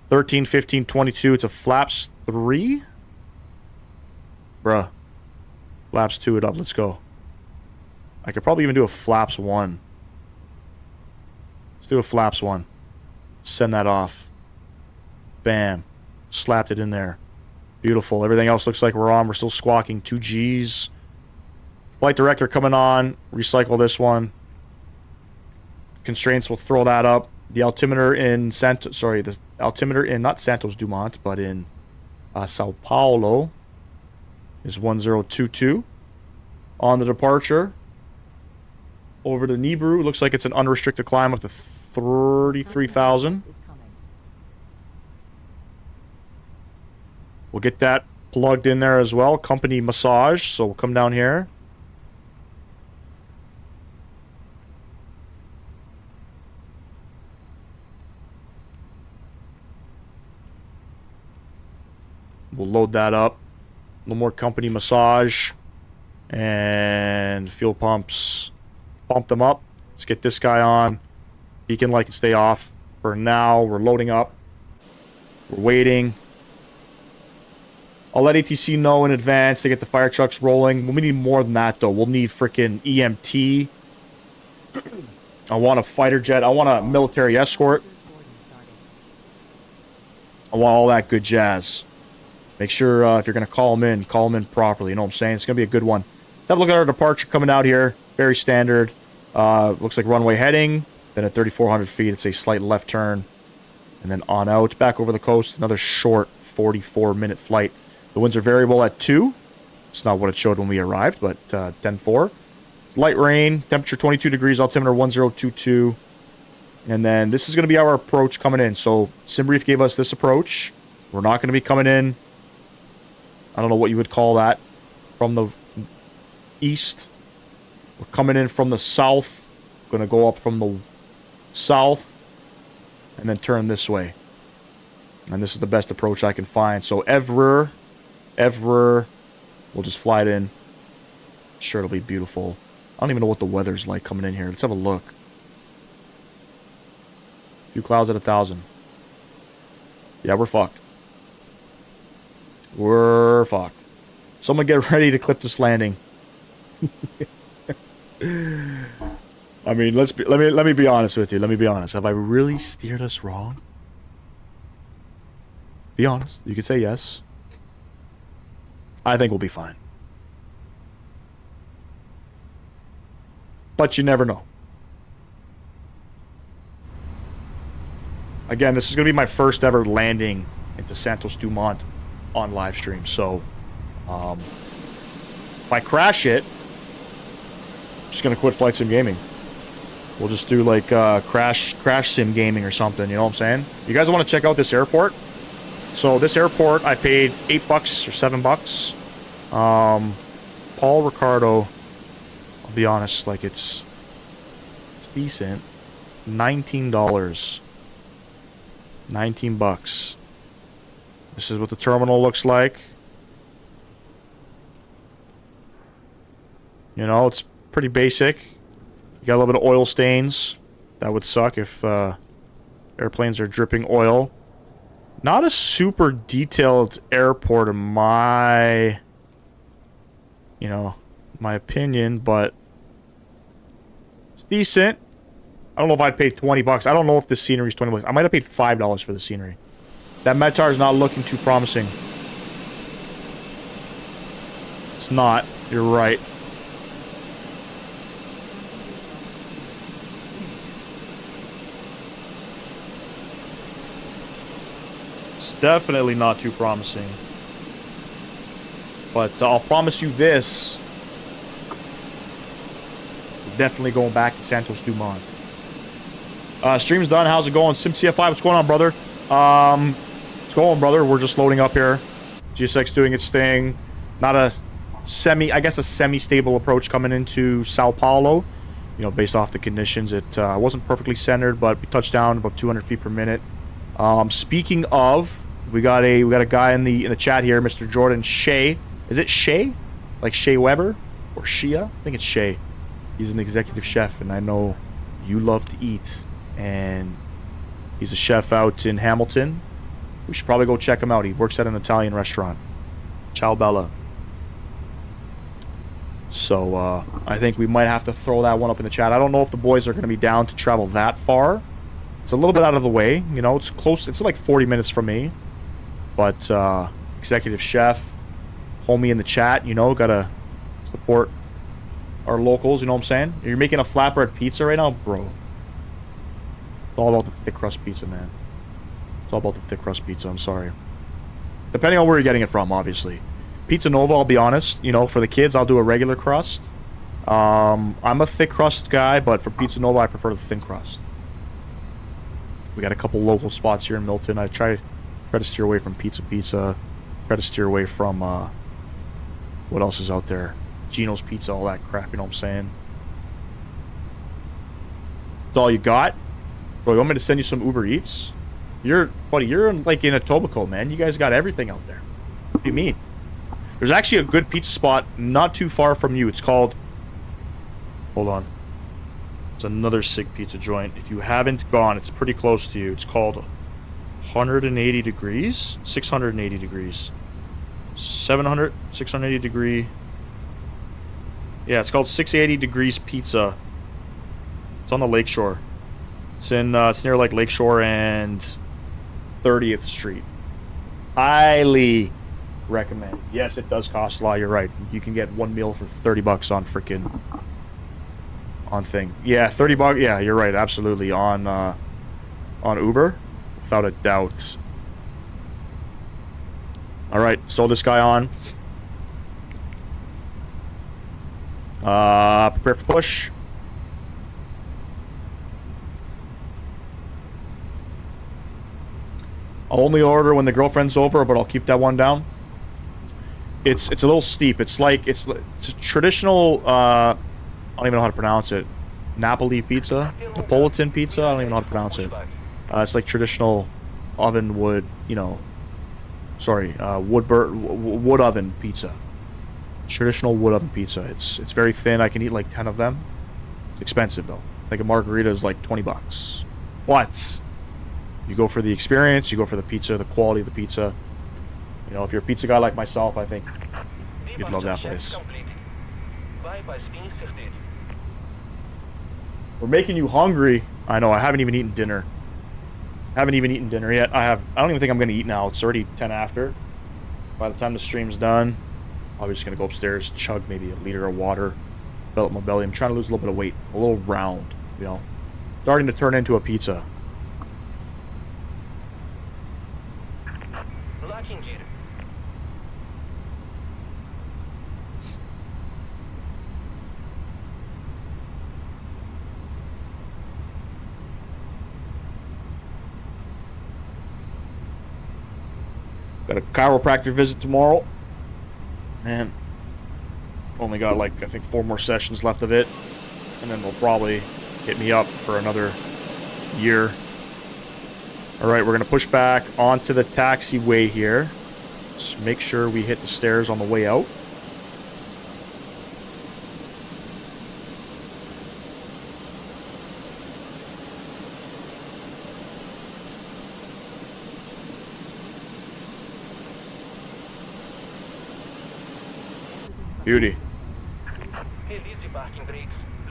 13, 15, 22. It's a flaps 3? Bruh. Flaps 2 it up. Let's go. I could probably even do a flaps 1. Let's do a flaps 1. Send that off. Bam. Slapped it in there. Beautiful. Everything else looks like we're on. We're still squawking 2 Gs. Flight director coming on. Recycle this one. Constraints, will throw that up. The altimeter in the altimeter in not Santos Dumont, but in Sao Paulo is 1022. On the departure, over to Nibru, looks like it's an unrestricted climb up to 33,000. We'll get that plugged in there as well. Company massage, so we'll come down here. We'll load that up. A little more company massage. And fuel pumps. Pump them up. Let's get this guy on. Beacon light can stay off. For now, we're loading up. We're waiting. I'll let ATC know in advance to get the fire trucks rolling. We need more than that, though. We'll need freaking EMT. I want a fighter jet. I want a military escort. I want all that good jazz. Make sure if you're going to call them in properly. You know what I'm saying? It's going to be a good one. Let's have a look at our departure coming out here. Very standard. Looks like runway heading. Then at 3,400 feet, it's a slight left turn. And then on out. Back over the coast. Another short 44-minute flight. The winds are variable at 2. It's not what it showed when we arrived, but 10-4. Light rain. Temperature 22 degrees. Altimeter 1022. And then this is going to be our approach coming in. So SimBrief gave us this approach. We're not going to be coming in. I don't know what you would call that. From the east. We're coming in from the south. Going to go up from the south. And then turn this way. And this is the best approach I can find. So Ever. We'll just fly it in. Sure, it'll be beautiful. I don't even know what the weather's like coming in here. Let's have a look. A few clouds at 1,000. Yeah, we're fucked. We're fucked. Someone get ready to clip this landing. I mean, let me be honest with you. Let me be honest. Have I really steered us wrong? Be honest. You could say yes. I think we'll be fine. But you never know. Again, this is going to be my first ever landing into Santos Dumont on live stream. So, if I crash it, I'm just going to quit Flight Sim Gaming. We'll just do like crash sim gaming or something, you know what I'm saying? You guys want to check out this airport? So this airport, I paid $8 or $7. Paul Ricardo, I'll be honest, like it's decent. $19. 19 bucks. This is what the terminal looks like. You know, it's pretty basic. You got a little bit of oil stains. That would suck if airplanes are dripping oil. Not a super detailed airport in my, you know, my opinion, but it's decent. I don't know if I'd pay 20 bucks. I don't know if the scenery is 20 bucks. I might have paid $5 for the scenery. That Metar is not looking too promising. It's not. You're right. It's definitely not too promising. But I'll promise you this. We're definitely going back to Santos Dumont. Stream's done. How's it going? SimCFI, what's going on, brother? What's going on, brother? We're just loading up here. GSX doing its thing. Not a I guess a semi-stable approach coming into Sao Paulo. You know, based off the conditions, it wasn't perfectly centered, but we touched down about 200 feet per minute. Speaking of, we got a guy in the chat here, Mr. Jordan Shea. Is it Shea? Like Shea Weber or Shea? I think it's Shea. He's an executive chef, and I know you love to eat. And he's a chef out in Hamilton. We should probably go check him out. He works at an Italian restaurant. Ciao Bella. So I think we might have to throw that one up in the chat. I don't know if the boys are going to be down to travel that far. It's a little bit out of the way. You know, it's close. It's like 40 minutes from me. But executive chef, homie in the chat, you know, got to support our locals. You know what I'm saying? You're making a flatbread pizza right now? Bro. It's all about the thick crust pizza, man. It's all about the thick crust pizza. I'm sorry. Depending on where you're getting it from, obviously. Pizza Nova, I'll be honest. You know, for the kids, I'll do a regular crust. I'm a thick crust guy, but for Pizza Nova, I prefer the thin crust. We got a couple local spots here in Milton. I try to steer away from Pizza. Try to steer away from, what else is out there? Gino's Pizza, all that crap, you know what I'm saying? That's all you got? Bro, you want me to send you some Uber Eats? Buddy, you're like in Etobicoke, man. You guys got everything out there. What do you mean? There's actually a good pizza spot not too far from you. It's called... Hold on. It's another sick pizza joint. If you haven't gone, it's pretty close to you. It's called 180 degrees? 680 degrees. 700, 680 degree... Yeah, it's called 680 Degrees Pizza. It's on the lakeshore. It's near like Lakeshore and 30th Street. Highly recommend. Yes, it does cost a lot. You're right. You can get one meal for 30 bucks on freaking thing. Yeah, 30 bucks. Yeah, you're right. Absolutely on Uber, without a doubt. All right, stole this guy on. Prepare for push. I'll only order when the girlfriend's over, but I'll keep that one down. It's a little steep. It's a traditional. I don't even know how to pronounce it. Napoli pizza, Napolitan pizza. I don't even know how to pronounce it. It's like traditional oven wood. You know, sorry, wood oven pizza. Traditional wood oven pizza. It's very thin. I can eat like 10 of them. It's expensive though. Like a margarita is like 20 bucks. What? You go for the experience, you go for the pizza, the quality of the pizza. You know, if you're a pizza guy like myself, I think you'd love that place. We're making you hungry. I know, I haven't even eaten dinner. Haven't even eaten dinner yet. I don't even think I'm going to eat now. It's already 10 after. By the time the stream's done, I'm just going to go upstairs, chug maybe a liter of water, fill up my belly. I'm trying to lose a little bit of weight. A little round, you know. Starting to turn into a pizza. Got a chiropractor visit tomorrow. Man. Only got like, I think 4 more sessions left of it. And then they'll probably hit me up for another year. Alright, we're going to push back onto the taxiway here. Just make sure we hit the stairs on the way out. Beauty.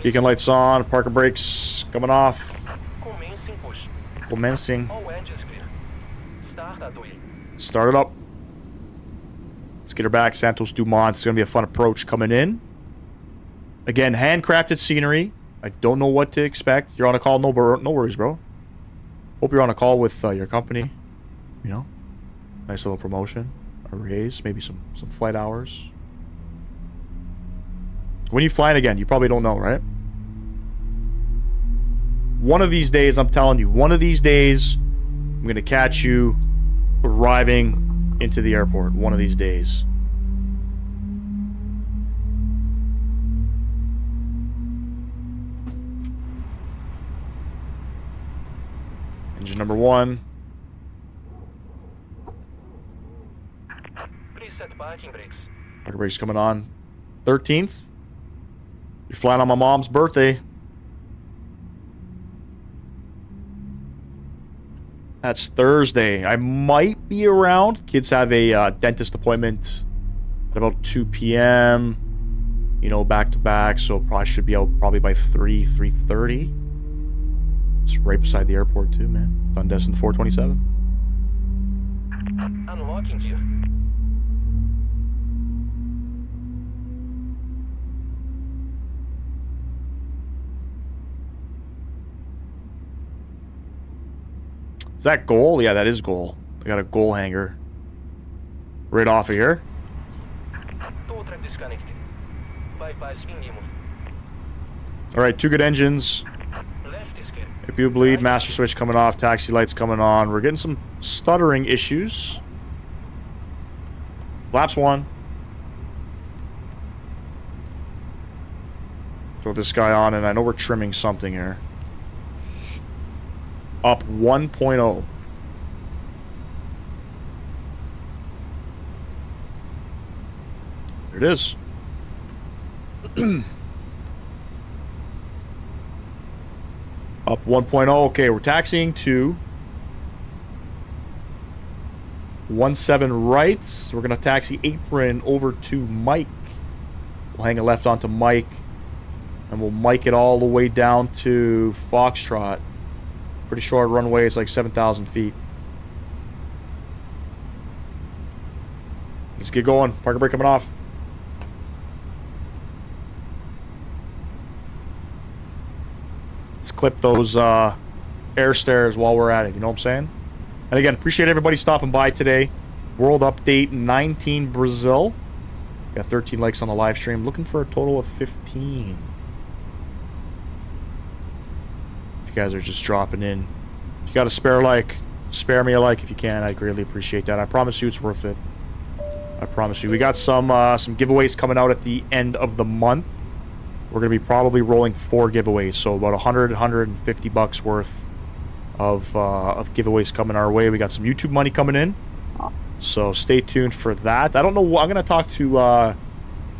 Beacon lights on, parker brakes coming off. Commencing. Start it up. Let's get her back. Santos Dumont. It's going to be a fun approach coming in. Again, handcrafted scenery. I don't know what to expect. You're on a call. No worries, bro. Hope you're on a call with your company. You know, nice little promotion. A raise. Maybe some flight hours. When are you flying again? You probably don't know, right? One of these days, I'm telling you, one of these days, I'm going to catch you arriving into the airport. One of these days. Engine number 1. Please set parking brakes. Parking brakes coming on. 13th. You're flying on my mom's birthday. That's Thursday. I might be around. Kids have a dentist appointment at about 2 p.m. You know, back to back. So probably should be out probably by 3:30. It's right beside the airport too, man. Dundas in the 427. Unlocking gear. Is that goal? Yeah, that is goal. I got a goal hanger right off of here. Tow-truck disconnected. Bypass wing removal. Alright, 2 good engines. Left is clear. APU bleed, master switch coming off, taxi lights coming on. We're getting some stuttering issues. Flaps 1. Throw this guy on, and I know we're trimming something here. Up 1.0. There it is. Up 1.0. Okay, we're taxiing to 17 right. We're going to taxi apron over to Mike. We'll hang a left onto Mike. And we'll mic it all the way down to Foxtrot. Pretty short runway. It's like 7,000 feet. Let's get going. Parker brake coming off. Let's clip those air stairs while we're at it. You know what I'm saying? And again, appreciate everybody stopping by today. World Update 19 Brazil. Got 13 likes on the live stream. Looking for a total of 15. If you guys are just dropping in. If you got a spare like, spare me a like if you can. I greatly appreciate that. I promise you it's worth it. I promise you. We got some giveaways coming out at the end of the month. We're going to be probably rolling 4 giveaways. So about 100, 150 bucks worth of giveaways coming our way. We got some YouTube money coming in. So stay tuned for that. I don't know what I'm going to talk to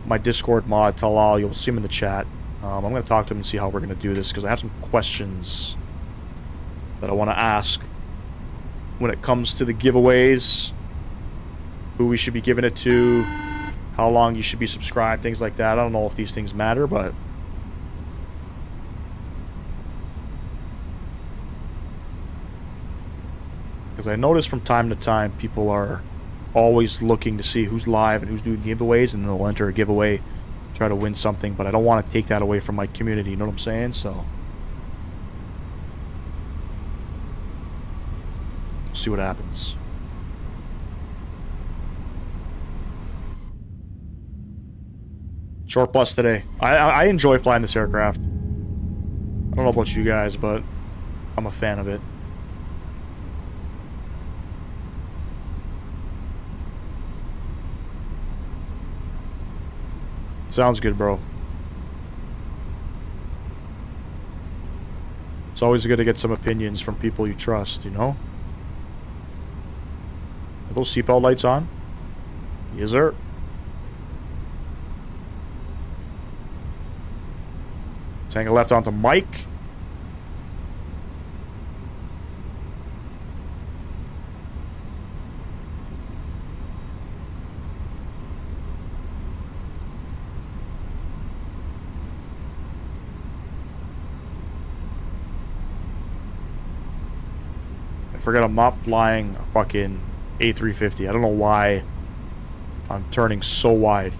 my Discord mod, Talal. You'll see him in the chat. I'm going to talk to him and see how we're going to do this because I have some questions that I want to ask when it comes to the giveaways, who we should be giving it to, how long you should be subscribed, things like that. I don't know if these things matter, but Because I notice from time to time people are always looking to see who's live and who's doing giveaways, and they'll enter a giveaway, try to win something, but I don't want to take that away from my community, you know what I'm saying? So see what happens. Short bus today. I enjoy flying this aircraft. I don't know about you guys, but I'm a fan of it. Sounds good, bro. It's always good to get some opinions from people you trust, you know? Are those seatbelt lights on? Yes, sir. Let's hang a left onto Mike. I forget I'm not flying a fucking A350. I don't know why I'm turning so wide.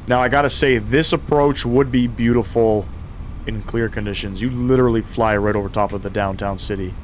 Now, I gotta say, this approach would be beautiful in clear conditions. You literally fly right over top of the downtown city.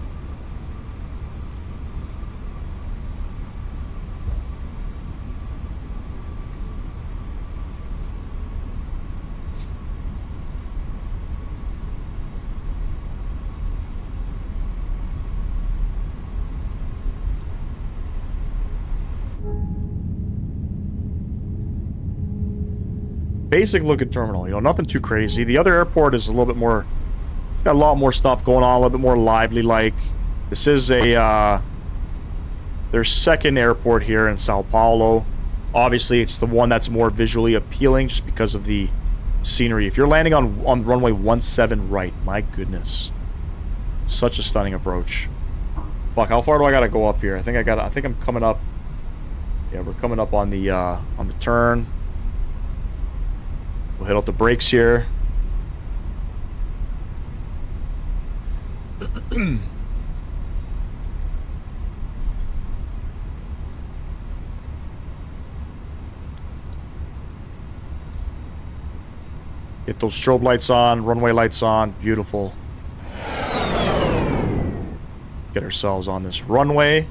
Basic looking terminal, you know, nothing too crazy. The other airport is a little bit more, it's got a lot more stuff going on, a little bit more lively like. This is a, their second airport here in Sao Paulo. Obviously, it's the one that's more visually appealing just because of the scenery. If you're landing on runway 17 right, my goodness. Such a stunning approach. Fuck, how far do I gotta go up here? I think I'm coming up. Yeah, we're coming up on the turn. We'll hit out the brakes here. Get those strobe lights on, runway lights on, beautiful. Get ourselves on this runway.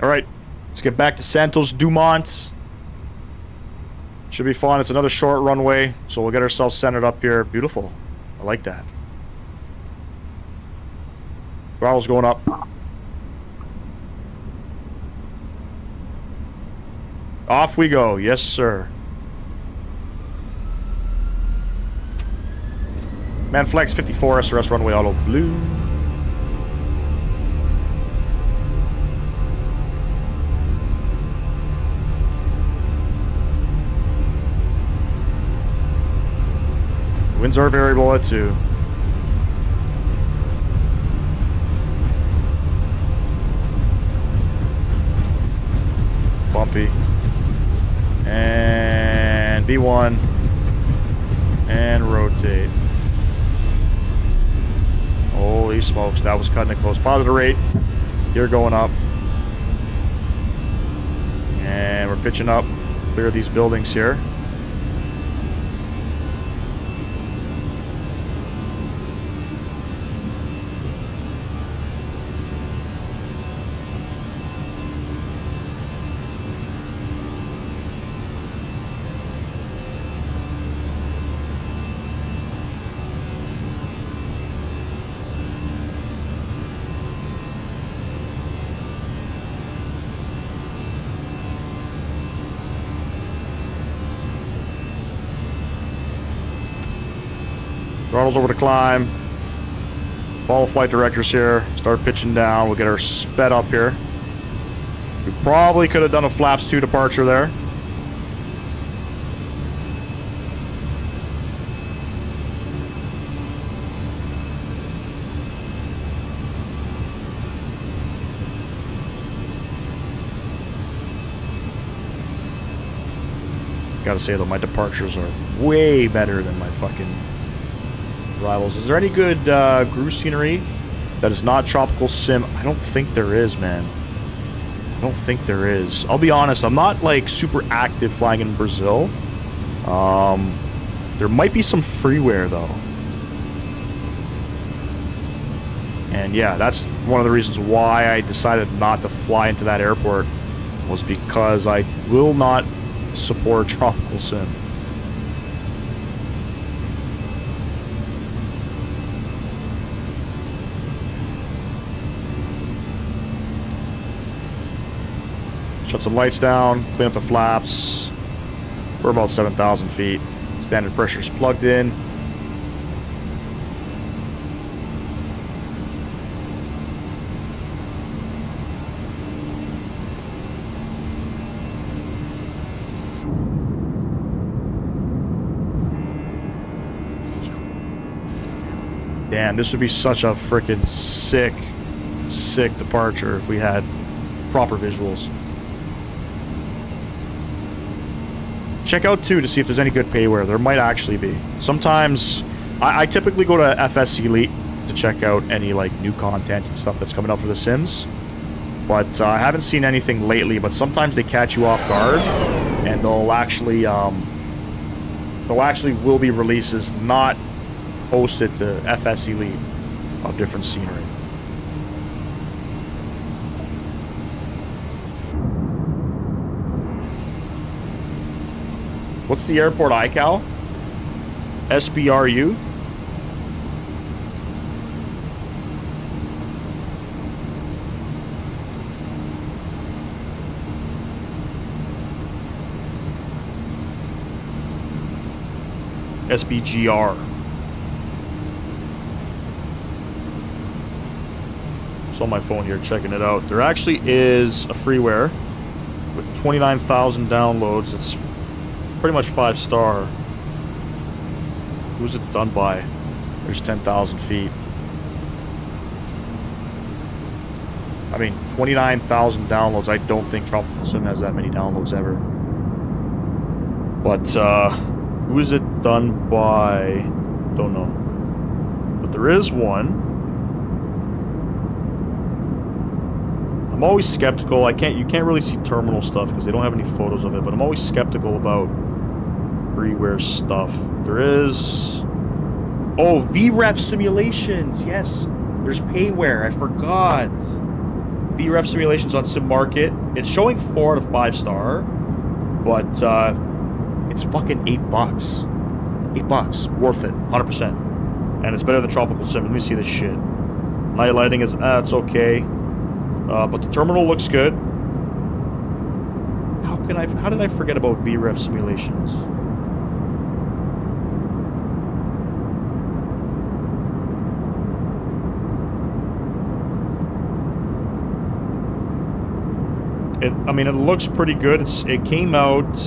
Alright, let's get back to Santos Dumont. Should be fun. It's another short runway, so we'll get ourselves centered up here. Beautiful. I like that. Throttle's going up. Off we go. Yes, sir. Manflex 54, SRS runway auto blue. Winds are variable at 2. Bumpy. And B1. And rotate. Holy smokes, that was cutting it close. Positive rate. Gear going up. And we're pitching up. Clear these buildings here. Throttles over to climb. Follow flight directors here. Start pitching down. We'll get our sped up here. We probably could have done a flaps 2 departure there. Gotta say, though, my departures are way better than my fucking rivals. Is there any good cruise scenery that is not tropical sim? I don't think there is, man. I don't think there is. I'll be honest, I'm not, like, super active flying in Brazil. There might be some freeware, though. And yeah, that's one of the reasons why I decided not to fly into that airport, was because I will not support tropical sim. Shut some lights down, clean up the flaps. We're about 7,000 feet. Standard pressure's plugged in. Damn, this would be such a freaking sick departure if we had proper visuals. Check out, too, to see if there's any good payware. There might actually be. Sometimes, I typically go to FS Elite to check out any, like, new content and stuff that's coming out for The Sims. But I haven't seen anything lately, but sometimes they catch you off guard, and they'll actually will be releases not posted to FS Elite of different scenery. What's the airport iCal? SBRU? SBGR. Just on my phone here checking it out. There actually is a freeware with 29,000 downloads. It's pretty much 5-star. Who's it done by? There's 10,000 feet. I mean, 29,000 downloads. I don't think Tropical Sim has that many downloads ever. But, who is it done by? Don't know. But there is one. I'm always skeptical. You can't really see terminal stuff because they don't have any photos of it, but I'm always skeptical about freeware stuff. There is... Oh, VREF simulations. Yes. There's payware. I forgot. VREF simulations on Sim Market. It's showing 4 out of 5-star, but it's fucking $8. It's $8. Worth it. 100%. And it's better than Tropical Sim. Let me see this shit. Night lighting is... it's okay. But the terminal looks good. How did I forget about VREF simulations? It looks pretty good. It came out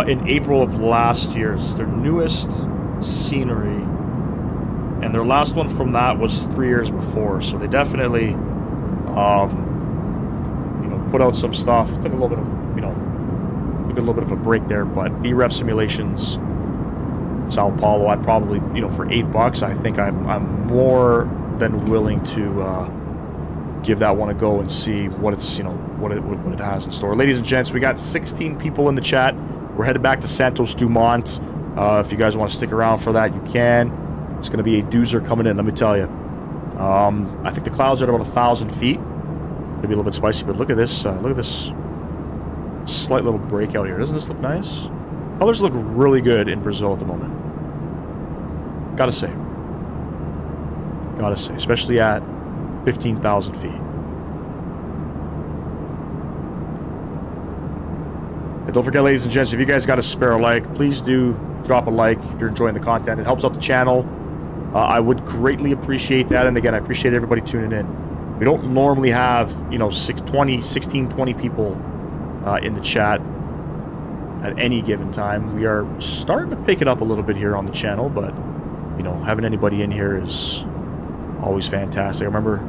in April of last year. It's their newest scenery, and their last one from that was 3 years before. So they definitely, put out some stuff. Took a little bit of a break there. But VREF simulations, Sao Paulo, I'd probably, for $8, I think I'm more than willing to give that one a go and see what it's, what it has in store. Ladies and gents, we got 16 people in the chat. We're headed back to Santos Dumont. If you guys want to stick around for that, you can. It's going to be a doozer coming in, let me tell you. I think the clouds are at about 1,000 feet. It's going to be a little bit spicy, but look at this. Look at this slight little breakout here. Doesn't this look nice? Colors look really good in Brazil at the moment. Gotta say. Especially at 15,000 feet. And don't forget, ladies and gents, if you guys got a spare like, please do drop a like if you're enjoying the content. It helps out the channel. I would greatly appreciate that. And again, I appreciate everybody tuning in. We don't normally have, 16, 20 people in the chat at any given time. We are starting to pick it up a little bit here on the channel, but, having anybody in here is always fantastic. I remember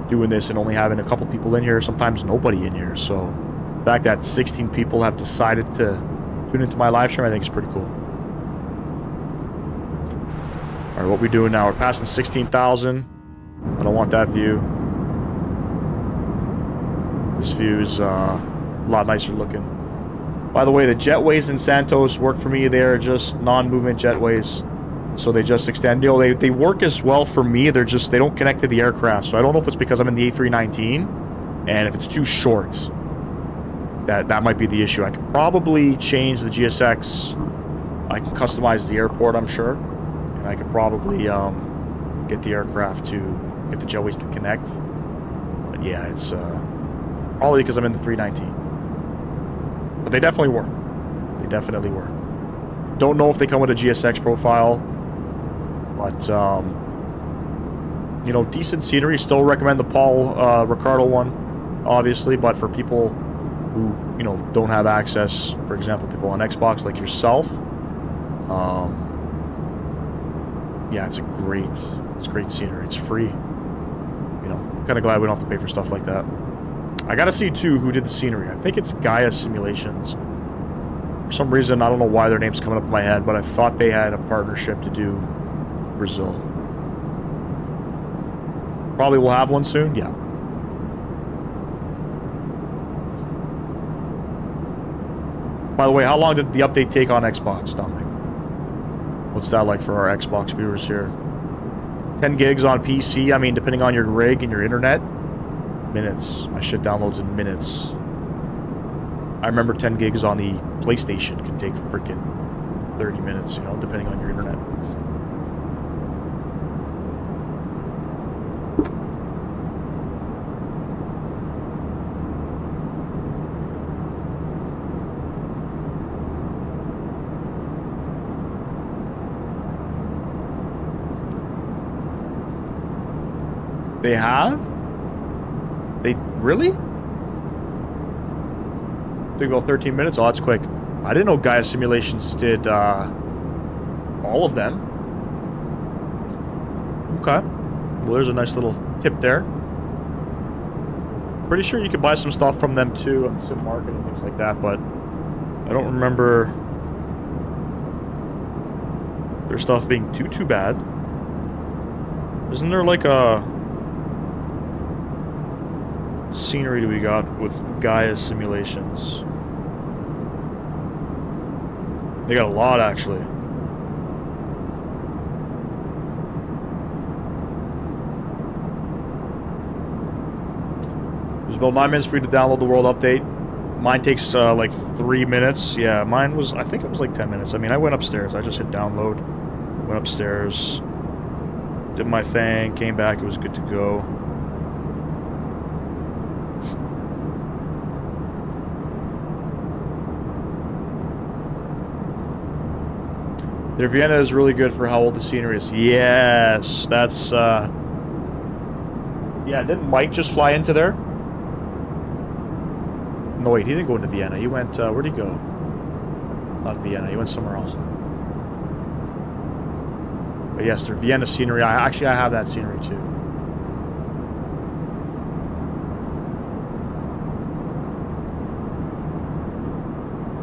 doing this and only having a couple people in here, sometimes nobody in here. So the fact that 16 people have decided to tune into my live stream, I think it's pretty cool. Alright, what we doing now? We're passing 16,000. I don't want that view. This view is a lot nicer looking. By the way, the jetways in Santos work for me. They're just non-movement jetways. So they just extend. You know, they work as well for me. They don't connect to the aircraft. So I don't know if it's because I'm in the A319. And if it's too short, that might be the issue. I could probably change the GSX. I can customize the airport, I'm sure. And I could probably get the aircraft to get the jetways to connect. But yeah, it's probably because I'm in the 319. But they definitely work. They definitely work. Don't know if they come with a GSX profile. But, you know, decent scenery. Still recommend the Paul Ricardo one, obviously. But for people who, you know, don't have access, for example, people on Xbox like yourself, yeah, it's great scenery. It's free. You know, kind of glad we don't have to pay for stuff like that. I gotta see, too, who did the scenery. I think it's Gaia Simulations. For some reason, I don't know why their name's coming up in my head, but I thought they had a partnership to do Brazil. Probably will have one soon, yeah. By the way, how long did the update take on Xbox, Dominic? What's that like for our Xbox viewers here? 10 gigs on PC, I mean, depending on your rig and your internet. Minutes. My shit downloads in minutes. I remember 10 gigs on the PlayStation could take freaking 30 minutes, you know, depending on your internet. They have? They really? Took about 13 minutes? Oh, that's quick. I didn't know Gaia Simulations did all of them. Okay. Well, there's a nice little tip there. Pretty sure you could buy some stuff from them too on Sim Market and things like that, but I don't remember their stuff being too bad. Isn't there like a scenery do we got with Gaia Simulations? They got a lot, actually. There's about 9 minutes for you to download the world update. Mine takes like 3 minutes. Yeah, mine was, I think it was like 10 minutes. I mean, I went upstairs. I just hit download. Went upstairs. Did my thing. Came back. It was good to go. Their Vienna is really good for how old the scenery is. Yes, that's, yeah, didn't Mike just fly into there? No, wait, he didn't go into Vienna. He went, where'd he go? Not Vienna, he went somewhere else. But yes, their Vienna scenery, I have that scenery too.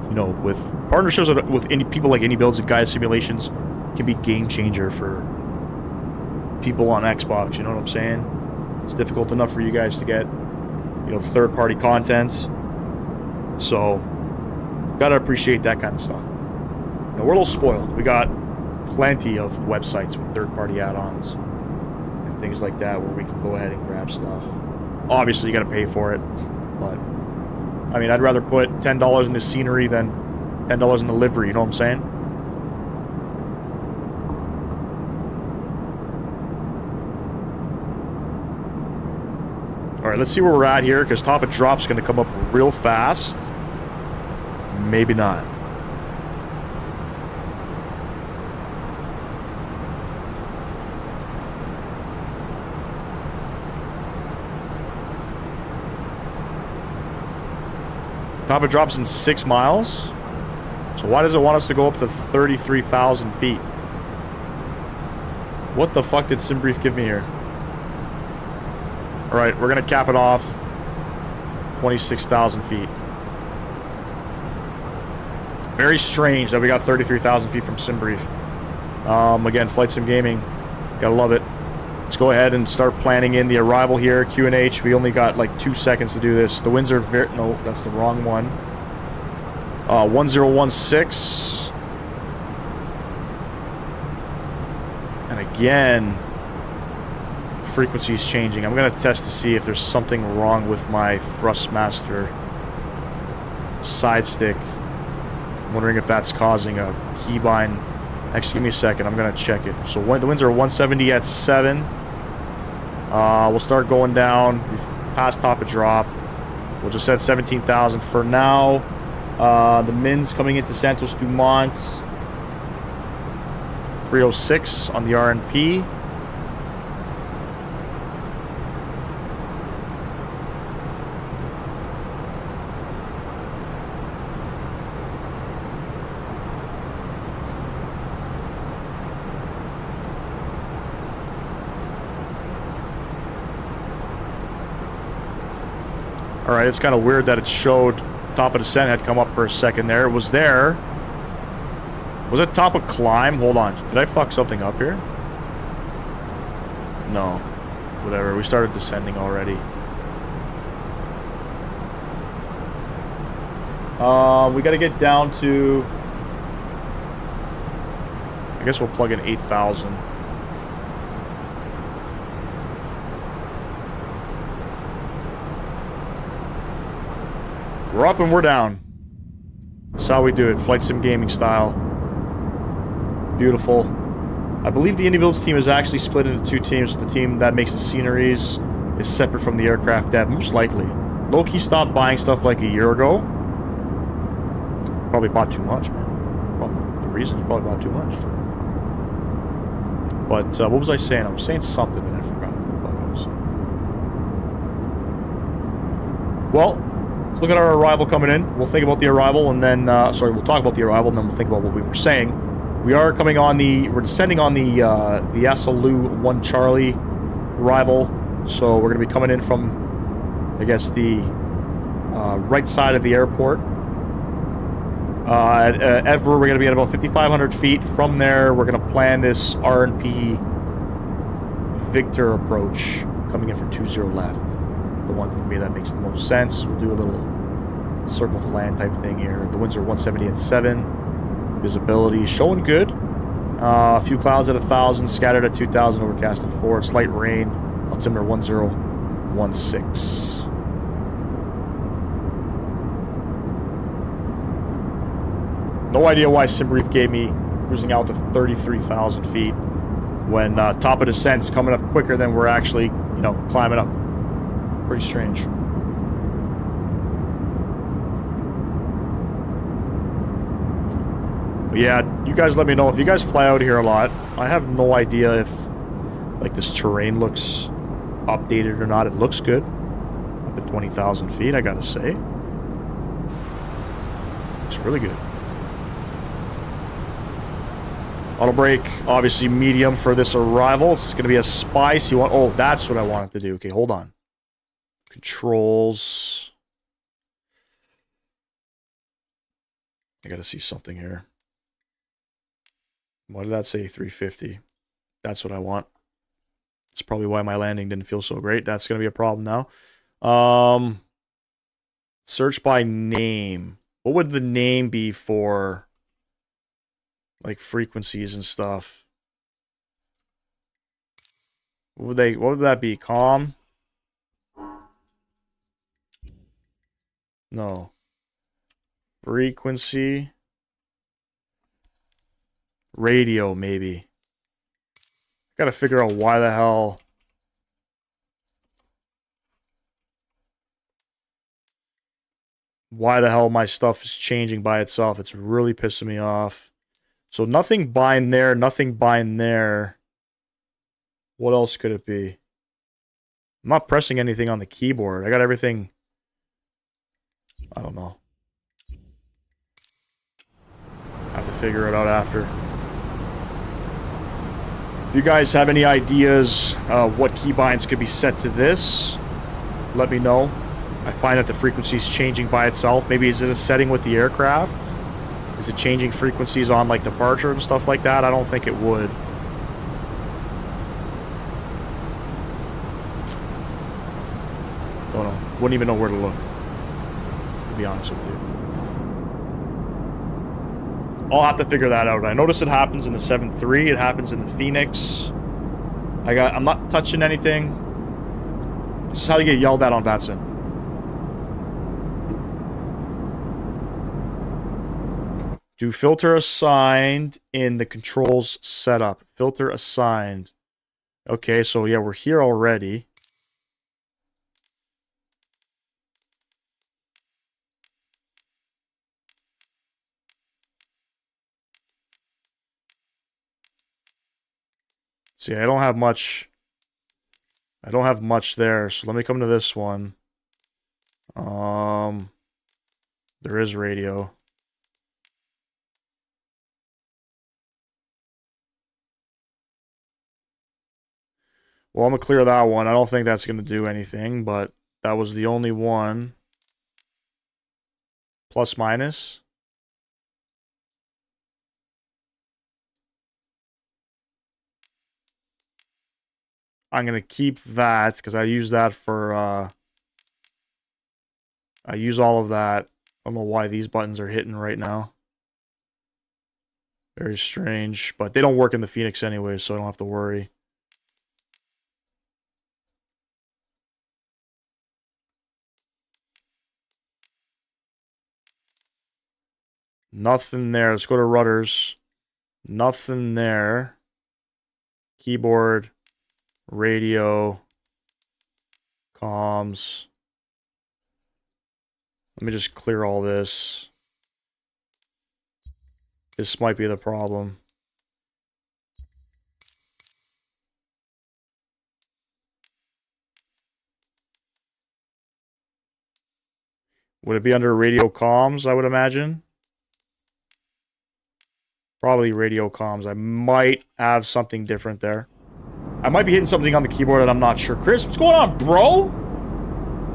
You know, with partnerships with any people like Any Builds and Gaia Simulations can be game changer for people on Xbox, you know what I'm saying? It's difficult enough for you guys to get, you know, third-party content. So, gotta appreciate that kind of stuff. You know, we're a little spoiled. We got plenty of websites with third-party add-ons and things like that where we can go ahead and grab stuff. Obviously, you gotta pay for it, but I mean, I'd rather put $10 into scenery than $10 into livery, you know what I'm saying? Alright, let's see where we're at here, because top of drop's going to come up real fast. Maybe not. Top of drop's in 6 miles. So why does it want us to go up to 33,000 feet? What the fuck did SimBrief give me here? Alright, we're gonna cap it off 26,000 feet. Very strange that we got 33,000 feet from SimBrief. Again, Flight Sim Gaming. Gotta love it. Let's go ahead and start planning in the arrival here. QNH, we only got like 2 seconds to do this. The winds are very... No, that's the wrong one. 1016. And again, frequency is changing. I'm going to test to see if there's something wrong with my Thrustmaster side stick. I'm wondering if that's causing a keybind. Actually, give me a second. I'm going to check it. So the winds are 170 at 7. We'll start going down. We've passed top of drop. We'll just set 17,000 for now. The Mins coming into Santos Dumont. 306 on the RNP. Alright, it's kind of weird that it showed top of descent had come up for a second there. It was there. Was it top of climb? Hold on. Did I fuck something up here? No. Whatever. We started descending already. We gotta get down to... I guess we'll plug in 8,000. We're up and we're down. That's how we do it. Flight Sim Gaming style. Beautiful. I believe the Indie Builds team is actually split into 2 teams. The team that makes the sceneries is separate from the aircraft dev, most likely. Loki stopped buying stuff like a year ago. Probably bought too much, man. Well, the reason is probably bought too much. But what was I saying? I was saying something and I forgot what the fuck I was saying. Well, let's look at our arrival coming in. We'll think about the arrival and then, sorry, we'll talk about the arrival and then we'll think about what we were saying. We are coming on we're descending on the SLU 1 Charlie arrival. So we're going to be coming in from, I guess, the right side of the airport. At Everett, we're going to be at about 5,500 feet. From there, we're going to plan this RNP Victor approach coming in from 20 left. The one for me that makes the most sense. We'll do a little circle to land type thing here. The winds are 170 at 7. Visibility showing good. A few clouds at 1,000, scattered at 2,000, overcast at 4. Slight rain. Altimeter 1016. No idea why SimBrief gave me cruising out to 33,000 feet when top of descent's coming up quicker than we're actually, you know, climbing up. Pretty strange. But yeah, you guys let me know if you guys fly out here a lot. I have no idea if like this terrain looks updated or not. It looks good. Up at 20,000 feet, I gotta say. Looks really good. Auto brake, obviously medium for this arrival. It's gonna be a spicy one. Oh, that's what I wanted to do. Okay, hold on. Controls. I gotta see something here. Why did that say 350? That's what I want. That's probably why my landing didn't feel so great. That's gonna be a problem now. Search by name. What would the name be for like frequencies and stuff? What would that be? Calm? No. Frequency. Radio, maybe. Gotta figure out why the hell. Why the hell my stuff is changing by itself. It's really pissing me off. So nothing bind there, nothing bind there. What else could it be? I'm not pressing anything on the keyboard. I got everything. I don't know. I have to figure it out after. If you guys have any ideas what keybinds could be set to this, let me know. I find that the frequency is changing by itself. Maybe is it a setting with the aircraft? Is it changing frequencies on like departure and stuff like that? I don't think it would. Don't know. Wouldn't even know where to look, to be honest with you. I'll have to figure that out. I notice it happens in the 7.3. It happens in the Fenix. I'm not touching anything. This is how you get yelled at on VATSIM. Do filter assigned in the controls setup. Filter assigned. Okay, so yeah, we're here already. See, I don't have much. I don't have much there, so let me come to this one. There is radio. Well, I'm gonna clear that one. I don't think that's gonna do anything, but that was the only one. Plus minus. I'm gonna keep that because I use that for I use all of that. I don't know why these buttons are hitting right now. Very strange, but they don't work in the Fenix anyway, so I don't have to worry. Nothing there. Let's go to rudders. Nothing there. Keyboard. Radio. Comms. Let me just clear all this. This might be the problem. Would it be under radio comms, I would imagine? Probably radio comms. I might have something different there. I might be hitting something on the keyboard that I'm not sure. Chris, what's going on, bro?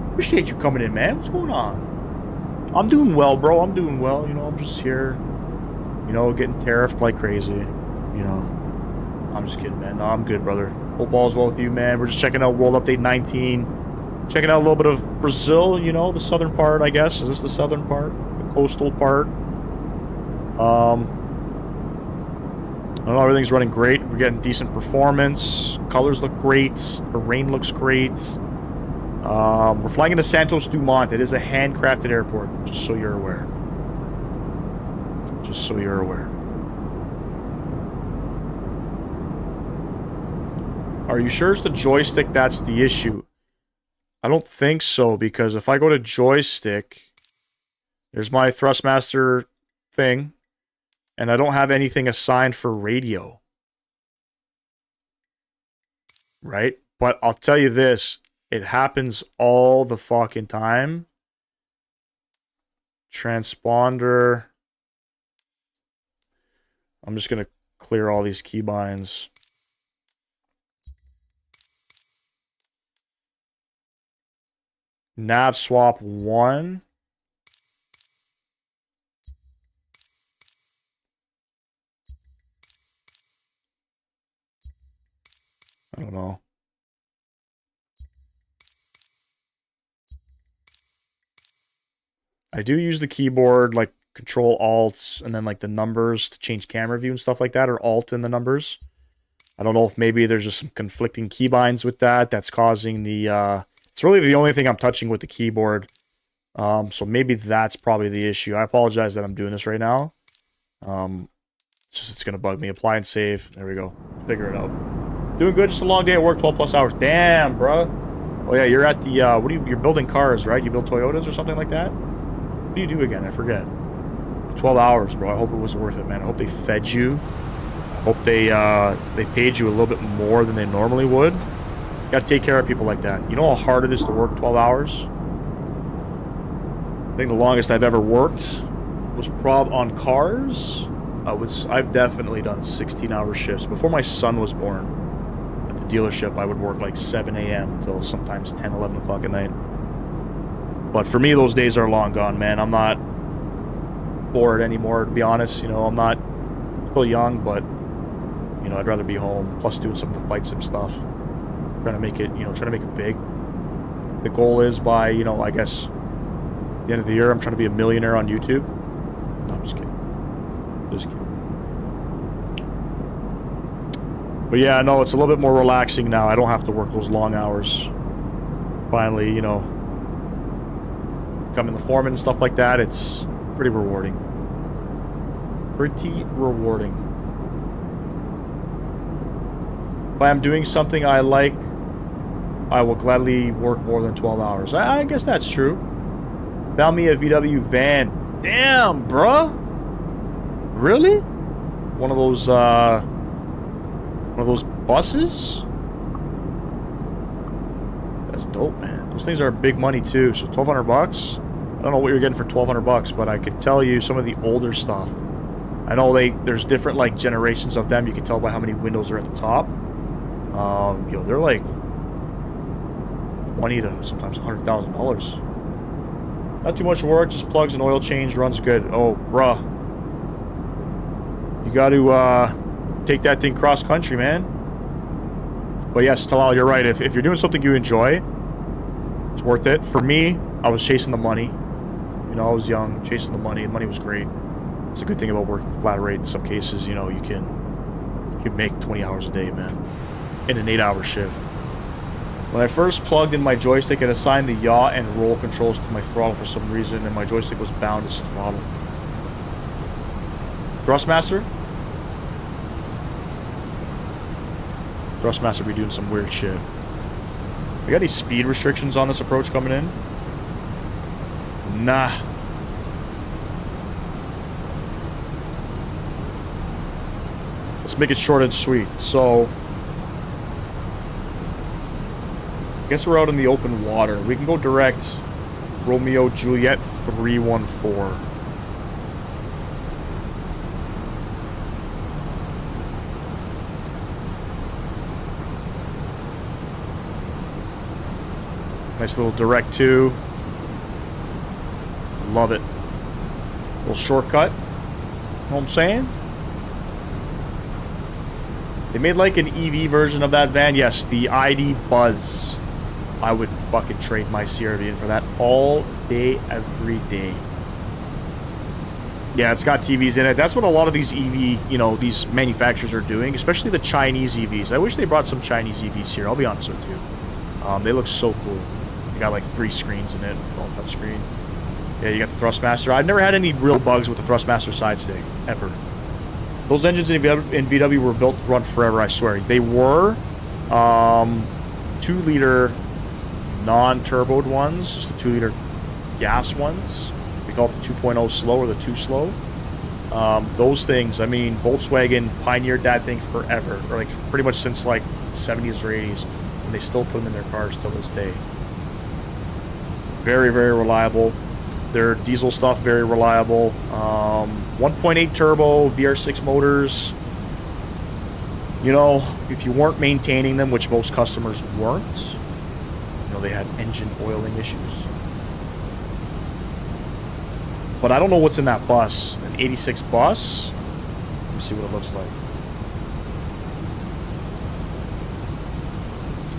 Appreciate you coming in, man. What's going on? I'm doing well, bro. I'm doing well. You know, I'm just here, you know, getting tariffed like crazy. You know, I'm just kidding, man. No, I'm good, brother. Hope all's well with you, man. We're just checking out World Update 19. Checking out a little bit of Brazil, you know, the southern part, I guess. Is this the southern part? The coastal part? I don't know, everything's running great. We're getting decent performance. Colors look great. Terrain looks great. We're flying into Santos Dumont. It is a handcrafted airport, just so you're aware. Just so you're aware. Are you sure it's the joystick that's the issue? I don't think so, because if I go to joystick, there's my Thrustmaster thing. And I don't have anything assigned for radio. Right? But I'll tell you this. It happens all the fucking time. Transponder. I'm just going to clear all these keybinds. Nav swap 1. I don't know. I do use the keyboard, like Control Alt, and then like the numbers to change camera view and stuff like that, or Alt in the numbers. I don't know if maybe there's just some conflicting keybinds with that. That's causing the. It's really the only thing I'm touching with the keyboard. So maybe that's probably the issue. I apologize that I'm doing this right now. It's gonna bug me. Apply and save. There we go. Figure it out. Doing good, just a long day at work, 12 plus hours. Damn, bro. Oh yeah, you're at the, you're building cars, right? You build Toyotas or something like that? What do you do again? I forget. 12 hours, bro. I hope it was worth it, man. I hope they fed you. I hope they paid you a little bit more than they normally would. You gotta take care of people like that. You know how hard it is to work 12 hours? I think the longest I've ever worked was on cars. I've definitely done 16-hour shifts. Before my son was born, at the dealership, I would work like 7 a.m. until sometimes 10, 11 o'clock at night. But for me, those days are long gone, man. I'm not bored anymore, to be honest. You know, I'm not still young, but you know, I'd rather be home. Plus, doing some of the fight sim stuff, trying to make it, you know, trying to make it big. The goal is by, you know, I guess the end of the year, I'm trying to be a millionaire on YouTube. No, I'm just kidding. Just kidding. But yeah, no, it's a little bit more relaxing now. I don't have to work those long hours. Finally, you know, becoming the foreman and stuff like that, it's pretty rewarding. Pretty rewarding. If I am doing something I like, I will gladly work more than 12 hours. I guess that's true. Found me a VW van. Damn, bruh. Really? One of those buses? That's dope, man. Those things are big money too. So 1,200 bucks. I don't know what you're getting for 1,200 bucks, but I could tell you some of the older stuff. I know there's different like generations of them. You can tell by how many windows are at the top. Yo, they're like $20,000 to sometimes $100,000. Not too much work, just plugs and oil change, runs good. Oh, bruh. You got to take that thing cross country, man. But yes, Talal, you're right. If you're doing something you enjoy, it's worth it. For me, I was chasing the money. You know, I was young, chasing the money, and money was great. It's a good thing about working flat rate. In some cases, you know, you can make 20 hours a day, man, in an 8-hour shift. When I first plugged in my joystick, it assigned the yaw and roll controls to my throttle for some reason, and my joystick was bound as throttle. Thrustmaster? Thrustmaster be doing some weird shit. We got any speed restrictions on this approach coming in? Nah. Let's make it short and sweet. So, I guess we're out in the open water. We can go direct Romeo Juliet 314. Nice little direct 2. Love it. Little shortcut. Know what I'm saying? They made like an EV version of that van. Yes, the ID Buzz. I would fucking trade my CRV in for that all day, every day. Yeah, it's got TVs in it. That's what a lot of these EV, you know, these manufacturers are doing, especially the Chinese EVs. I wish they brought some Chinese EVs here, I'll be honest with you. They look so cool. They got like 3 screens in it, all touch screen. Yeah, you got the Thrustmaster. I've never had any real bugs with the Thrustmaster side stick, ever. Those engines in VW were built to run forever, I swear. They were 2-liter non-turboed ones, just the 2-liter gas ones. We call it the 2.0 slow or the 2 slow. Those things, I mean, Volkswagen pioneered that thing forever, or like pretty much since like 70s or 80s, and they still put them in their cars till this day. Very, very reliable. Their diesel stuff, very reliable. 1.8 turbo, VR6 motors. You know, if you weren't maintaining them, which most customers weren't, you know, they had engine oiling issues. But I don't know what's in that bus. An 86 bus? Let me see what it looks like.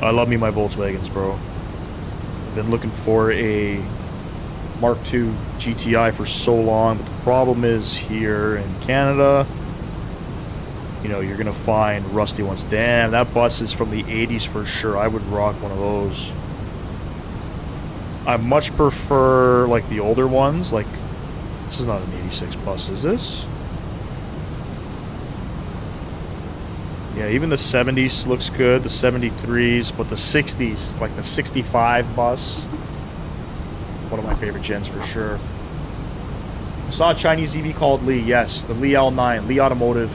I love me my Volkswagens, bro. I've been looking for a Mark II GTI for so long, but the problem is here in Canada, you know, you're gonna find rusty ones. Damn, that bus is from the 80s for sure. I would rock one of those. I much prefer like the older ones. Like, this is not an 86 bus, is this? Yeah, even the 70s looks good, the 73s, but the 60s, like the 65 bus, one of my favorite gens for sure. I saw a Chinese EV called Li. Yes, the Li L9. Li Automotive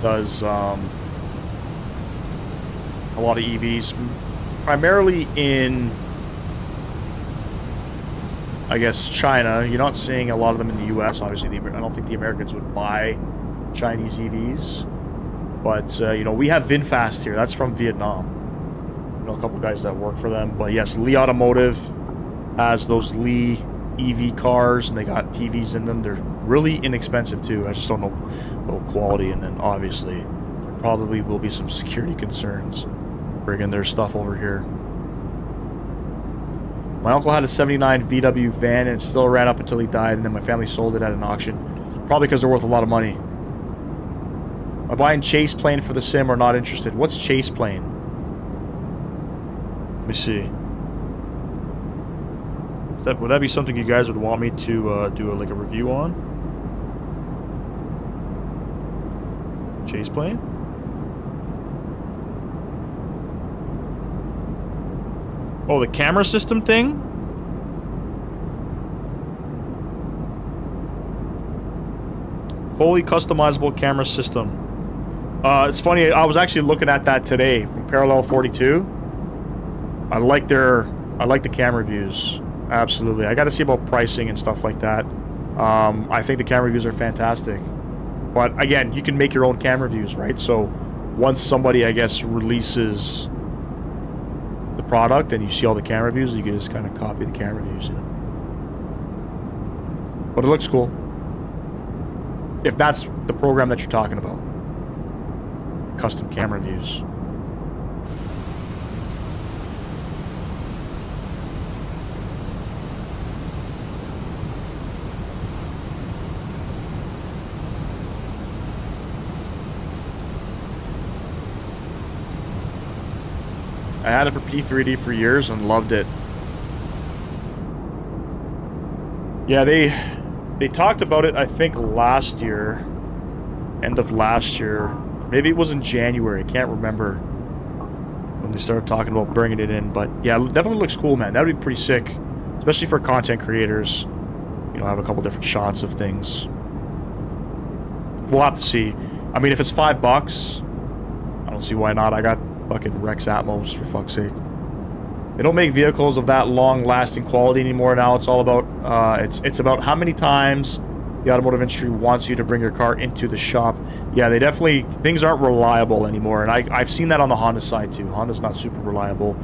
does a lot of EVs, primarily in, I guess, China. You're not seeing a lot of them in the U.S. Obviously, I don't think the Americans would buy Chinese EVs. But, you know, we have VinFast here. That's from Vietnam. I know a couple guys that work for them. But, yes, Li Automotive has those Li EV cars, and they got TVs in them. They're really inexpensive too. I just don't know about quality, and then obviously there probably will be some security concerns bringing their stuff over here. My uncle had a 79 VW van, and it still ran up until he died, and then my family sold it at an auction. Probably because they're worth a lot of money. Am I buying Chase Plane for the sim or not interested? What's Chase Plane? Let me see. Would that be something you guys would want me to do like a review on? Chase Plane? Oh, the camera system thing? Fully customizable camera system. It's funny, I was actually looking at that today from Parallel 42. I like the camera views. Absolutely. I got to see about pricing and stuff like that. I think the camera views are fantastic. But again, you can make your own camera views, right? So once somebody, I guess, releases the product and you see all the camera views, you can just kind of copy the camera views, you know. But it looks cool. If that's the program that you're talking about. Custom camera views. I had it for P3D for years and loved it. Yeah, they talked about it, I think, last year. End of last year. Maybe it was in January. I can't remember when they started talking about bringing it in. But yeah, it definitely looks cool, man. That would be pretty sick. Especially for content creators. You know, have a couple different shots of things. We'll have to see. I mean, if it's $5, I don't see why not. I got fucking Rex Atmos, for fuck's sake. They don't make vehicles of that long-lasting quality anymore now. It's all about, it's about how many times the automotive industry wants you to bring your car into the shop. Yeah, they definitely, things aren't reliable anymore, and I've seen that on the Honda side too. Honda's not super reliable.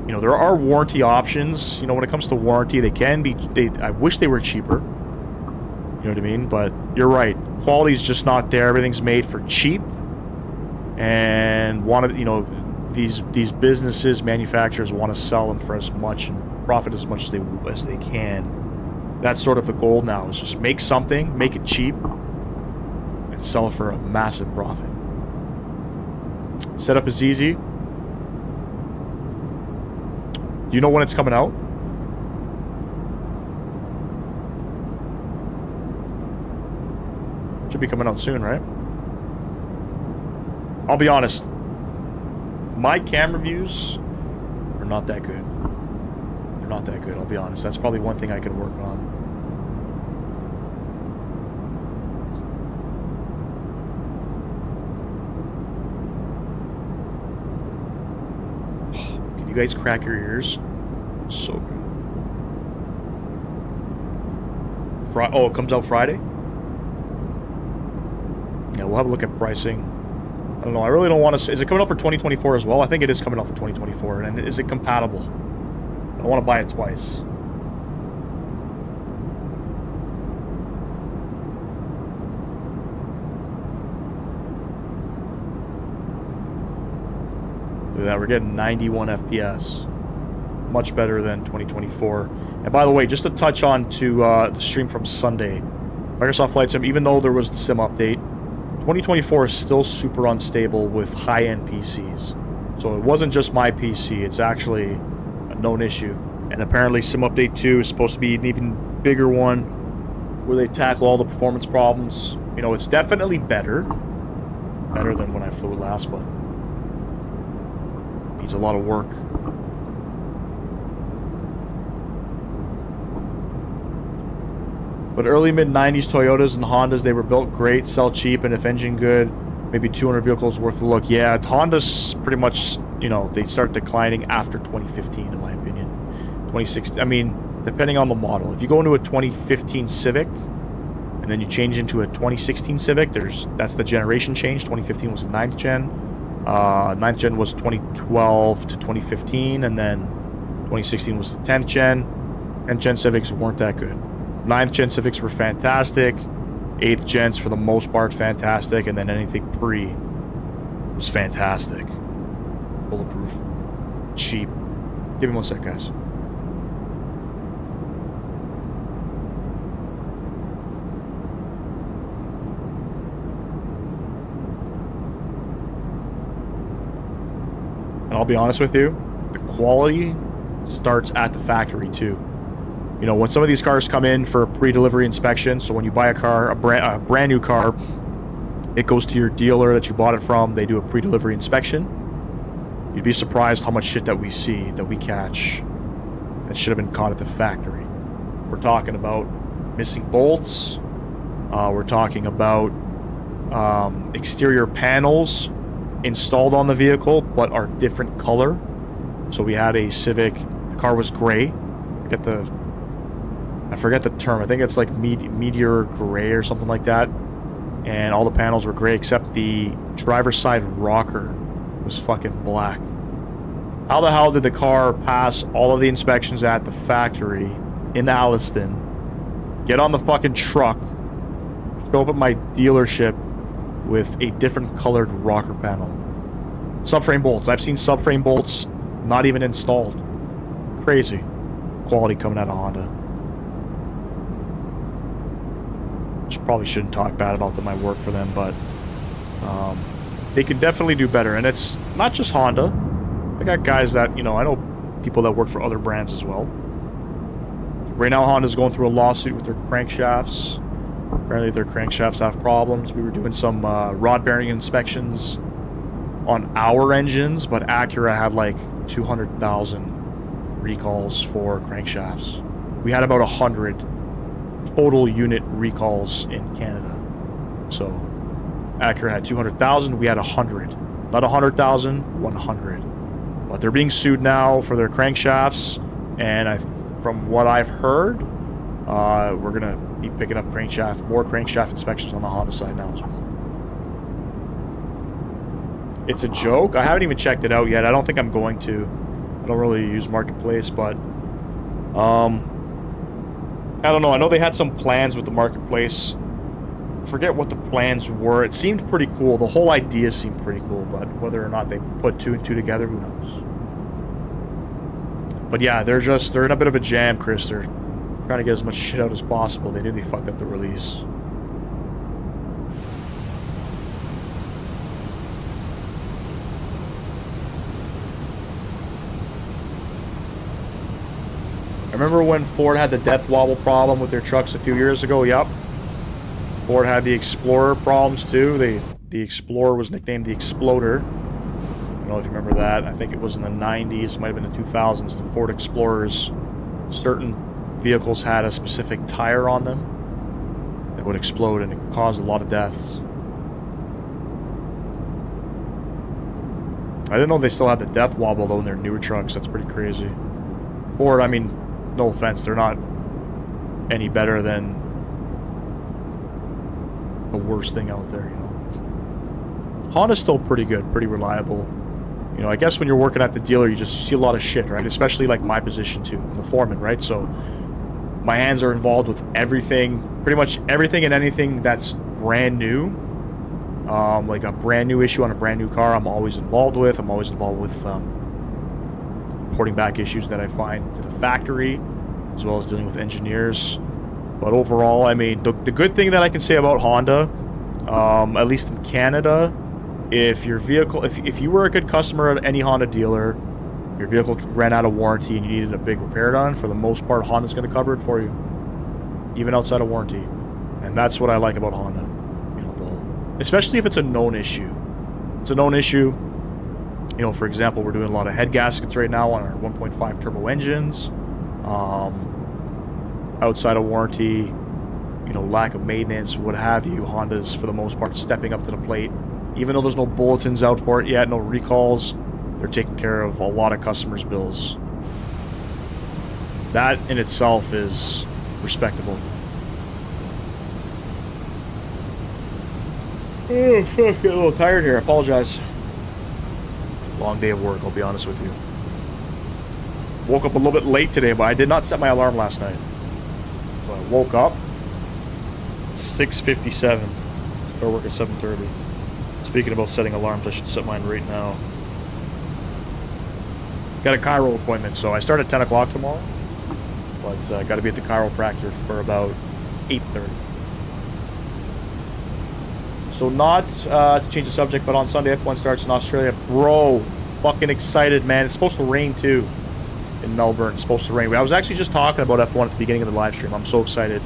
You know, there are warranty options. You know, when it comes to warranty, they can be, I wish they were cheaper. You know what I mean? But you're right. Quality's just not there. Everything's made for cheap. And you know, these businesses, manufacturers want to sell them for as much and profit as much as they can. That's sort of the goal now, is just make something, make it cheap, and sell it for a massive profit. Setup is easy. Do you know when it's coming out? Should be coming out soon, right? I'll be honest. My camera views are not that good. They're not that good, I'll be honest. That's probably one thing I could work on. Can you guys crack your ears? So good. Oh, it comes out Friday? Yeah, we'll have a look at pricing. I don't know. I really don't want to... Is it coming out for 2024 as well? I think it is coming out for 2024. And is it compatible? I don't want to buy it twice. Look at that. We're getting 91 FPS. Much better than 2024. And by the way, just to touch on to the stream from Sunday. Microsoft Flight Sim, even though there was the sim update, 2024 is still super unstable with high-end PCs. So it wasn't just my PC, it's actually a known issue. And apparently Sim Update 2 is supposed to be an even bigger one where they tackle all the performance problems. You know, it's definitely better. Better than when I flew it last, but needs a lot of work. But early mid-90s Toyotas and Hondas, they were built great, sell cheap, and if engine good, maybe 200 vehicles worth a look. Yeah, Hondas pretty much, you know, they start declining after 2015, in my opinion. 2016, I mean, depending on the model. If you go into a 2015 Civic, and then you change into a 2016 Civic, that's the generation change. 2015 was the 9th gen. 9th gen was 2012 to 2015, and then 2016 was the 10th gen. 10th Gen Civics weren't that good. 9th Gen Civics were fantastic. 8th Gens, for the most part, fantastic. And then anything pre was fantastic. Bulletproof. Cheap. Give me one sec, guys. And I'll be honest with you, the quality starts at the factory too. You know, when some of these cars come in for pre-delivery inspection, so when you buy a car, a brand new car, it goes to your dealer that you bought it from, they do a pre-delivery inspection. You'd be surprised how much shit that we see, that we catch, that should have been caught at the factory. We're talking about missing bolts. We're talking about exterior panels installed on the vehicle, but are different color. So we had a Civic, the car was gray. I forget the term. I think it's like meteor gray or something like that. And all the panels were gray except the driver's side rocker was fucking black. How the hell did the car pass all of the inspections at the factory in Alliston, get on the fucking truck, show up at my dealership with a different colored rocker panel? Subframe bolts. I've seen subframe bolts not even installed. Crazy. Quality coming out of Honda. Probably shouldn't talk bad about them. I work for them, but they could definitely do better. And it's not just Honda. I got guys that, you know, I know people that work for other brands as well. Right now, Honda's going through a lawsuit with their crankshafts. Apparently, their crankshafts have problems. We were doing some rod bearing inspections on our engines, but Acura had like 200,000 recalls for crankshafts. We had about 100 total unit recalls in Canada. So Acura had 200,000, we had 100. Not 100,000, 100. But they're being sued now for their crankshafts, and from what I've heard, we're gonna be picking up more crankshaft inspections on the Honda side now as well. It's a joke. I haven't even checked it out yet. I don't think I'm going to. I don't really use Marketplace, but I don't know. I know they had some plans with the Marketplace. Forget what the plans were. It seemed pretty cool. The whole idea seemed pretty cool, but whether or not they put two and two together, who knows? But yeah, they're in a bit of a jam, Chris. They're trying to get as much shit out as possible. They knew they fucked up the release. Remember when Ford had the death wobble problem with their trucks a few years ago? Yep. Ford had the Explorer problems too. The Explorer was nicknamed the Exploder. I don't know if you remember that. I think it was in the 90s, might have been the 2000s. The Ford Explorers, certain vehicles had a specific tire on them that would explode, and it caused a lot of deaths. I didn't know they still had the death wobble though in their newer trucks. That's pretty crazy. Ford, I mean, no offense, they're not any better than the worst thing out there, you know. Honda's still pretty good, pretty reliable. You know, I guess when you're working at the dealer, you see a lot of shit, right? Especially like my position too, I'm the foreman, right? So my hands are involved with everything, pretty much everything and anything that's brand new. Like a brand new issue on a brand new car, I'm always involved with. I'm always involved with reporting back issues that I find to the factory, as well as dealing with engineers. But overall, I mean, the good thing that I can say about Honda, at least in Canada, if your vehicle, if you were a good customer at any Honda dealer, your vehicle ran out of warranty and you needed a big repair done, for the most part, Honda's going to cover it for you, even outside of warranty. And that's what I like about Honda. You know, especially if it's a known issue. It's a known issue. You know, for example, we're doing a lot of head gaskets right now on our 1.5 turbo engines. Outside of warranty, you know, lack of maintenance, what have you, Honda's for the most part stepping up to the plate. Even though there's no bulletins out for it yet, no recalls, they're taking care of a lot of customers' bills. That in itself is respectable. Oh, fuck, get a little tired here. I apologize. Long day of work, I'll be honest with you. Woke up a little bit late today, but I did not set my alarm last night. So I woke up at 6:57. Start work at 7:30. Speaking about setting alarms, I should set mine right now. Got a chiro appointment, so I start at 10 o'clock tomorrow. But I got to be at the chiropractor for about 8:30. So not to change the subject, but on Sunday F1 starts in Australia. Bro, fucking excited, man. It's supposed to rain too in Melbourne. It's supposed to rain. I was actually just talking about F1 at the beginning of the live stream. I'm so excited.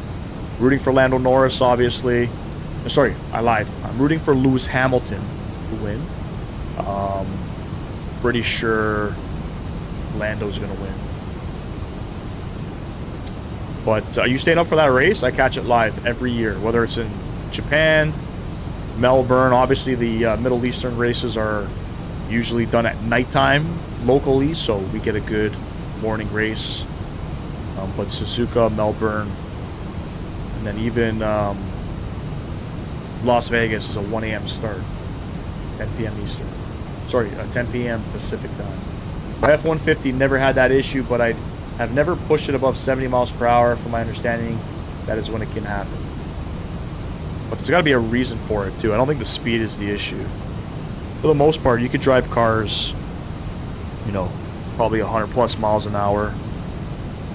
Rooting for Lando Norris, obviously. Sorry, I lied. I'm rooting for Lewis Hamilton to win. Pretty sure Lando's going to win. But are you staying up for that race? I catch it live every year, whether it's in Japan, Melbourne. Obviously, the Middle Eastern races are usually done at nighttime locally, so we get a good morning race. But Suzuka, Melbourne, and then even Las Vegas is a 1 a.m. start, 10 p.m. Eastern. Sorry, 10 p.m. Pacific time. My F-150 never had that issue, but I have never pushed it above 70 miles per hour. From my understanding, that is when it can happen. But there's got to be a reason for it, too. I don't think the speed is the issue. For the most part, you could drive cars, you know, probably 100 plus miles an hour.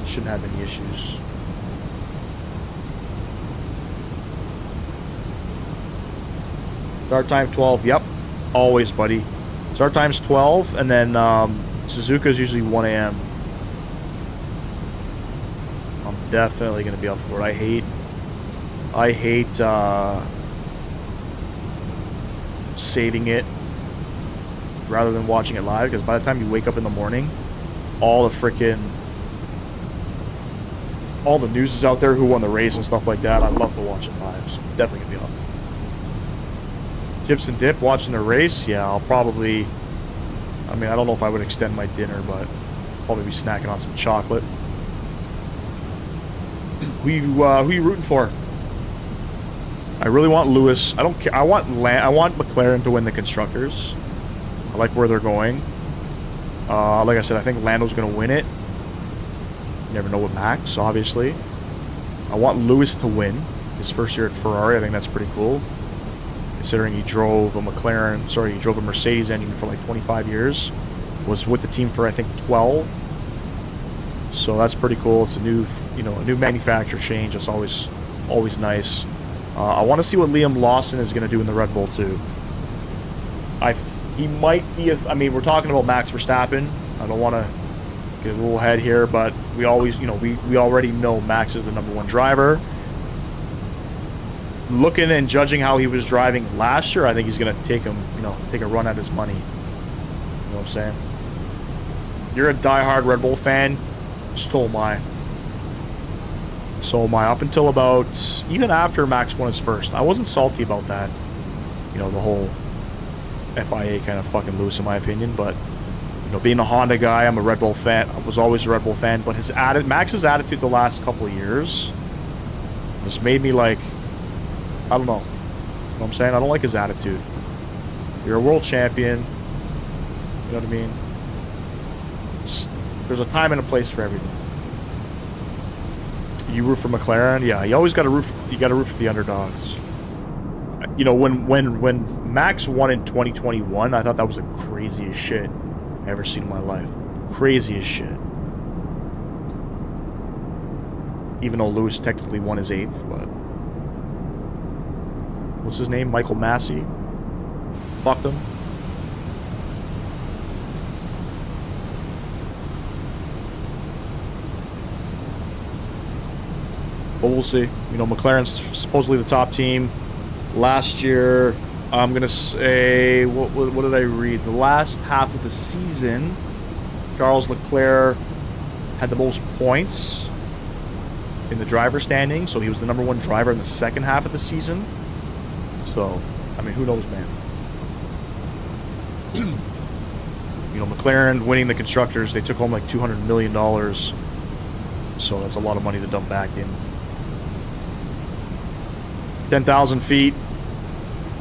Shouldn't have any issues. Start time 12. Yep. Always, buddy. Start time's 12, and then Suzuka is usually 1 a.m. I'm definitely going to be up for it. I hate saving it rather than watching it live, because by the time you wake up in the morning, all the news is out there, who won the race and stuff like that. I love to watch it live, so definitely going to be up. Chips and dip, watching the race. Yeah, I'll probably, I mean, I don't know if I would extend my dinner, but probably be snacking on some chocolate. Who you rooting for? I really want Lewis. I don't care. I want McLaren to win the constructors. I like where they're going. Like I said, I think Lando's going to win it. You never know with Max, obviously. I want Lewis to win his first year at Ferrari. I think that's pretty cool, considering he drove a Mercedes engine for like 25 years. Was with the team for, I think, 12. So that's pretty cool. It's a new, a new manufacturer change. That's always nice. I want to see what Liam Lawson is going to do in the Red Bull too. He might be. I mean, we're talking about Max Verstappen. I don't want to get a little ahead here, but we always, we already know Max is the #1 driver. Looking and judging how he was driving last year, I think he's going to take a run at his money. You know what I'm saying? You're a diehard Red Bull fan. So am I. Up until about, even after Max won his first, I wasn't salty about that. The whole FIA kind of fucking loose, in my opinion. But, being a Honda guy, I'm a Red Bull fan. I was always a Red Bull fan. But Max's attitude the last couple of years has made me like, I don't know. You know what I'm saying? I don't like his attitude. You're a world champion. You know what I mean? There's a time and a place for everything. You root for McLaren? Yeah, you always got to root for the underdogs. When Max won in 2021, I thought that was the craziest shit I ever seen in my life. Craziest shit. Even though Lewis technically won his 8th, but what's his name? Michael Massey. Fucked him. But we'll see. McLaren's supposedly the top team. Last year, I'm going to say, what did I read? The last half of the season, Charles Leclerc had the most points in the driver standing, so he was the #1 driver in the second half of the season. So, I mean, who knows, man? McLaren winning the constructors, they took home like $200 million. So that's a lot of money to dump back in. 10,000 feet.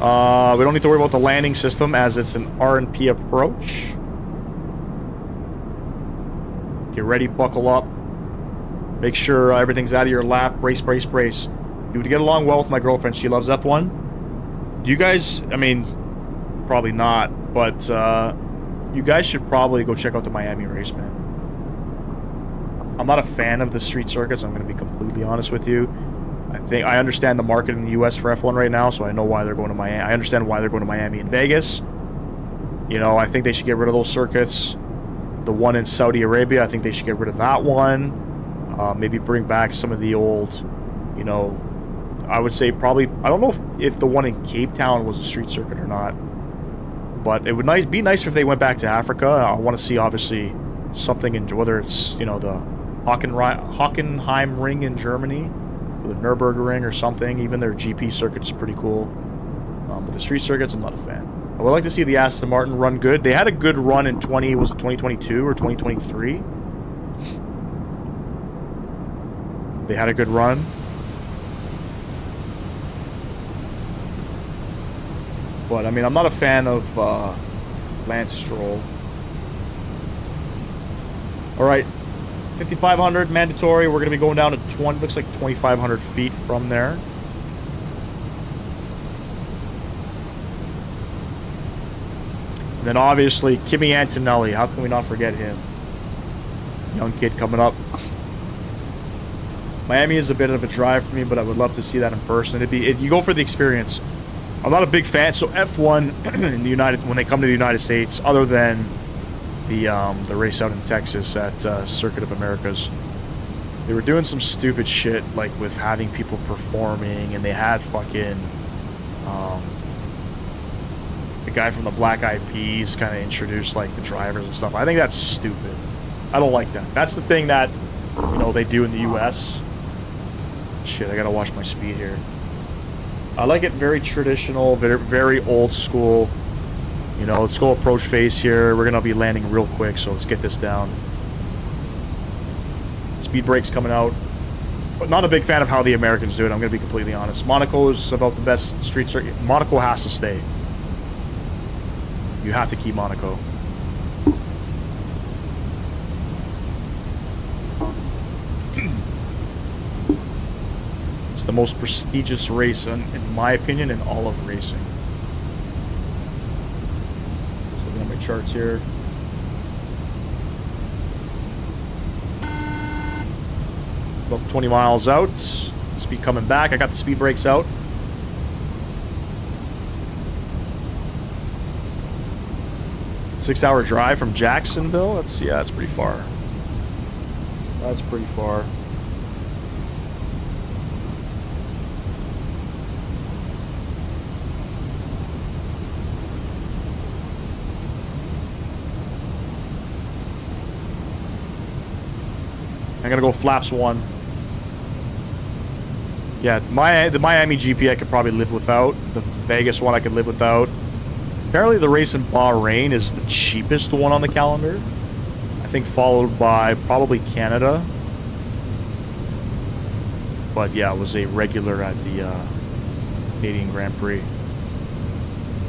We don't need to worry about the landing system as it's an R&P approach. Get ready, buckle up. Make sure everything's out of your lap. Brace, brace, brace. You would get along well with my girlfriend. She loves F1. Do you guys, I mean, probably not, but you guys should probably go check out the Miami race, man. I'm not a fan of the street circuits. I'm going to be completely honest with you. I understand the market in the U.S. for F1 right now, so I know why they're going to Miami. I understand why they're going to Miami and Vegas. You know, I think they should get rid of those circuits. The one in Saudi Arabia, I think they should get rid of that one. Maybe bring back some of the old, you know, I would say probably, I don't know if the one in Cape Town was a street circuit or not. But it would be nice if they went back to Africa. I want to see, obviously, something in, whether it's, you know, the Hockenheim Ring in Germany, or the Nürburgring or something. Even their GP circuit is pretty cool. But the street circuits, I'm not a fan. I would like to see the Aston Martin run good. They had a good run in 2022 or 2023? They had a good run. But, I mean, I'm not a fan of Lance Stroll. Alright. 5,500 mandatory. We're going to be going down to 20, looks like 2,500 feet from there. And then, obviously, Kimi Antonelli. How can we not forget him? Young kid coming up. Miami is a bit of a drive for me, but I would love to see that in person. You go for the experience. I'm not a big fan. So F1 in the when they come to the United States, other than the race out in Texas at Circuit of Americas, they were doing some stupid shit, like with having people performing, and they had fucking the guy from the Black Eyed Peas kind of introduced like the drivers and stuff. I think that's stupid. I don't like that. That's the thing that, you know, they do in the U.S. Shit, I gotta watch my speed here. I like it very traditional, very, very old school. You know, let's go approach phase here. We're gonna be landing real quick, so let's get this down. Speed brake's coming out. But not a big fan of how the Americans do it, I'm gonna be completely honest. Monaco's about the best street circuit. Monaco has to stay. You have to keep Monaco. It's the most prestigious race, in my opinion, in all of racing. So looking at my charts here. About 20 miles out. Speed coming back. I got the speed brakes out. Six-hour drive from Jacksonville. That's pretty far. That's pretty far. I'm gonna go flaps 1. Yeah, the Miami GP I could probably live without. The Vegas one I could live without. Apparently the race in Bahrain is the cheapest one on the calendar. I think followed by probably Canada. But yeah, it was a regular at the Canadian Grand Prix.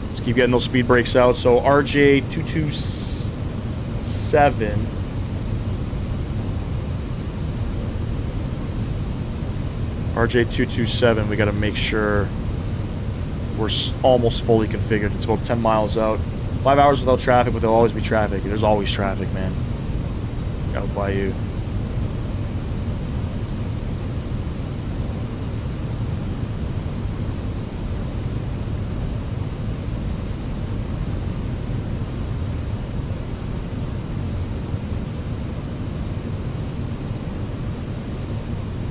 Let's keep getting those speed brakes out. So RJ227. RJ227, we got to make sure we're almost fully configured. It's about 10 miles out. 5 hours without traffic, but there'll always be traffic. There's always traffic, man. Out by you.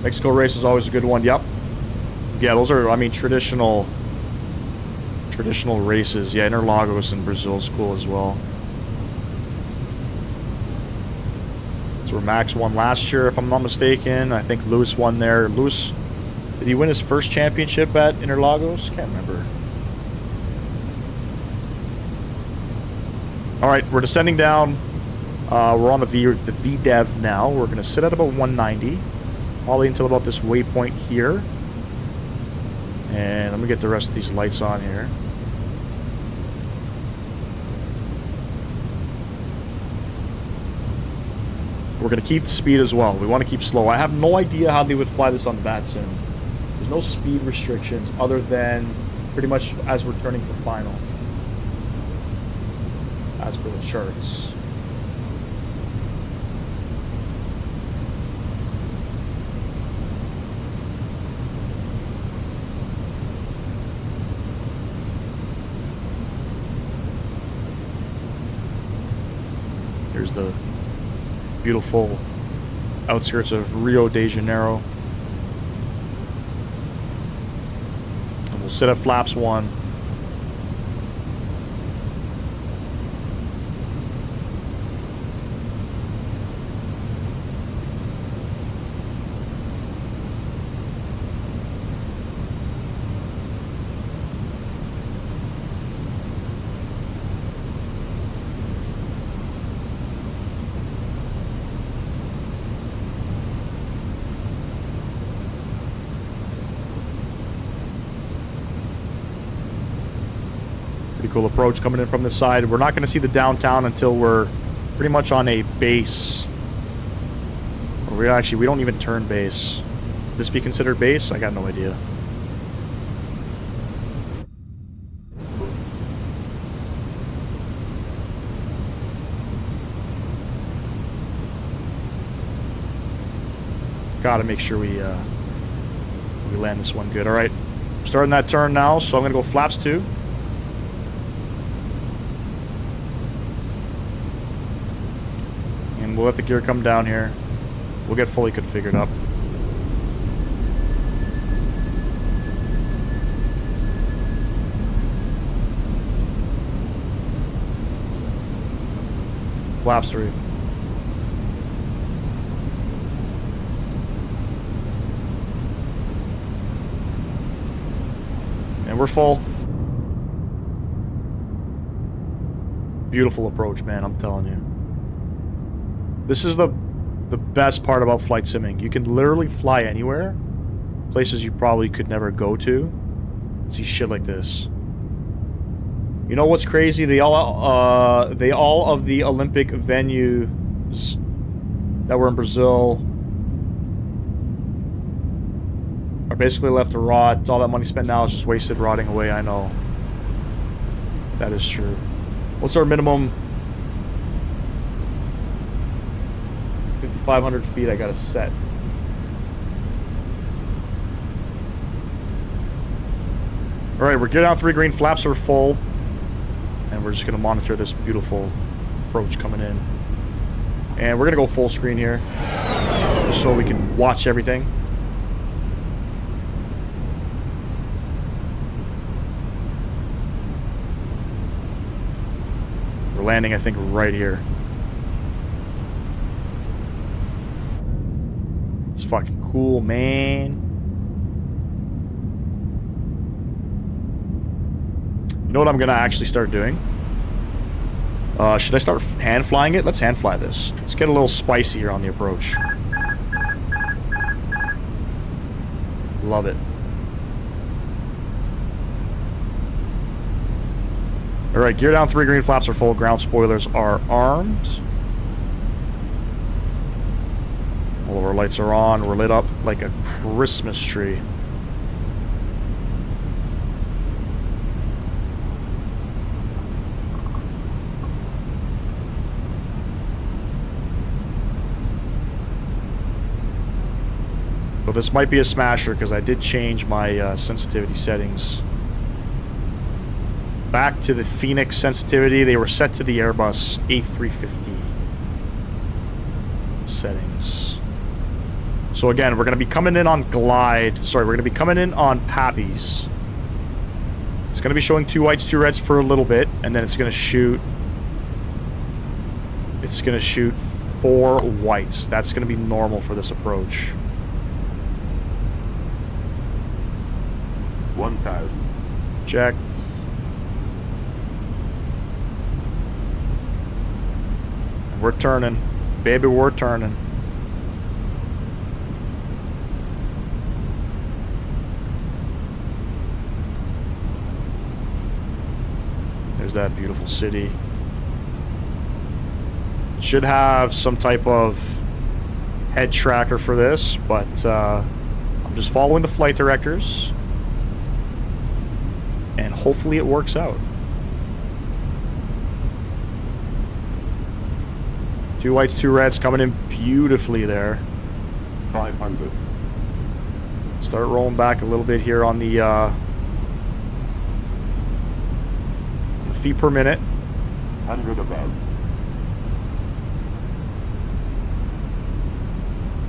Mexico race is always a good one. Yep. Yeah, those are, I mean, traditional races. Yeah, Interlagos in Brazil is cool as well. That's where Max won last year, if I'm not mistaken. I think Lewis won there. Lewis, did he win his first championship at Interlagos? Can't remember. All right, we're descending down. We're on the VDEV now. We're going to sit at about 190. Probably until about this waypoint here. And let me get the rest of these lights on here. We're going to keep the speed as well. We want to keep slow. I have no idea how they would fly this on the VATSIM. There's no speed restrictions other than pretty much as we're turning for final. As per the charts. Here's the beautiful outskirts of Rio de Janeiro. And we'll sit at flaps 1. Pretty cool approach coming in from this side. We're not going to see the downtown until we're pretty much on a base. Or we don't even turn base. Would this be considered base? I got no idea. Gotta make sure we land this one good. All right, starting that turn now, so I'm gonna go flaps 2. And we'll let the gear come down here. We'll get fully configured up. Flaps 3. And we're full. Beautiful approach, man, I'm telling you. This is the best part about flight simming. You can literally fly anywhere. Places you probably could never go to. And see shit like this. You know what's crazy? They all of the Olympic venues that were in Brazil are basically left to rot. All that money spent now is just wasted rotting away, I know. That is true. What's our minimum? 5,500 feet I gotta set. Alright, we're getting on 3 green, flaps are full. And we're just gonna monitor this beautiful approach coming in. And we're gonna go full screen here. Just so we can watch everything. We're landing, I think, right here. It's fucking cool, man. You know what I'm gonna actually start doing? Should I start hand flying it? Let's hand fly this. Let's get a little spicier on the approach. Love it. Alright, gear down 3 green, flaps are full, ground spoilers are armed. All of our lights are on. We're lit up like a Christmas tree. So this might be a smasher because I did change my sensitivity settings. Back to the Fenix sensitivity. They were set to the Airbus A350 settings. So again, we're going to be coming in on glide. Sorry, we're going to be coming in on Pappies. It's going to be showing 2 whites, 2 reds for a little bit, and then it's going to shoot. It's going to shoot 4 whites. That's going to be normal for this approach. 1,000. Check. We're turning. Baby, we're turning. There's that beautiful city. It should have some type of head tracker for this, but I'm just following the flight directors. And hopefully it works out. 2 whites, 2 reds coming in beautifully there. 500. Start rolling back a little bit here on the feet per minute. 100 above.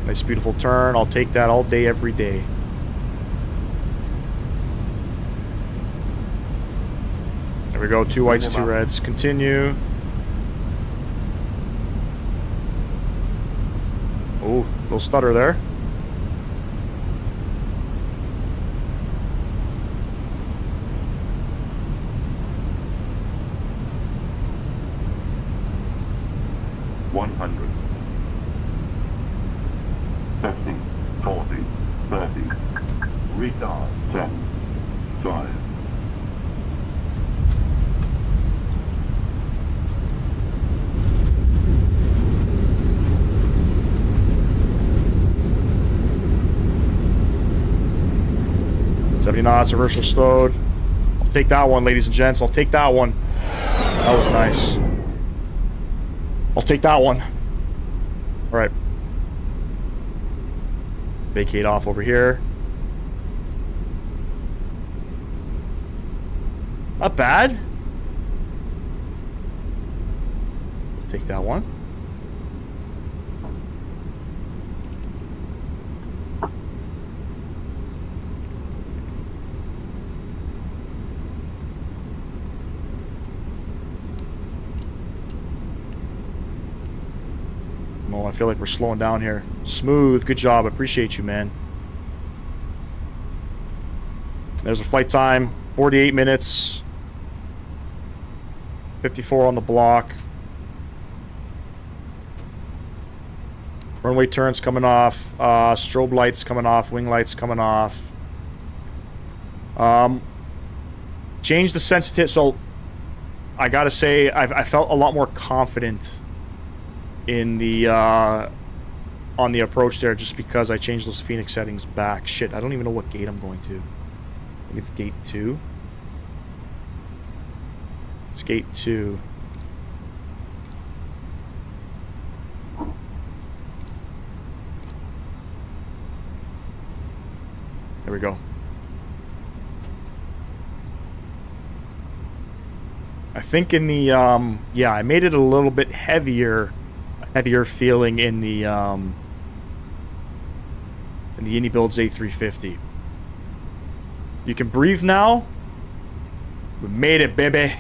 Nice beautiful turn. I'll take that all day, every day. There we go. 2 whites, 2 reds. Continue. Oh, little stutter there. $100. 50, 40, 30. Retard. 10, 5. Knots, reversal slowed. I'll take that one, ladies and gents. I'll take that one. That was nice. I'll take that one. All right. Vacate off over here. Not bad. I'll take that one. I feel like we're slowing down here. Smooth. Good job. Appreciate you, man. There's a flight time. 48 minutes. 54 on the block. Runway turns coming off. Strobe lights coming off. Wing lights coming off. Change the sensitivity. So, I gotta say, I felt a lot more confident in the on the approach there, just because I changed those Fenix settings back. Shit, I don't even know what gate I'm going to. I think it's gate 2. It's gate 2. There we go. I think in the yeah, I made it a little bit heavier feeling in the Indy Builds A350. You can breathe now. We made it, baby.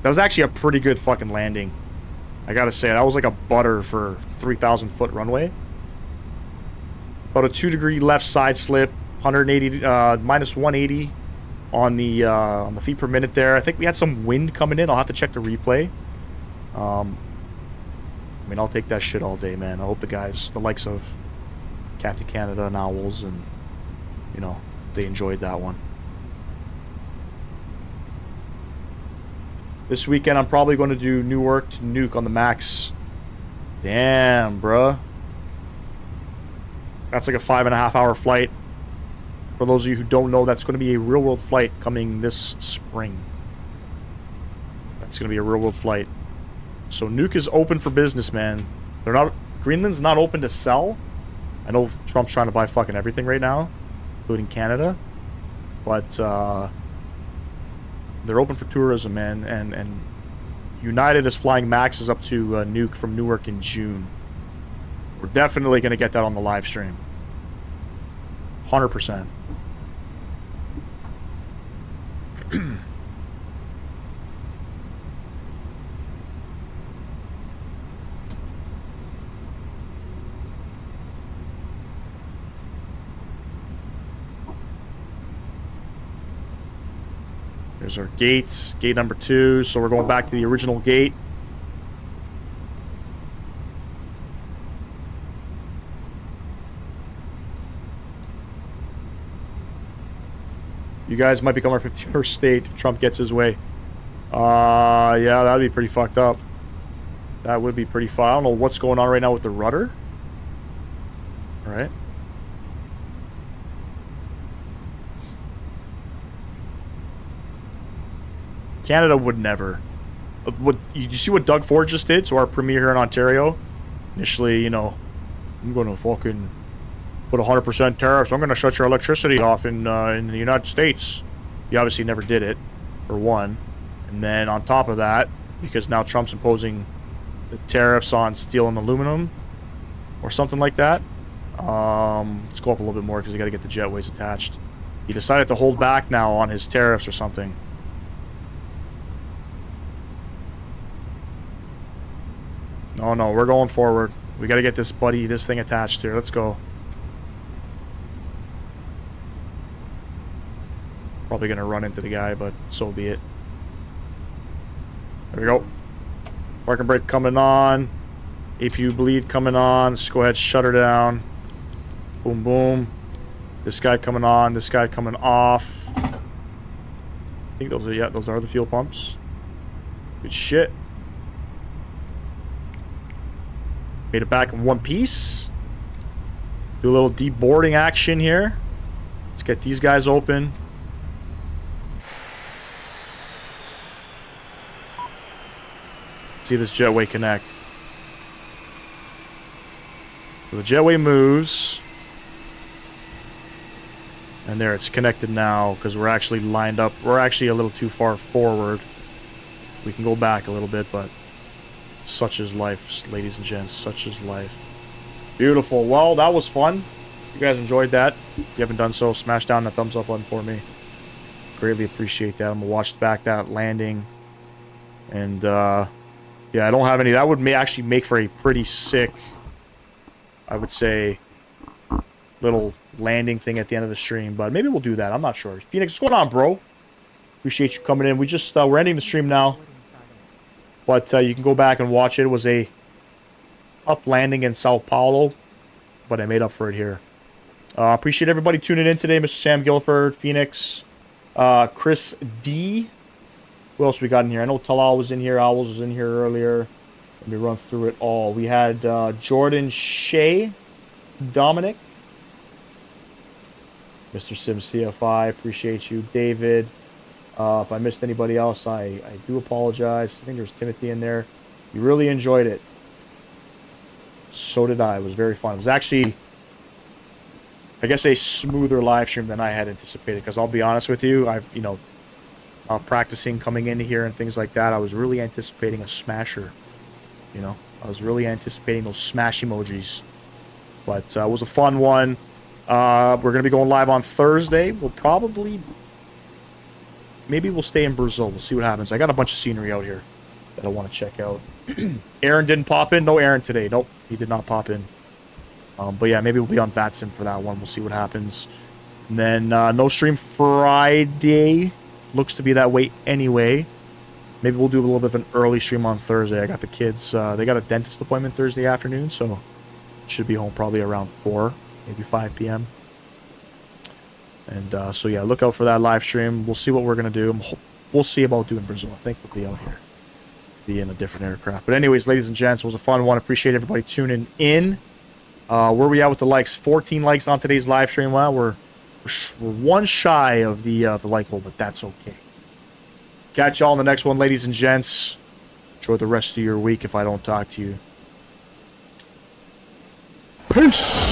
That was actually a pretty good fucking landing. I gotta say, that was like a butter for 3,000 foot runway. About a 2-degree left side slip, 180 minus 180 on the feet per minute there. I think we had some wind coming in. I'll have to check the replay. I mean, I'll take that shit all day, man. I hope the guys, the likes of Captain Canada and Owls, and, you know, they enjoyed that one. This weekend, I'm probably going to do Newark to Nuke on the Max. Damn, bruh. That's like a 5.5 hour flight. For those of you who don't know, that's going to be a real-world flight coming this spring. That's going to be a real-world flight. So Nuke is open for business, man. They're not. Greenland's not open to sell. I know Trump's trying to buy fucking everything right now, including Canada. But they're open for tourism, man. And United is flying Maxes up to Nuke from Newark in June. We're definitely going to get that on the live stream. 100%. There's our gate, gate number 2. So we're going back to the original gate. You guys might become our 51st state if Trump gets his way. Yeah, that'd be pretty fucked up. That would be pretty fun. I don't know what's going on right now with the rudder. All right. Canada would never. What you see what Doug Ford just did? So our premier here in Ontario, initially, you know, I'm going to fucking put 100% tariffs. I'm going to shut your electricity off in the United States. He obviously never did it, for one. And then on top of that, because now Trump's imposing the tariffs on steel and aluminum, or something like that. Let's go up a little bit more because we got to get the jetways attached. He decided to hold back now on his tariffs or something. Oh no, we're going forward. We got to get this thing attached here. Let's go. Probably going to run into the guy, but so be it. There we go. Parking brake coming on. APU bleed coming on. Let's go ahead, shut her down. Boom, boom. This guy coming on. This guy coming off. I think those are, yeah, those are the fuel pumps. Good shit. Made it back in one piece. Do a little deboarding action here. Let's get these guys open. Let's see this jetway connect. So the jetway moves. And there, it's connected now because we're actually lined up. We're actually a little too far forward. We can go back a little bit, but such is life, ladies and gents. Such is life. Beautiful. Well, that was fun. If you guys enjoyed that, if you haven't done so, smash down that thumbs up button for me. Greatly appreciate that. I'm going to watch back that landing. And, yeah, I don't have any. That would actually make for a pretty sick, I would say, little landing thing at the end of the stream. But maybe we'll do that. I'm not sure. Phoenix, what's going on, bro? Appreciate you coming in. We just, we're ending the stream now. But you can go back and watch it. It was a tough landing in Sao Paulo, but I made up for it here. Appreciate everybody tuning in today. Mr. Sam Guilford, Phoenix, Chris D. Who else we got in here? I know Talal was in here. Owls was in here earlier. Let me run through it all. We had Jordan Shea, Dominic, Mr. Sim CFI. Appreciate you. David. If I missed anybody else, I do apologize. I think there's Timothy in there. You really enjoyed it. So did I. It was very fun. It was actually, I guess, a smoother live stream than I had anticipated. Because I'll be honest with you, I've, you know, practicing coming in here and things like that, I was really anticipating a smasher. You know, I was really anticipating those smash emojis. But it was a fun one. We're going to be going live on Thursday. We'll probably... Maybe we'll stay in Brazil. We'll see what happens. I got a bunch of scenery out here that I want to check out. Aaron didn't pop in. No Aaron today. Nope, he did not pop in. But yeah, maybe we'll be on VATSIM for that one. We'll see what happens. And then no stream Friday. Looks to be that way anyway. Maybe we'll do a little bit of an early stream on Thursday. I got the kids. They got a dentist appointment Thursday afternoon, so should be home probably around 4, maybe 5 p.m. And so, yeah, look out for that live stream. We'll see what we're going to do. We'll see about doing Brazil. I think we'll be out here. Be in a different aircraft. But anyways, ladies and gents, it was a fun one. Appreciate everybody tuning in. Where we at with the likes? 14 likes on today's live stream. Well, we're one shy of the like goal, but that's okay. Catch y'all in the next one, ladies and gents. Enjoy the rest of your week if I don't talk to you. Peace!